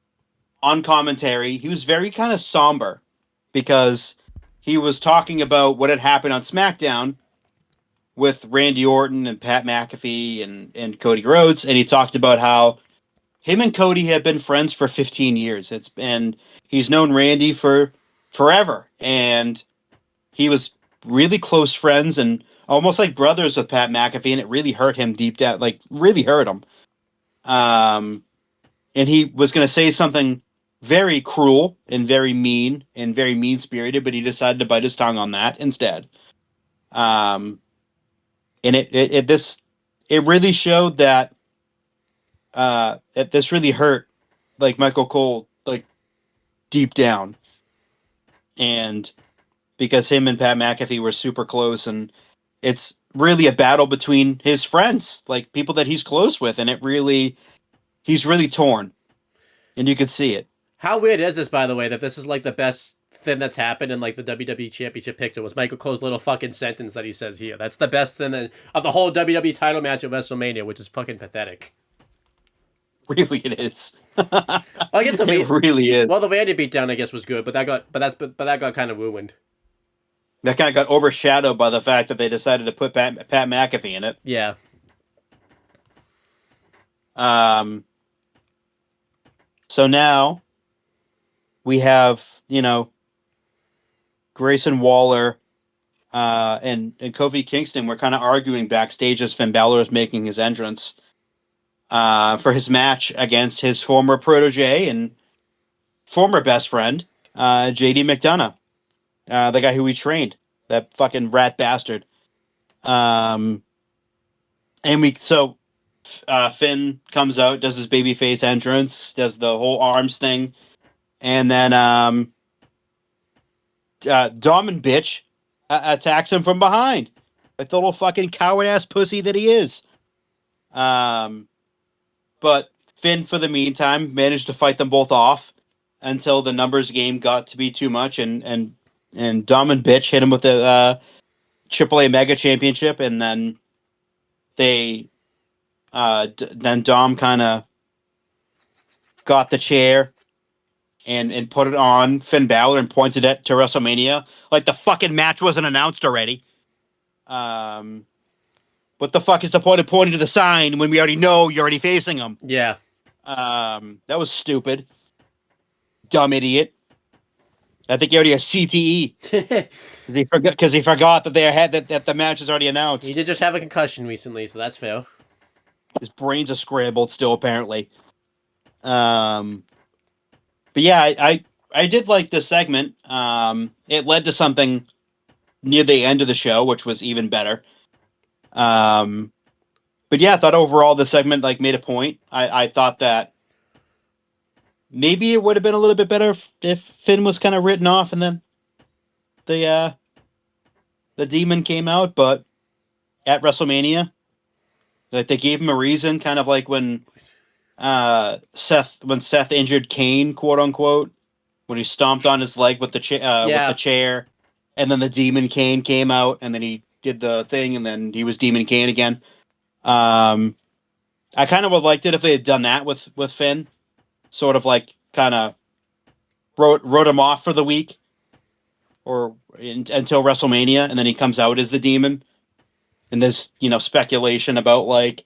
on commentary. He was very kind of somber because he was talking about what had happened on SmackDown with Randy Orton and Pat McAfee and Cody Rhodes, and he talked about how him and Cody have been friends for 15 years. And he's known Randy for forever, and he was really close friends and almost like brothers with Pat McAfee, and it really hurt him deep down, like really hurt him. And he was going to say something very cruel and very mean-spirited, but he decided to bite his tongue on that instead. And it really showed that this really hurt, like, Michael Cole, like, deep down. And because him and Pat McAfee were super close, and it's really a battle between his friends, like people that he's close with, and he's really torn, and you could see it. How weird is this, by the way, that this is like the best thing that's happened in like the WWE Championship picture was Michael Cole's little fucking sentence that he says here. That's the best thing of the whole WWE title match at WrestleMania, which is fucking pathetic. Really, it is. I guess It really is. Well, the Randy beatdown I guess was good, but that got kind of ruined. That kind of got overshadowed by the fact that they decided to put Pat McAfee in it. Yeah. So now we have, Grayson Waller and Kofi Kingston were kind of arguing backstage as Finn Balor was making his entrance for his match against his former protege and former best friend, JD McDonough, the guy who he trained, that fucking rat bastard. Finn comes out, does his babyface entrance, does the whole arms thing, and then Dom and Bitch attacks him from behind, like the little fucking coward ass pussy that he is. But Finn, for the meantime, managed to fight them both off until the numbers game got to be too much, and Dom and Bitch hit him with the AAA Mega Championship, and then then Dom kind of got the chair and put it on Finn Balor and pointed it to WrestleMania. Like the fucking match wasn't announced already. What the fuck is the point of pointing to the sign when we already know you're already facing him? Yeah. That was stupid. Dumb idiot. I think he already has CTE because he forgot that that the match is already announced. He did just have a concussion recently, so that's fair. His brains are scrambled still, apparently. But yeah, I did like this segment. It led to something near the end of the show, which was even better. But yeah, I thought overall the segment made a point. I thought that maybe it would have been a little bit better if Finn was kind of written off and then the demon came out, but at WrestleMania, they gave him a reason, kind of like when Seth injured Kane, quote unquote, when he stomped on his leg with the chair, and then the Demon Kane came out, and then he did the thing, and then he was Demon Kane again. I kind of would liked it if they had done that with Finn, sort of kind of wrote him off for the week or until WrestleMania, and then he comes out as the Demon. And there's, speculation about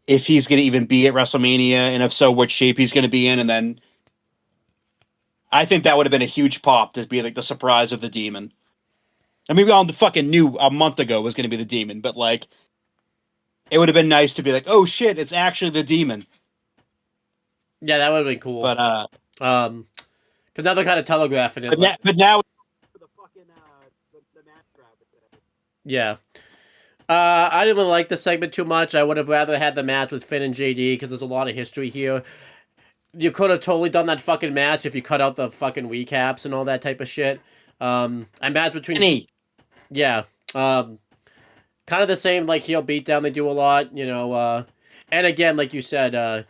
if he's going to even be at WrestleMania, and if so, what shape he's going to be in. And then I think that would have been a huge pop to be the surprise of the Demon. I mean, we all fucking knew a month ago was going to be the Demon, but it would have been nice to be oh shit, it's actually the Demon. Yeah, that would have been cool. But because now they're kind of telegraphing it. But now. Yeah. I didn't really like the segment too much. I would have rather had the match with Finn and JD because there's a lot of history here. You could have totally done that fucking match if you cut out the fucking recaps and all that type of shit. A match between... Yeah. Kind of the same heel beatdown they do a lot, and again, like you said,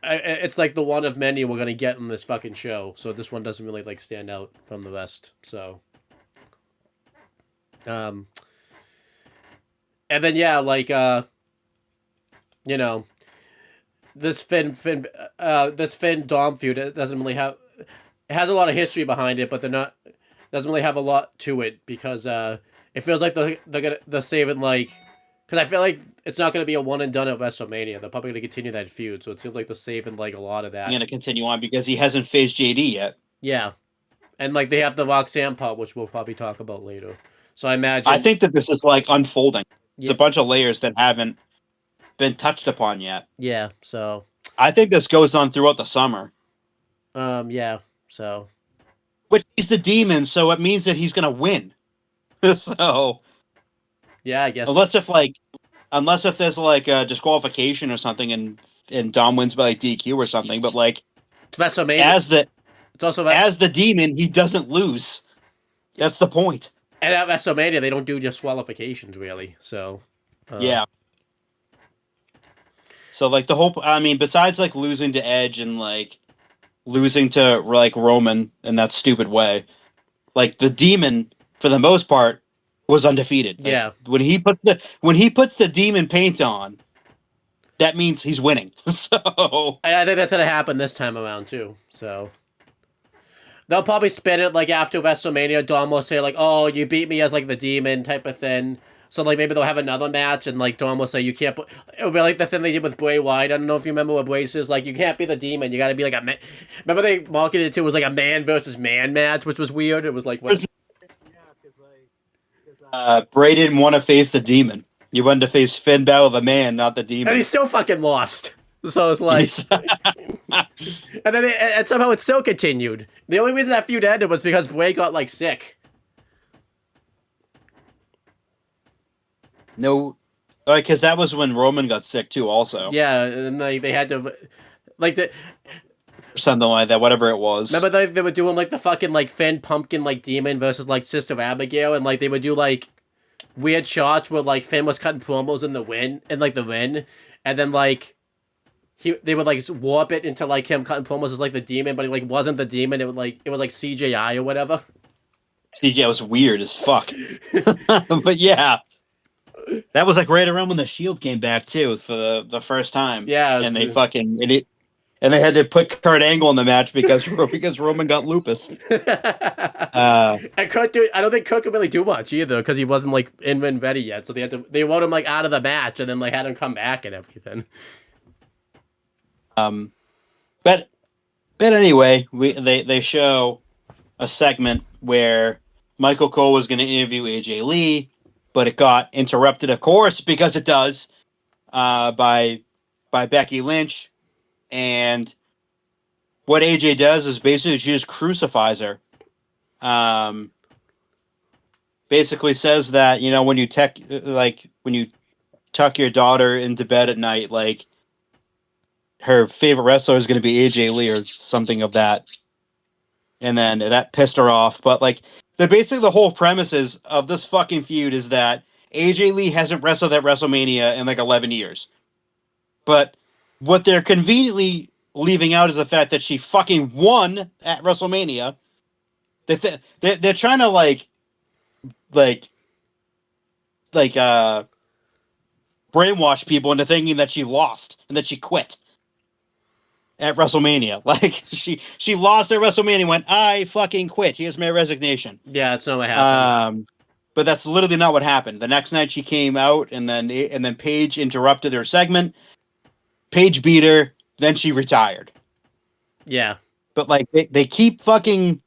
it's the one of many we're going to get in this fucking show. So this one doesn't really stand out from the rest. So... and then yeah, this Finn Dom feud, it doesn't really have, it has a lot of history behind it, but doesn't really have a lot to it because it feels like they're saving because I feel like it's not gonna be a one and done at WrestleMania. They're probably gonna continue that feud, so it seems like they're saving a lot of that. I'm gonna continue on because he hasn't faced JD yet. Yeah, and they have the Roxanne part, which we'll probably talk about later. So I think that this is unfolding. It's a bunch of layers that haven't been touched upon yet. Yeah, so I think this goes on throughout the summer. Yeah, so. But he's the Demon, so it means that he's gonna win. So. Yeah, I guess. Unless if there's a disqualification or something, and Dom wins by DQ or something, but it's WrestleMania. As the Demon, he doesn't lose. That's the point. And at WrestleMania, they don't do disqualifications, really, so... Yeah. So, the whole... I mean, besides, losing to Edge and, losing to like Roman in that stupid way. Like the Demon, for the most part, was undefeated. Like, Yeah. when he puts the Demon paint on, that means he's winning. So I think that's gonna happen this time around too. So they'll probably spin it like after WrestleMania. Dom will say like, "Oh, you beat me as like the Demon" type of thing. So like maybe they'll have another match, and like Dom will say, "You can't." It'll be like the thing they did with Bray Wyatt. I don't know if you remember what Bray says. Like, you can't be the Demon. You got to be like a man. Remember they marketed it to was like a man versus man match, which was weird. It was like what? Bray didn't want to face the Demon. You wanted to face Finn Balor, the man, not the Demon. And he still fucking lost. So it's like, and then and somehow it still continued. The only reason that feud ended was because Bray got like sick. No, because that was when Roman got sick too. Also, Yeah, and like they had to, like the something like that. Whatever it was. remember they were doing like the fucking like Finn Pumpkin like Demon versus like Sister Abigail, and like they would do like weird shots where like Finn was cutting promos in the ring and then like they would like warp it into like him cutting promos as like the Demon, but he like wasn't the Demon. It was like CGI or whatever. CJ was weird as fuck. But yeah. That was like right around when the Shield came back too for the first time. Yeah, and they and they had to put Kurt Angle in the match because Roman got lupus. And Kurt, I don't think Kurt could really do much either because he wasn't like in ring ready yet. So they wrote him like out of the match and then like had him come back and everything. But anyway, they show a segment where Michael Cole was going to interview AJ Lee, but it got interrupted, of course, because it does, by Becky Lynch. And what AJ does is basically she just crucifies her. Basically says that, you know, when you tuck your daughter into bed at night, like her favorite wrestler is going to be AJ Lee or something of that. And then that pissed her off. But like the whole premises of this fucking feud is that AJ Lee hasn't wrestled at WrestleMania in like 11 years. But what they're conveniently leaving out is the fact that she fucking won at WrestleMania. They're trying to brainwash people into thinking that she lost and that she quit at WrestleMania. Like she lost at WrestleMania and went, I fucking quit. Here's my resignation. Yeah, that's not what happened. But that's literally not what happened. The next night she came out and then Paige interrupted her segment. Paige beat her, then she retired. Yeah. But like they keep omitting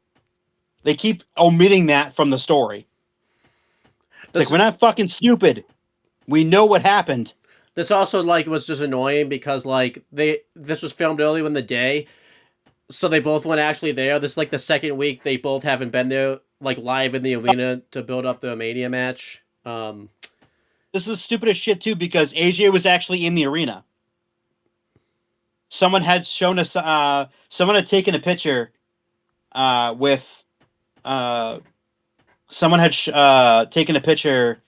that from the story. It's like, we're not fucking stupid. We know what happened. This also like was just annoying because like this was filmed earlier in the day, so they both weren't actually there. This is like the second week they both haven't been there like live in the arena to build up the Mania match. This is stupid as shit too because AJ was actually in the arena. Someone had shown us. Someone had taken a picture with. Someone had taken a picture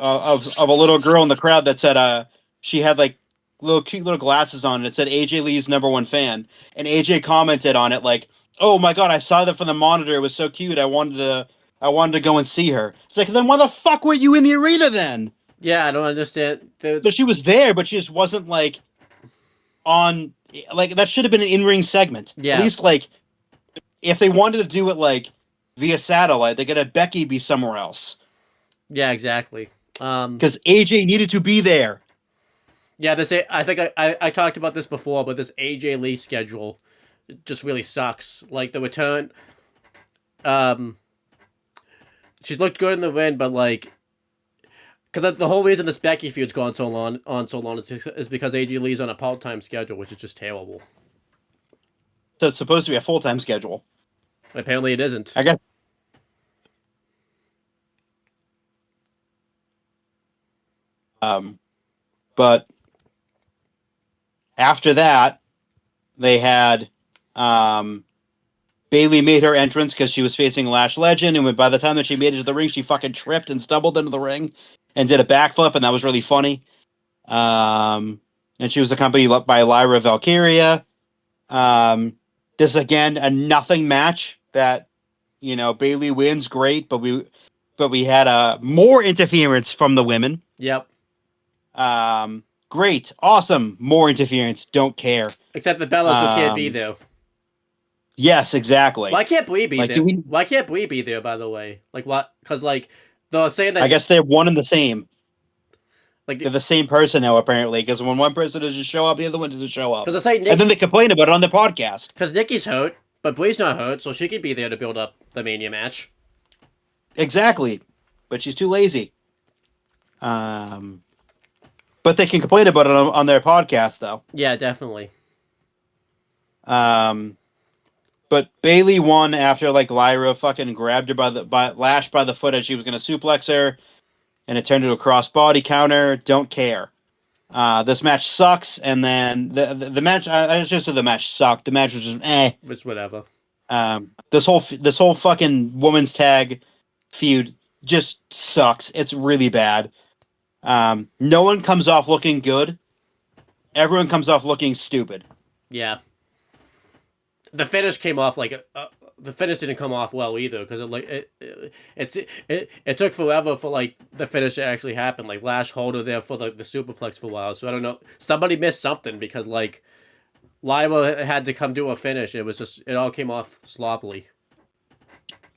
of a little girl in the crowd that said she had like cute little glasses on, and it said AJ Lee's #1 fan, and AJ commented on it like, "Oh my god, I saw that from the monitor. It was so cute. I wanted to go and see her." It's like, then why the fuck were you in the arena then? Yeah, I don't understand. So she was there, but she just wasn't like on. Like that should have been an in-ring segment. Yeah. At least like if they wanted to do it like via satellite, they could have Becky be somewhere else. Yeah, exactly. Because AJ needed to be there. Yeah, I think I talked about this before, but this AJ Lee schedule just really sucks. Like the return, she's looked good in the ring, but like, because the whole reason this Becky feud's gone so long is because AJ Lee's on a part-time schedule, which is just terrible. So it's supposed to be a full-time schedule. Apparently, it isn't. I guess. But after that, they had Bayley made her entrance because she was facing Lash Legend, and by the time that she made it to the ring, she fucking tripped and stumbled into the ring and did a backflip, and that was really funny. And she was accompanied by Lyra Valkyria. This is again a nothing match that Bailey wins, great, but we had more interference from the women. Yep. Great, awesome, more interference. Don't care. Except the Bellas who can't be there. Yes, exactly. Why can't Brie be Like, there? Why can't Brie be there? By the way, like what? Because like they're saying that. I guess they're one and the same. Like they're the same person now, apparently. Because when one person doesn't show up, the other one doesn't show up. Because I say and then they complain about it on the podcast. Because Nikki's hurt, but Brie's not hurt, so she could be there to build up the Mania match. Exactly, but she's too lazy. But they can complain about it on their podcast, though. Yeah, definitely. But Bailey won after Lyra fucking grabbed her lashed by the foot as she was gonna suplex her, and it turned into a cross-body counter. Don't care. This match sucks, and then the match. I just said the match sucked. The match was just It's whatever. This whole fucking women's tag feud just sucks. It's really bad. No one comes off looking good. Everyone comes off looking stupid. Yeah. The finish came off the finish didn't come off well either because it took forever for the finish to actually happen. Like Lash Holder there for the superplex for a while. So I don't know. Somebody missed something because Lyra had to come do a finish. It was just it all came off sloppily.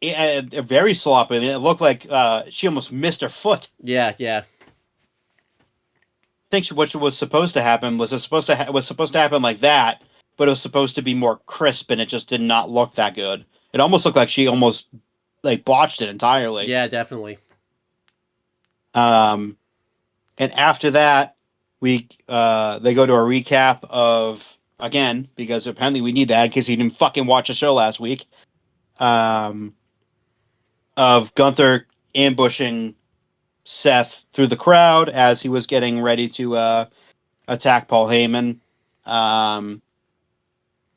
Yeah, very sloppy. It looked like she almost missed her foot. Yeah. I think what was supposed to happen was supposed to happen like that, but it was supposed to be more crisp, and it just did not look that good. It almost looked like she almost botched it entirely. Yeah, definitely. And after that, they go to a recap of, again, because apparently we need that in case you didn't fucking watch the show last week, of Gunther ambushing Seth through the crowd as he was getting ready to attack Paul Heyman.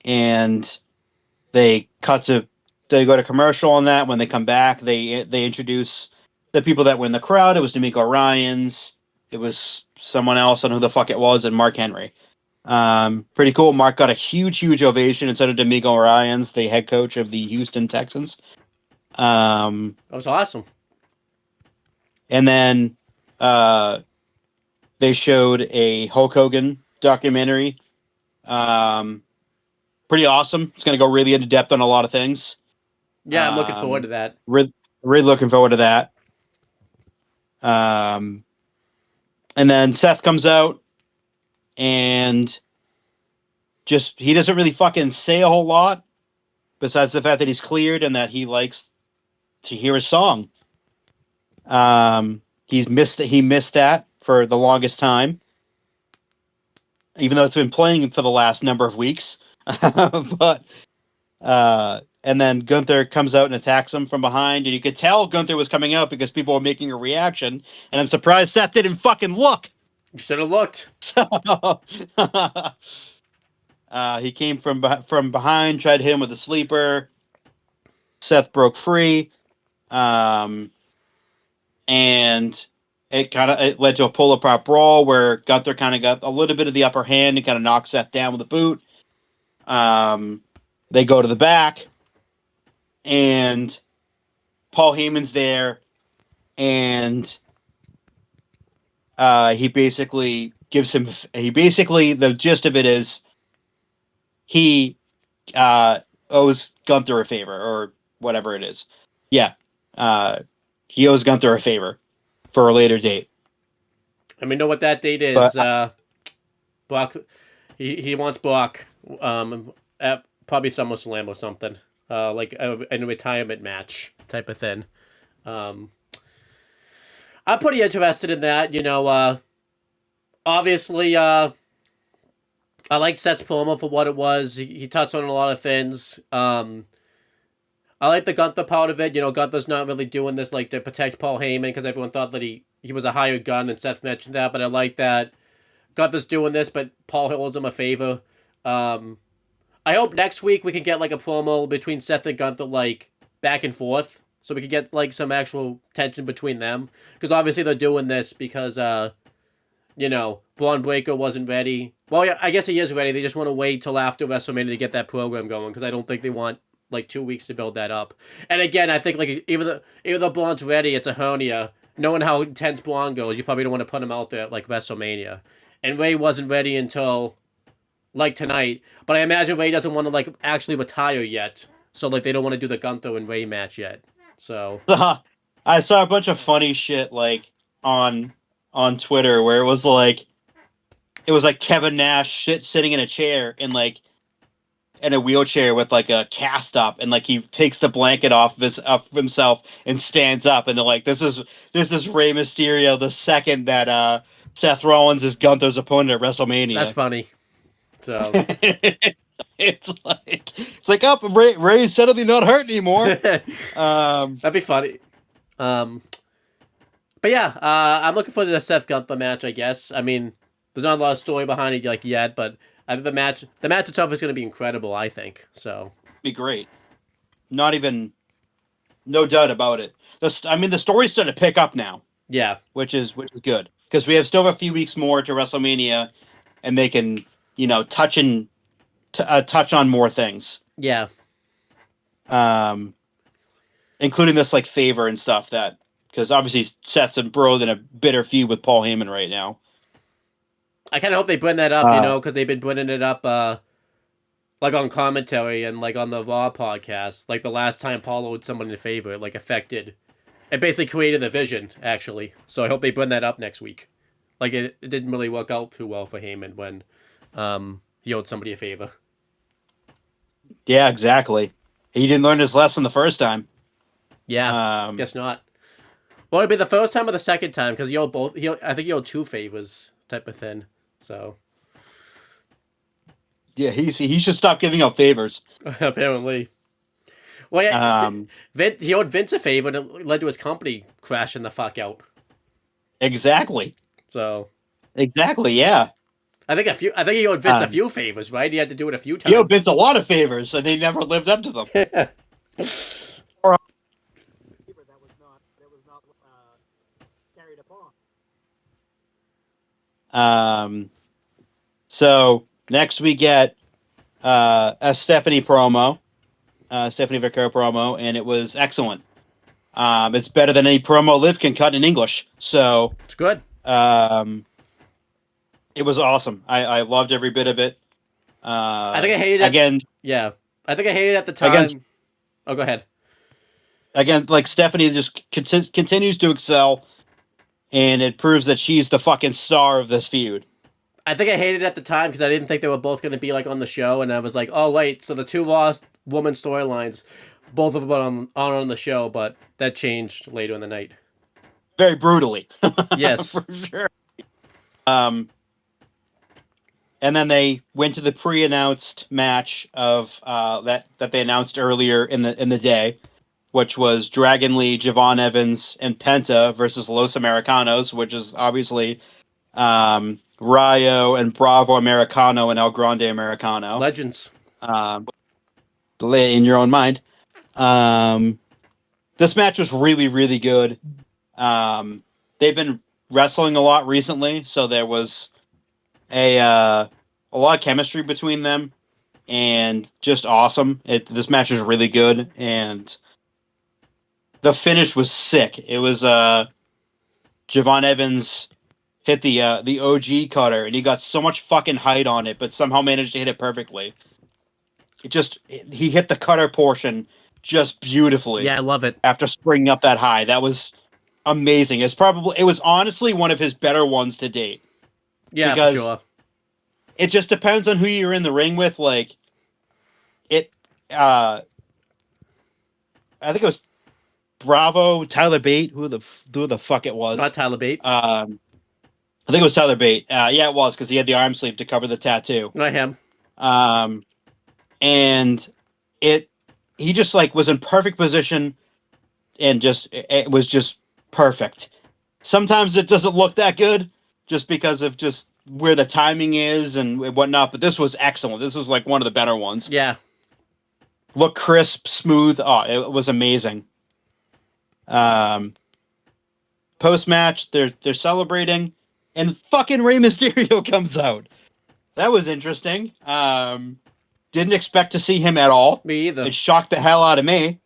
And they go to commercial on that. When they come back, they introduce the people that were in the crowd. It was D'Amico Ryans. It was someone else. I don't know who the fuck it was, and Mark Henry. Pretty cool. Mark got a huge ovation instead of D'Amico Ryans, the head coach of the Houston Texans. That was awesome. And then they showed a Hulk Hogan documentary. Pretty awesome. It's going to go really into depth on a lot of things. Yeah, I'm looking forward to that. Really looking forward to that. And then Seth comes out and he doesn't really fucking say a whole lot besides the fact that he's cleared and that he likes to hear his song. He missed that for the longest time, even though it's been playing for the last number of weeks. But and then Gunther comes out and attacks him from behind, and you could tell Gunther was coming out because people were making a reaction, and I'm surprised Seth didn't fucking look. You should have looked. So, he came from behind, tried to hit him with a sleeper. Seth broke free, and it led to a pull-apart brawl where Gunther kind of got a little bit of the upper hand and kind of knocked Seth down with a boot. They go to the back, and Paul Heyman's there, and the gist of it is he owes Gunther a favor, or whatever it is. Yeah. He owes Gunther a favor for a later date. And we know what that date is. Brock, he wants Brock at probably SummerSlam or something. Like a retirement match type of thing. I'm pretty interested in that. Obviously, I liked Seth's promo for what it was. He touched on a lot of things. I like the Gunther part of it. Gunther's not really doing this to protect Paul Heyman because everyone thought that he was a hired gun, and Seth mentioned that. But I like that Gunther's doing this, but Paul owes him a favor. I hope next week we can get a promo between Seth and Gunther back and forth, so we can get some actual tension between them. Because obviously they're doing this because Braun Breaker wasn't ready. Well, yeah, I guess he is ready. They just want to wait till after WrestleMania to get that program going because I don't think they want like 2 weeks to build that up. And again, I think like even though Braun's ready, it's a hernia. Knowing how intense Braun goes, you probably don't want to put him out there at like WrestleMania. And Ray wasn't ready until like tonight. But I imagine Ray doesn't want to like actually retire yet. So like they don't want to do the Gunther and Ray match yet. So I saw a bunch of funny shit like on Twitter where it was like Kevin Nash sitting in a chair in a wheelchair with like a cast up, and like he takes the blanket off of himself and stands up, and they're like, this is Rey Mysterio the second that Seth Rollins is Gunther's opponent at WrestleMania. That's funny. So it's like oh, Ray's suddenly not hurt anymore. That'd be funny. But yeah, I'm looking for the Seth Gunther match, I guess. I mean, there's not a lot of story behind it like yet, but I think the match itself is going to be incredible, I think. So be great. No doubt about it. The story's starting to pick up now. Yeah, which is good because we still have a few weeks more to WrestleMania, and they can touch on more things. Yeah. Including this like favor and stuff that because obviously Seth's embroiled in a bitter feud with Paul Heyman right now. I kind of hope they bring that up, because they've been bringing it up, like on commentary and like on the Raw podcast. Like the last time Paul owed someone a favor, it like affected. It basically created the vision, actually. So I hope they bring that up next week. Like it didn't really work out too well for Heyman when he owed somebody a favor. Yeah, exactly. He didn't learn his lesson the first time. Yeah, guess not. Well, it'd be the first time or the second time because he owed both. I think he owed 2 favors, type of thing. So yeah, he should stop giving out favors. Apparently. Well, yeah, he owed Vince a favor, and it led to his company crashing the fuck out. Exactly. So. Exactly. Yeah. I think he owed Vince a few favors, right? He had to do it a few times. He owed Vince a lot of favors, and they never lived up to them. Carried upon. So next we get a Stephanie promo, Stephanie Vaquero promo, and it was excellent. It's better than any promo Liv can cut in English. So it's good. It was awesome. I loved every bit of it. I think I hated it again. Yeah, I think I hated it at the time. Oh, go ahead. Again, like Stephanie just continues to excel, and it proves that she's the fucking star of this feud. I think I hated it at the time because I didn't think they were both going to be like on the show, and I was like, oh wait, so the 2 Lost woman storylines, both of them on the show, but that changed later in the night. Very brutally. Yes. For sure. And then they went to the pre-announced match of that they announced earlier in the day, which was Dragon Lee, Javon Evans, and Penta versus Los Americanos, which is obviously Rayo and Bravo Americano and El Grande Americano. Legends. In your own mind. This match was really, really good. They've been wrestling a lot recently, so there was a lot of chemistry between them, and just awesome. This match was really good, and the finish was sick. It was Javon Evans hit the OG cutter, and he got so much fucking height on it, but somehow managed to hit it perfectly. He hit the cutter portion just beautifully. Yeah, I love it. After springing up that high, that was amazing. It was honestly one of his better ones to date. Yeah, because for sure. It just depends on who you're in the ring with. Like I think it was Bravo, Tyler Bate, who the fuck it was. Not Tyler Bate. I think it was Tyler Bate. Yeah, it was because he had the arm sleeve to cover the tattoo. Not him. And he just like was in perfect position, and it was just perfect. Sometimes it doesn't look that good, just because of just where the timing is and whatnot. But this was excellent. This was like one of the better ones. Yeah. Look crisp, smooth. Oh, it was amazing. Post match, they're celebrating, and fucking Rey Mysterio comes out. That was interesting. Didn't expect to see him at all. Me either. It shocked the hell out of me.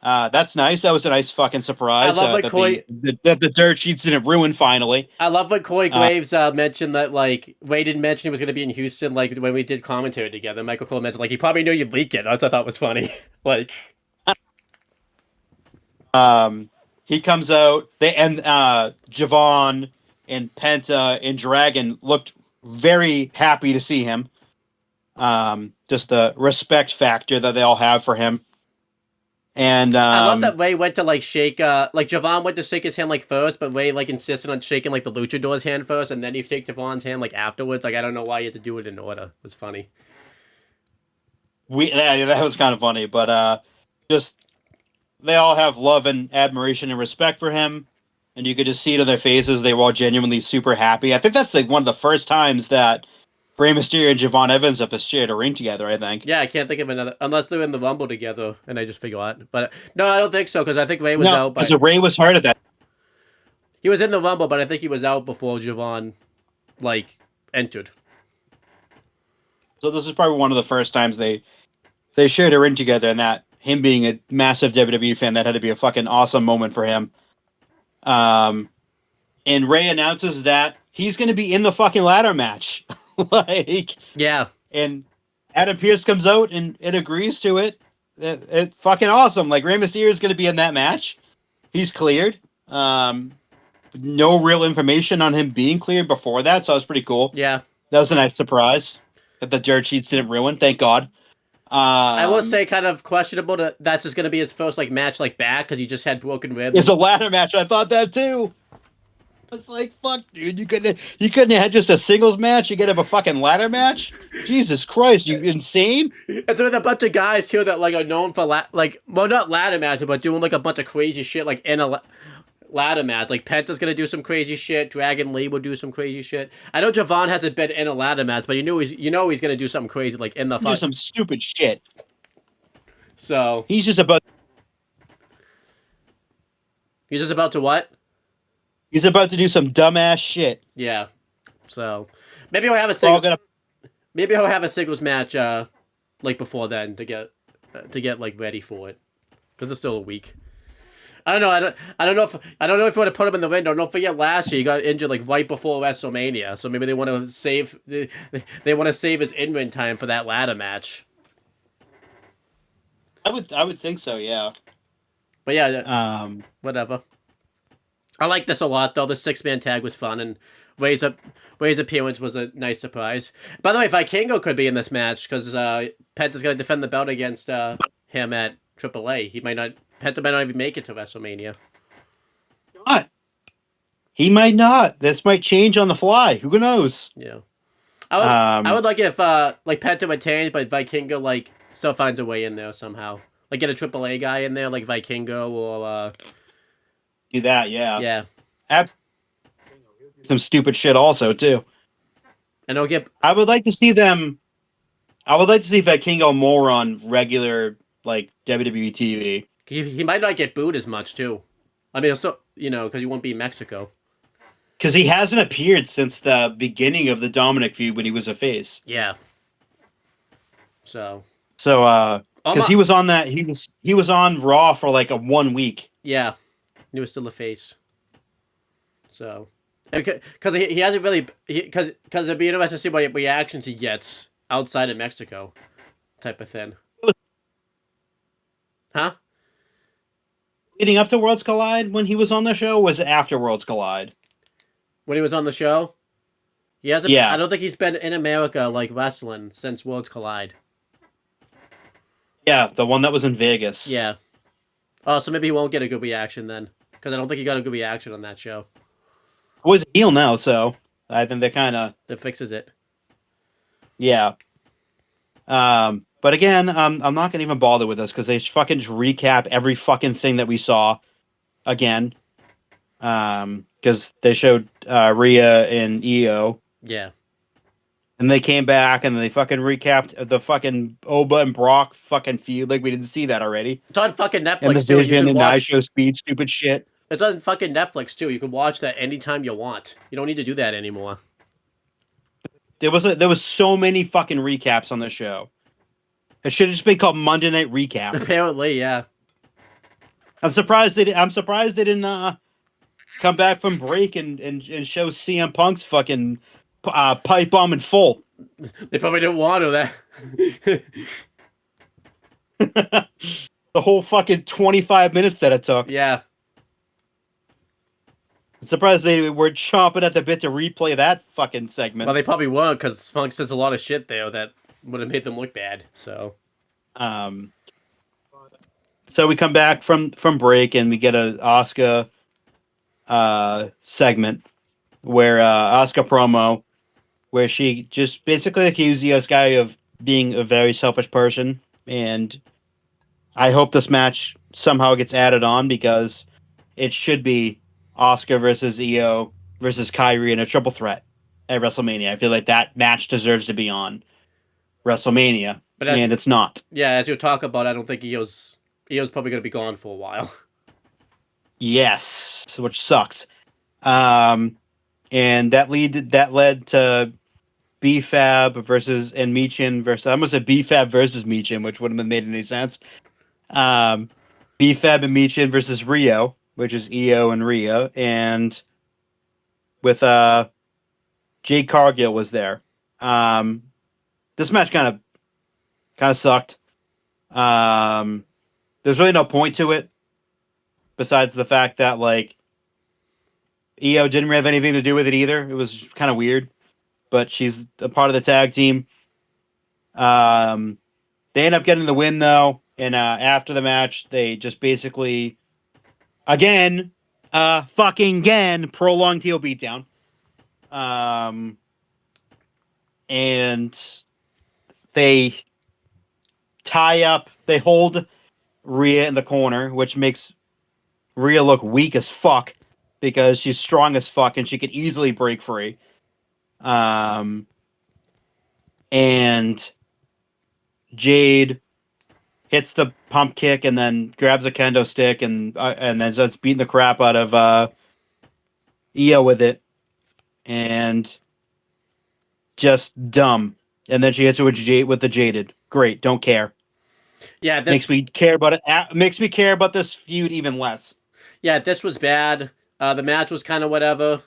That's nice. That was a nice fucking surprise. I love that the dirt sheets didn't ruin finally. I love what Corey Graves mentioned that like Ray didn't mention he was going to be in Houston like when we did commentary together. Michael Cole mentioned like he probably knew you'd leak it. That's what I thought was funny. Like, he comes out. Javon and Penta and Dragon looked very happy to see him. Just the respect factor that they all have for him. And I love that Ray went to like shake like Javon went to shake his hand like first, but Ray like insisted on shaking like the luchador's hand first, and then he shake Javon's hand like afterwards. Like I don't know why you had to do it in order. It was funny. That was kind of funny, but just they all have love and admiration and respect for him, and you could just see it in their faces. They were all genuinely super happy. I think that's like one of the first times that Rey Mysterio and Javon Evans have shared a ring together, I think. Yeah, I can't think of another, unless they're in the Rumble together, and I just forgot. But no, I don't think so, because I think Ray was out. Because Ray was hurt at that. He was in the Rumble, but I think he was out before Javon, like, entered. So this is probably one of the first times they shared a ring together, and that him being a massive WWE fan, that had to be a fucking awesome moment for him. And Ray announces that he's going to be in the fucking ladder match. Like, yeah, and Adam Pearce comes out and it agrees to it. It's fucking awesome. Like, Rey Mysterio is going to be in that match. He's cleared. No real information on him being cleared before that, so it was pretty cool. Yeah, that was a nice surprise that the dirt sheets didn't ruin. Thank God. I will say, kind of questionable that that's just going to be his first like match like back because he just had broken ribs. It's a ladder match. I thought that too. I was like, fuck, dude, you couldn't have had just a singles match. You could have a fucking ladder match. Jesus Christ, you insane? It's with a bunch of guys too that like are known for well, not ladder matches, but doing like a bunch of crazy shit like in a ladder match. Like Penta's gonna do some crazy shit. Dragon Lee will do some crazy shit. I know Javon hasn't been in a ladder match, but he's gonna do something crazy like in the do some stupid shit. So he's just about to what? He's about to do some dumbass shit. Yeah. So maybe he'll have a singles match like before then to get like ready for it, because it's still a week. I don't know. I don't know if you want to put him in the ring. Don't forget last year he got injured like right before WrestleMania, so maybe they want to save his in-ring time for that ladder match. I would think so, yeah. But yeah, whatever. I like this a lot, though. The 6-man tag was fun, and Ray's appearance was a nice surprise. By the way, Vikingo could be in this match, because Penta's going to defend the belt against him at AAA. Penta might not even make it to WrestleMania. Not. He might not. This might change on the fly. Who knows? Yeah. I would like it if like Penta retains, but Vikingo like still finds a way in there somehow. Like get a AAA guy in there, like Vikingo or do that, yeah. Yeah. Absolutely. Some stupid shit also too. And I'll get. I would like to see Vikingo more on regular like WWE TV. He might not get booed as much too. I mean, still, because he won't be in Mexico. Because he hasn't appeared since the beginning of the Dominic feud when he was a face. Yeah. So because he was on that he was on Raw for like a 1 week. Yeah, he was still a face. So, because he hasn't really because it'd be interesting to see what reactions he gets outside of Mexico, type of thing. Huh? Leading up to Worlds Collide when he was on the show, was it after Worlds Collide? When he was on the show? He hasn't. Yeah. I don't think he's been in America like wrestling since Worlds Collide. Yeah, the one that was in Vegas. Yeah. Oh, so maybe he won't get a good reaction then, because I don't think he got a good reaction on that show. He's a heel now, so I think they're kind of that fixes it. Yeah. But again, I'm not gonna even bother with this because they fucking just recap every fucking thing that we saw again. Because they showed Rhea and Io. Yeah. And they came back and they fucking recapped the fucking Oba and Brock fucking feud like we didn't see that already. It's on fucking Netflix. And the Vision and Show Speed, stupid shit. It's on fucking Netflix too. You can watch that anytime you want. You don't need to do that anymore. There was so many fucking recaps on the show. It should have just been called Monday Night Recap. Apparently, yeah. I'm surprised they didn't come back from break and show CM Punk's fucking pipe bomb in full. They probably didn't want to. That. The whole fucking 25 minutes that it took. Yeah. I'm surprised they were chomping at the bit to replay that fucking segment. Well, they probably won't because Punk says a lot of shit there that would have made them look bad. So we come back from break and we get a Asuka segment where Asuka promo where she just basically accused the US guy of being a very selfish person, and I hope this match somehow gets added on because it should be Asuka versus Io versus Kyrie in a triple threat at WrestleMania. I feel like that match deserves to be on WrestleMania, and it's not. Yeah, as you talk about, I don't think Io's probably going to be gone for a while. Yes, which sucks. And that led to B-Fab versus and Michin versus. I almost said B-Fab versus Michin, which wouldn't have made any sense. B-Fab and Michin versus Rio, which is Io and Rhea, and with Jade Cargill was there. This match kind of sucked. There's really no point to it, besides the fact that like Io didn't have anything to do with it either. It was kind of weird, but she's a part of the tag team. They end up getting the win though, and after the match, they just basically prolonged heel beatdown. And they they hold Rhea in the corner, which makes Rhea look weak as fuck because she's strong as fuck and she could easily break free. And Jade hits the pump kick and then grabs a kendo stick and then starts beating the crap out of Io with it, and just dumb. And then she hits her with the jaded. Great, don't care. Yeah, makes me care about it. Makes me care about this feud even less. Yeah, this was bad. The match was kind of whatever.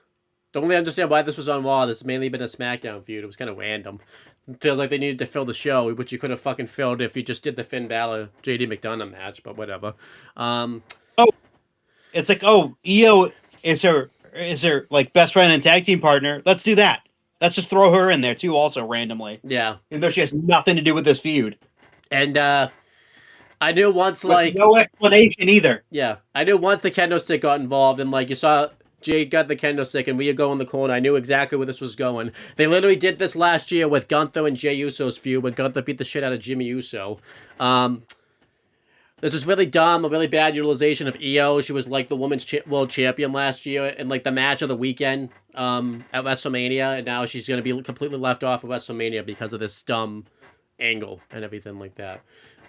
Don't really understand why this was on Raw. This has mainly been a SmackDown feud. It was kind of random. It feels like they needed to fill the show, which you could have fucking filled if you just did the Finn Balor JD McDonough match, but whatever. It's like, Io is her like best friend and tag team partner. Let's do that. Let's just throw her in there too, also randomly. Yeah, even though she has nothing to do with this feud. And I knew once, with no explanation either. Yeah, I knew once the kendo stick got involved, and like you saw, Jade got the kendo stick, and we go in the corner. I knew exactly where this was going. They literally did this last year with Gunther and Jey Uso's feud, when Gunther beat the shit out of Jimmy Uso. This was really dumb, a really bad utilization of Io. She was like the women's world champion last year, in like the match of the weekend at WrestleMania, and now she's going to be completely left off of WrestleMania because of this dumb angle and everything like that.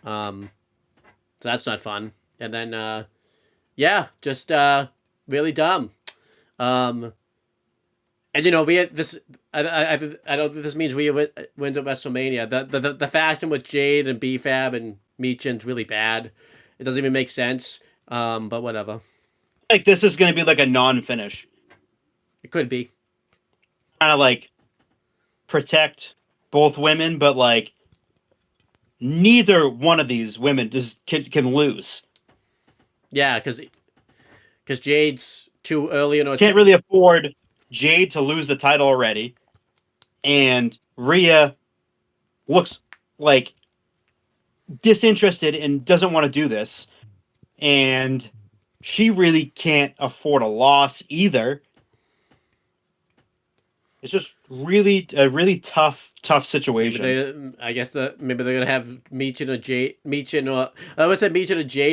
So that's not fun. And then, just really dumb. And you know, we had this. I don't think this means Rhea wins at WrestleMania. The faction with Jade and B-Fab and Michin's really bad. It doesn't even make sense. But whatever. Like this is going to be like a non-finish. It could be. Kind of like protect both women, but like neither one of these women can lose. Yeah, because Jade's too early in her. Can't really afford Jade to lose the title already, and Rhea looks like disinterested and doesn't want to do this, and she really can't afford a loss either. It's just really a really tough situation. I guess maybe they're gonna have Michin or Jade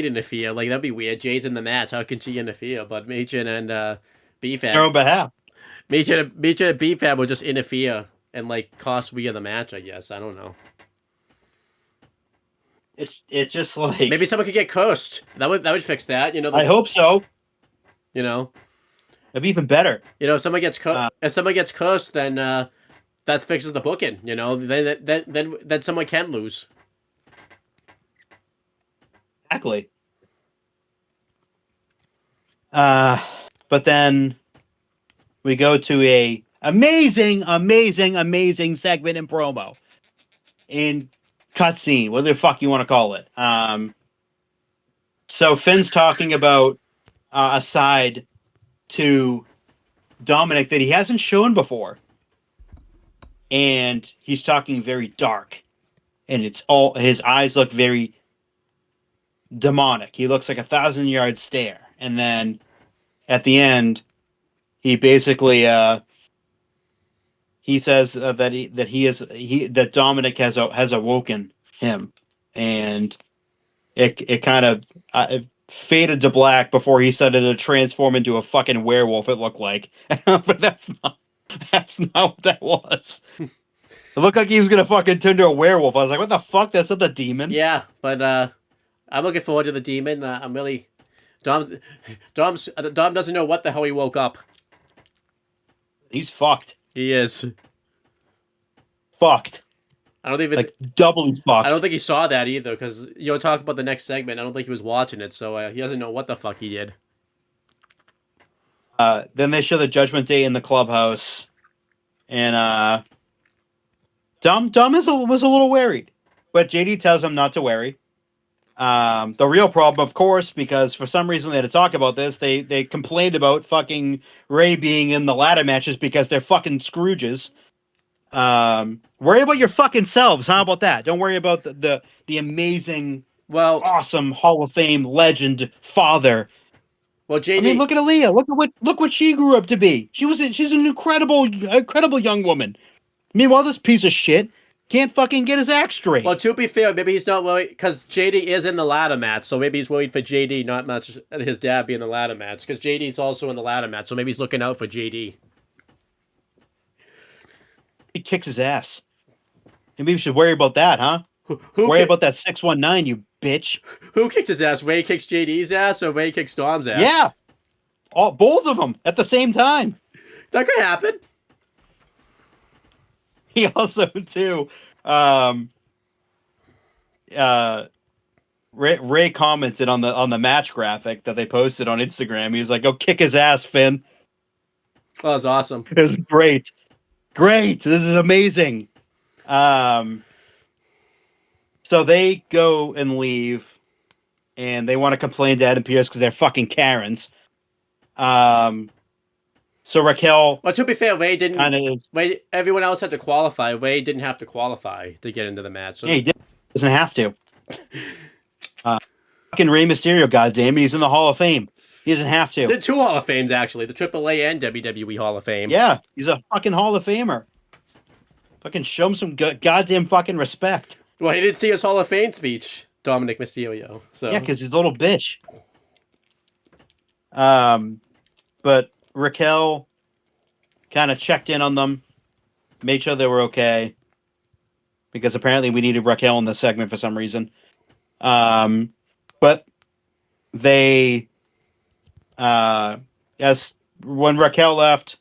interfere. Like that'd be weird. Jade's in the match. How can she interfere? But Michin and B-Fab. Their own behalf. Michin and B-Fab will just interfere and like cost Rhea the match. I guess I don't know. It's just like maybe someone could get cursed. That would fix that. You know. I hope so. You know, It'd be even better. if someone gets cursed, then that fixes the booking. You know, then someone can lose. Exactly. But then we go to a amazing segment in promo. In cutscene, whatever the fuck you want to call it. So Finn's talking about a side to Dominic that he hasn't shown before. And he's talking very dark. And his eyes look very demonic. He looks like 1,000-yard stare. And then at the end, he basically he says that Dominic has awoken him, and it kind of faded to black before he started to transform into a fucking werewolf. It looked like, but that's not what that was. It looked like he was gonna fucking turn into a werewolf. I was like, what the fuck? That's not the demon. Yeah, but I'm looking forward to the demon. I'm really Dom doesn't know what the hell he woke up. He's fucked. He is. Fucked. I don't even doubly fucked. I don't think he saw that either, because talk about the next segment. I don't think he was watching it, so he doesn't know what the fuck he did. Then they show the Judgment Day in the clubhouse, and Dom was a little worried, but JD tells him not to worry. The real problem, of course, because for some reason they had to talk about this, they complained about fucking Ray being in the ladder matches because they're fucking Scrooges. Worry about your fucking selves. How about that? Don't worry about the amazing, awesome Hall of Fame legend father. Well, JD, I mean, look at Aaliyah. Look what she grew up to be. She's an incredible young woman. Meanwhile, this piece of shit can't fucking get his act straight. Well, to be fair, maybe he's not worried because JD is in the ladder match, so maybe he's worried for JD, not much his dad being in the ladder match, because JD's also in the ladder match, so maybe he's looking out for JD. He kicks his ass. Maybe we should worry about that, huh? Worry about that 619, you bitch. Who kicks his ass? Ray kicks JD's ass, or Ray kicks Dom's ass? Yeah, both of them at the same time. That could happen. He also too, Ray commented on the match graphic that they posted on Instagram. He was like, "Go kick his ass, Finn." Oh, that's awesome. It was great. This is amazing. So they go and leave, and they want to complain to Adam Pearce because they're fucking Karens. So Raquel. Well, to be fair, Ray didn't. Ray, everyone else had to qualify. Ray didn't have to qualify to get into the match. So. Yeah, he doesn't have to. Fucking Rey Mysterio, goddamn, he's in the Hall of Fame. He doesn't have to. He's in 2 Hall of Fames, actually, the AAA and WWE Hall of Fame. Yeah, he's a fucking Hall of Famer. Fucking show him some goddamn fucking respect. Well, he didn't see his Hall of Fame speech, Dominic Mysterio. So yeah, because he's a little bitch. But Raquel kind of checked in on them, made sure they were okay, because apparently we needed Raquel in this segment for some reason. But they, as when Raquel left,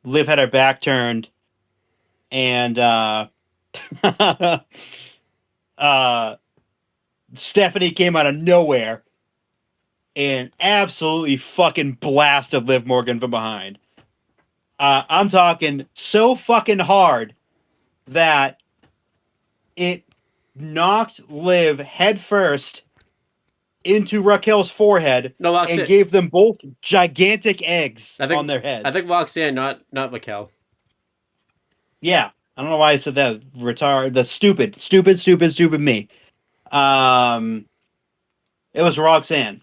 Liv had her back turned, and Stephanie came out of nowhere and absolutely fucking blasted Liv Morgan from behind. I'm talking so fucking hard that it knocked Liv headfirst into Raquel's forehead and gave them both gigantic eggs on their heads. I think Roxanne, not Raquel. Yeah. I don't know why I said that. That's stupid me. It was Roxanne.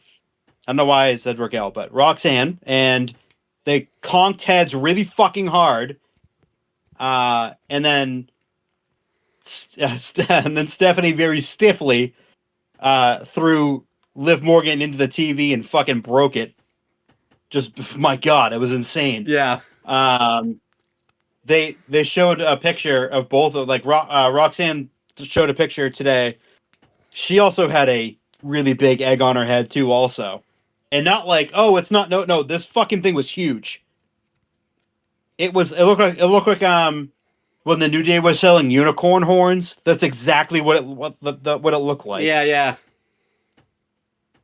I don't know why I said Raquel, but Roxanne, and they conked heads really fucking hard. And then Stephanie very stiffly threw Liv Morgan into the TV and fucking broke it. Just, my God, it was insane. Yeah. They showed a picture of both of, like, Roxanne showed a picture today. She also had a really big egg on her head too, also. and not like, oh, it's not. No, this fucking thing was huge. It looked like when the New Day was selling unicorn horns. That's exactly what it looked like. Yeah.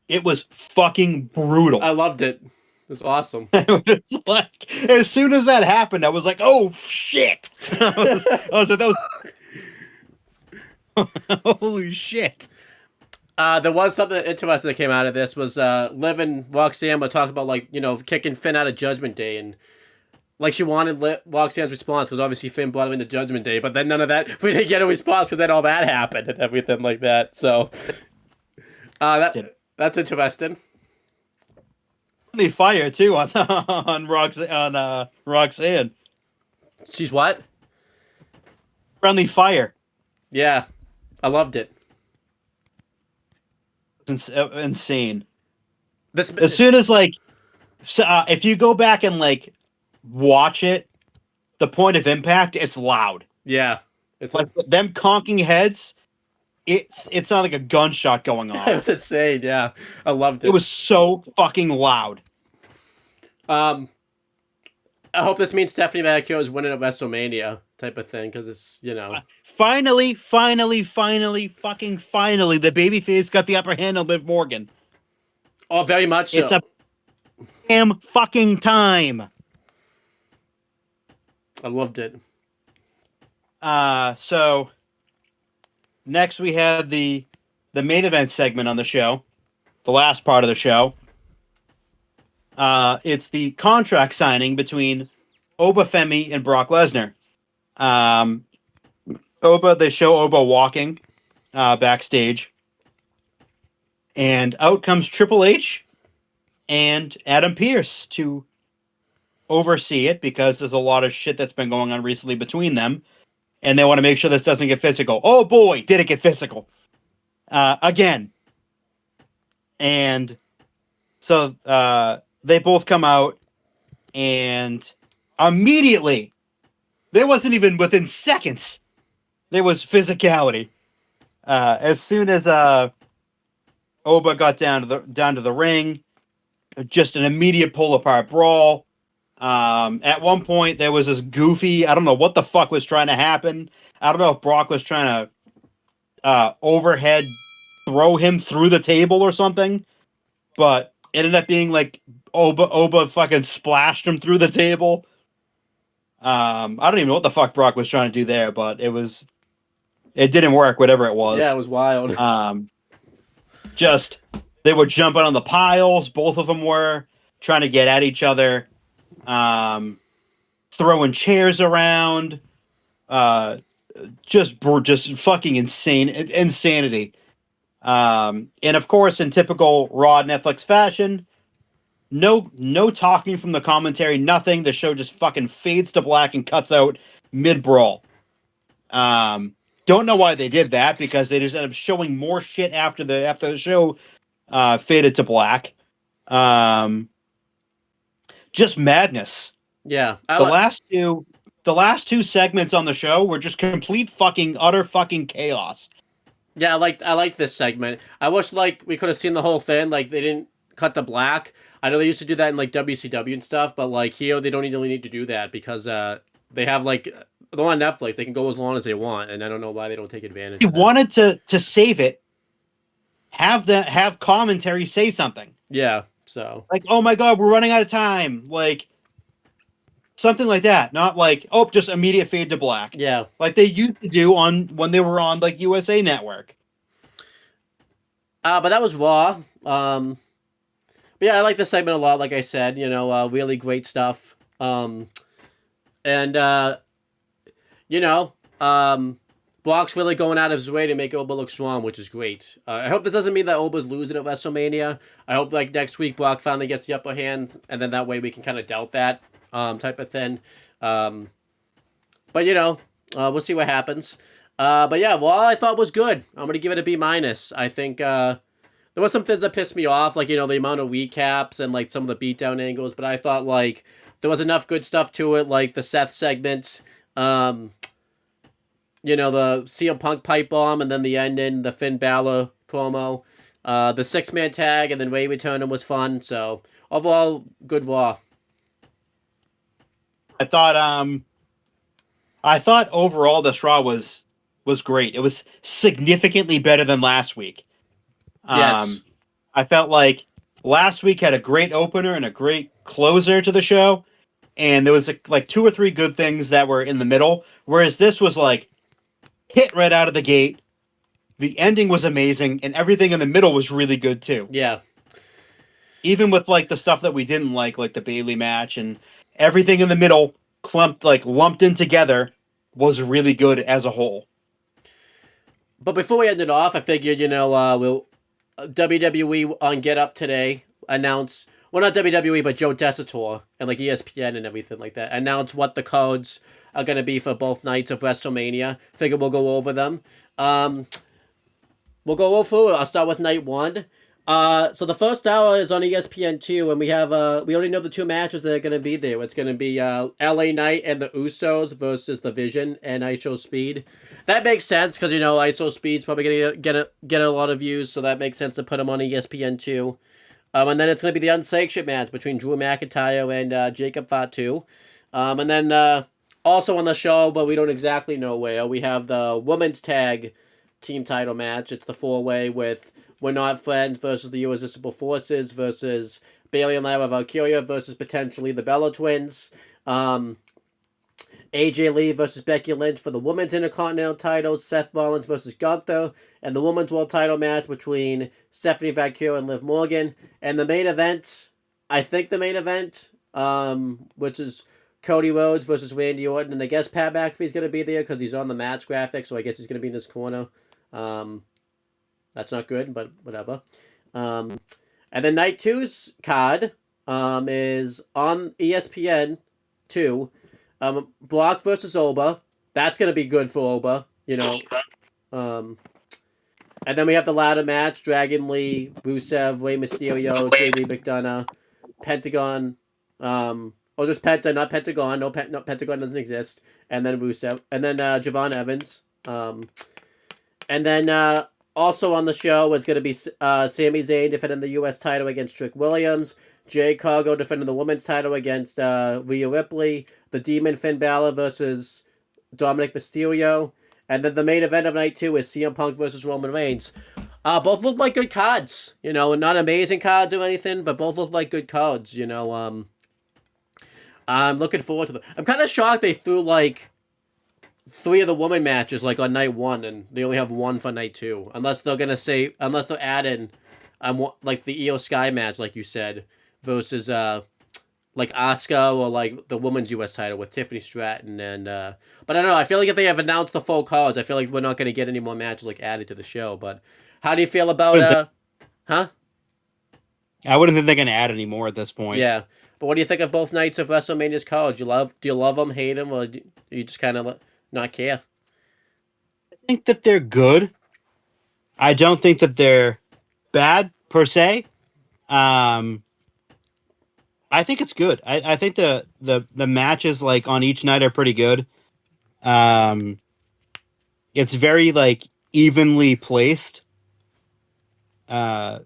It was fucking brutal. I loved it. It was awesome. It was like, as soon as that happened, I was like, oh shit. I was like, that was holy shit. There was something interesting that came out of this was Liv and Roxanne were talking about, like, you know, kicking Finn out of Judgment Day, and like she wanted Roxanne's response because obviously Finn brought him into Judgment Day, but then none of that, we didn't get a response because then all that happened and everything like that. So that's interesting. Friendly fire too on Roxanne. She's what? Friendly fire. Yeah, I loved it. It's insane. This As soon as like, if you go back and like watch it, the point of impact, it's loud. Yeah, it's Like them conking heads. It's not like a gunshot going it off. was insane. Yeah, I loved it. It was so fucking loud. I hope this means Stephanie McMahon is winning at WrestleMania type of thing because it's, you know. Finally, the babyface got the upper hand on Liv Morgan. Oh, very much so. It's a damn fucking time. I loved it. So next we have the main event segment on the show, the last part of the show. It's the contract signing between Oba Femi and Brock Lesnar. They show Oba walking backstage, and out comes Triple H and Adam Pearce to oversee it because there's a lot of shit that's been going on recently between them, and they want to make sure this doesn't get physical. Oh boy, did it get physical again. And so they both come out, and immediately, there wasn't even within seconds, there was physicality. As soon as Oba got down to the ring, just an immediate pull apart brawl. At one point, there was this goofy, I don't know what the fuck was trying to happen. I don't know if Brock was trying to overhead throw him through the table or something, but it ended up being like Oba fucking splashed him through the table. I don't even know what the fuck Brock was trying to do there, but it didn't work, whatever it was. Yeah, it was wild. They were jumping on the piles. Both of them were trying to get at each other. Throwing chairs around. Just fucking insanity. And of course, in typical Raw Netflix fashion, no talking from the commentary, nothing. The show just fucking fades to black and cuts out mid-brawl. Don't know why they did that, because they just ended up showing more shit after the show faded to black. Just madness. Yeah. The last two segments on the show were just complete fucking utter fucking chaos. Yeah, I liked this segment. I wish like we could have seen the whole thing. Like they didn't cut to black. I know they used to do that in like WCW and stuff, but like here they don't really need to do that because they have like they're on Netflix. They can go as long as they want, and I don't know why they don't take advantage. They of that. wanted to save it. Have commentary say something. Yeah. So like, oh my god, we're running out of time. Like something like that. Not like, oh, just immediate fade to black. Yeah. Like they used to do when they were on like USA Network. But that was Raw. But yeah, I like this segment a lot. Like I said, really great stuff. Brock's really going out of his way to make Oba look strong, which is great. I hope this doesn't mean that Oba's losing at WrestleMania. I hope like next week Brock finally gets the upper hand, and then that way we can kind of doubt that type of thing. But we'll see what happens. But yeah, Raw I thought was good. I'm gonna give it a B-. I think there was some things that pissed me off, like the amount of recaps and like some of the beatdown angles. But I thought like there was enough good stuff to it, like the Seth segment. The CM Punk pipe bomb, and then the ending, the Finn Balor promo. The 6-man tag and then Ray returning was fun. So overall, good Raw. I thought overall this Raw was great. It was significantly better than last week. Yes. I felt like last week had a great opener and a great closer to the show, and there was like 2 or 3 good things that were in the middle. Whereas this was like hit right out of the gate. The ending was amazing, and everything in the middle was really good too. Yeah. Even with like the stuff that we didn't like the Bailey match and everything in the middle, lumped in together, was really good as a whole. But before we end it off, I figured, we'll WWE on Get Up today announce, well, not WWE, but Joe Tessitore and like ESPN and everything like that, announce what the codes are going to be for both nights of WrestleMania. Figure we'll go over them. We'll go over. I'll start with night 1. So the first hour is on ESPN2, and we have we already know the 2 matches that are going to be there. It's going to be LA Knight and the Usos versus the Vision and ISO Speed. That makes sense because ISO Speed's probably going to get a lot of views, so that makes sense to put them on ESPN2. And then it's going to be the unsanctioned match between Drew McIntyre and Jacob Fatu. And then also on the show, but we don't exactly know where, we have the women's tag team title match. It's the 4-way with We're Not Friends versus the Irresistible Forces versus Bailey and Lyra Valkyria versus potentially the Bella Twins. AJ Lee versus Becky Lynch for the women's Intercontinental title. Seth Rollins versus Gunther. And the women's world title match between Stephanie Valkyria and Liv Morgan. And the main event, I think the main event, which is Cody Rhodes versus Randy Orton. And I guess Pat McAfee's going to be there because he's on the match graphic, so I guess he's going to be in this corner. That's not good, but whatever. And then night 2's card is on ESPN 2. Brock versus Oba. That's going to be good for Oba, And then we have the ladder match: Dragon Lee, Rusev, Rey Mysterio, JD McDonough, Pentagon. Just Penta, not Pentagon. No, Pentagon doesn't exist. And then Rusev, and then Javon Evans. And then also on the show is going to be Sami Zayn defending the U.S. title against Trick Williams. Jay Cargo defending the women's title against Rhea Ripley. The Demon Finn Balor versus Dominic Mysterio. And then the main event of night 2 is CM Punk versus Roman Reigns. Both look like good cards. Not amazing cards or anything, but both look like good cards. I'm looking forward to them. I'm kind of shocked they threw like 3 of the women matches like on night 1, and they only have 1 for night 2. Unless they're add in like the Io Sky match, like you said, versus like Asuka or like the women's U.S. title with Tiffany Stratton and but I don't know. I feel like if they have announced the full cards, I feel like we're not going to get any more matches like added to the show. But how do you feel about huh? I wouldn't think they're going to add any more at this point. Yeah, but what do you think of both nights of WrestleMania's cards? Do you love them, hate them, or do you just kind of not care? I think that they're good. I don't think that they're bad per se. I think it's good. I think the matches like on each night are pretty good. It's very like evenly placed. I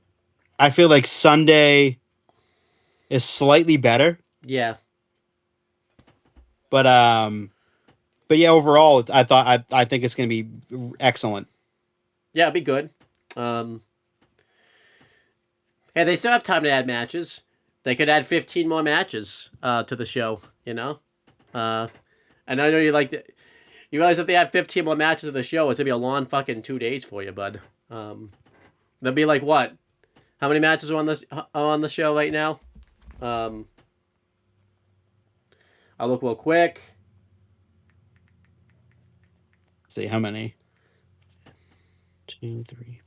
feel like Sunday is slightly better. Yeah. But yeah, overall, I think it's going to be excellent. Yeah, it'll be good. Hey, they still have time to add matches. They could add 15 more matches to the show, And I know you you realize if they add 15 more matches to the show, it's going to be a long fucking 2 days for you, bud. They'll be like, what? How many matches are on the show right now? I'll look real quick. Let's see, how many? 2, 3,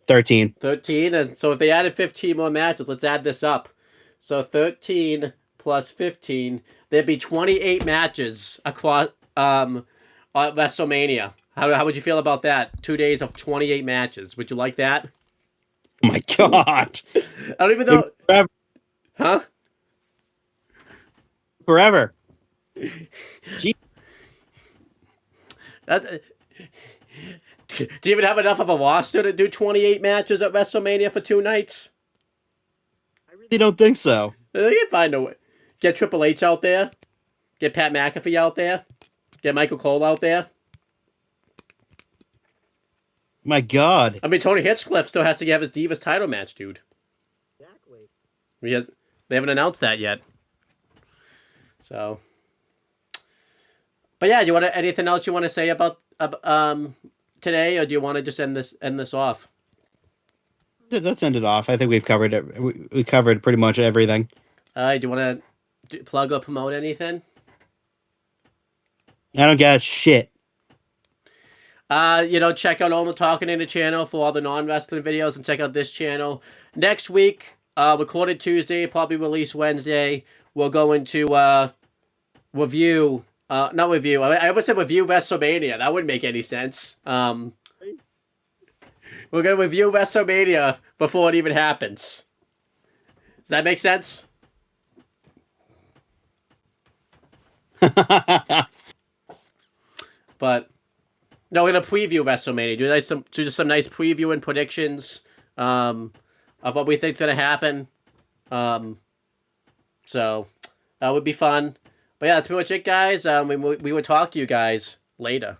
13. 13, and so if they added 15 more matches, let's add this up. So 13 plus 15, there'd be 28 matches across at WrestleMania. How would you feel about that? 2 days of 28 matches. Would you like that? Oh my god. I don't even know. Forever. Huh? Forever. Do you even have enough of a roster to do 28 matches at WrestleMania for 2 nights? I really don't think so. You can find a way. Get Triple H out there. Get Pat McAfee out there. Get Michael Cole out there. My God. I mean, Tony Hinchcliffe still has to have his Divas title match, dude. Exactly. They haven't announced that yet. So, but yeah, you want anything else you want to say about today, or do you want to just end this off? Let's end it off. I think we've covered it. We covered pretty much everything. Do you want to plug or promote anything? I don't got shit. Check out All the Talking in the channel for all the non-wrestling videos, and check out this channel. Next week, recorded Tuesday, probably release Wednesday, we'll go into review. Not review. I almost said review WrestleMania. That wouldn't make any sense. We're gonna review WrestleMania before it even happens. Does that make sense? But no, we're gonna preview WrestleMania. Do some nice preview and predictions of what we think's gonna happen. So that would be fun. But yeah, that's pretty much it, guys. We will talk to you guys later.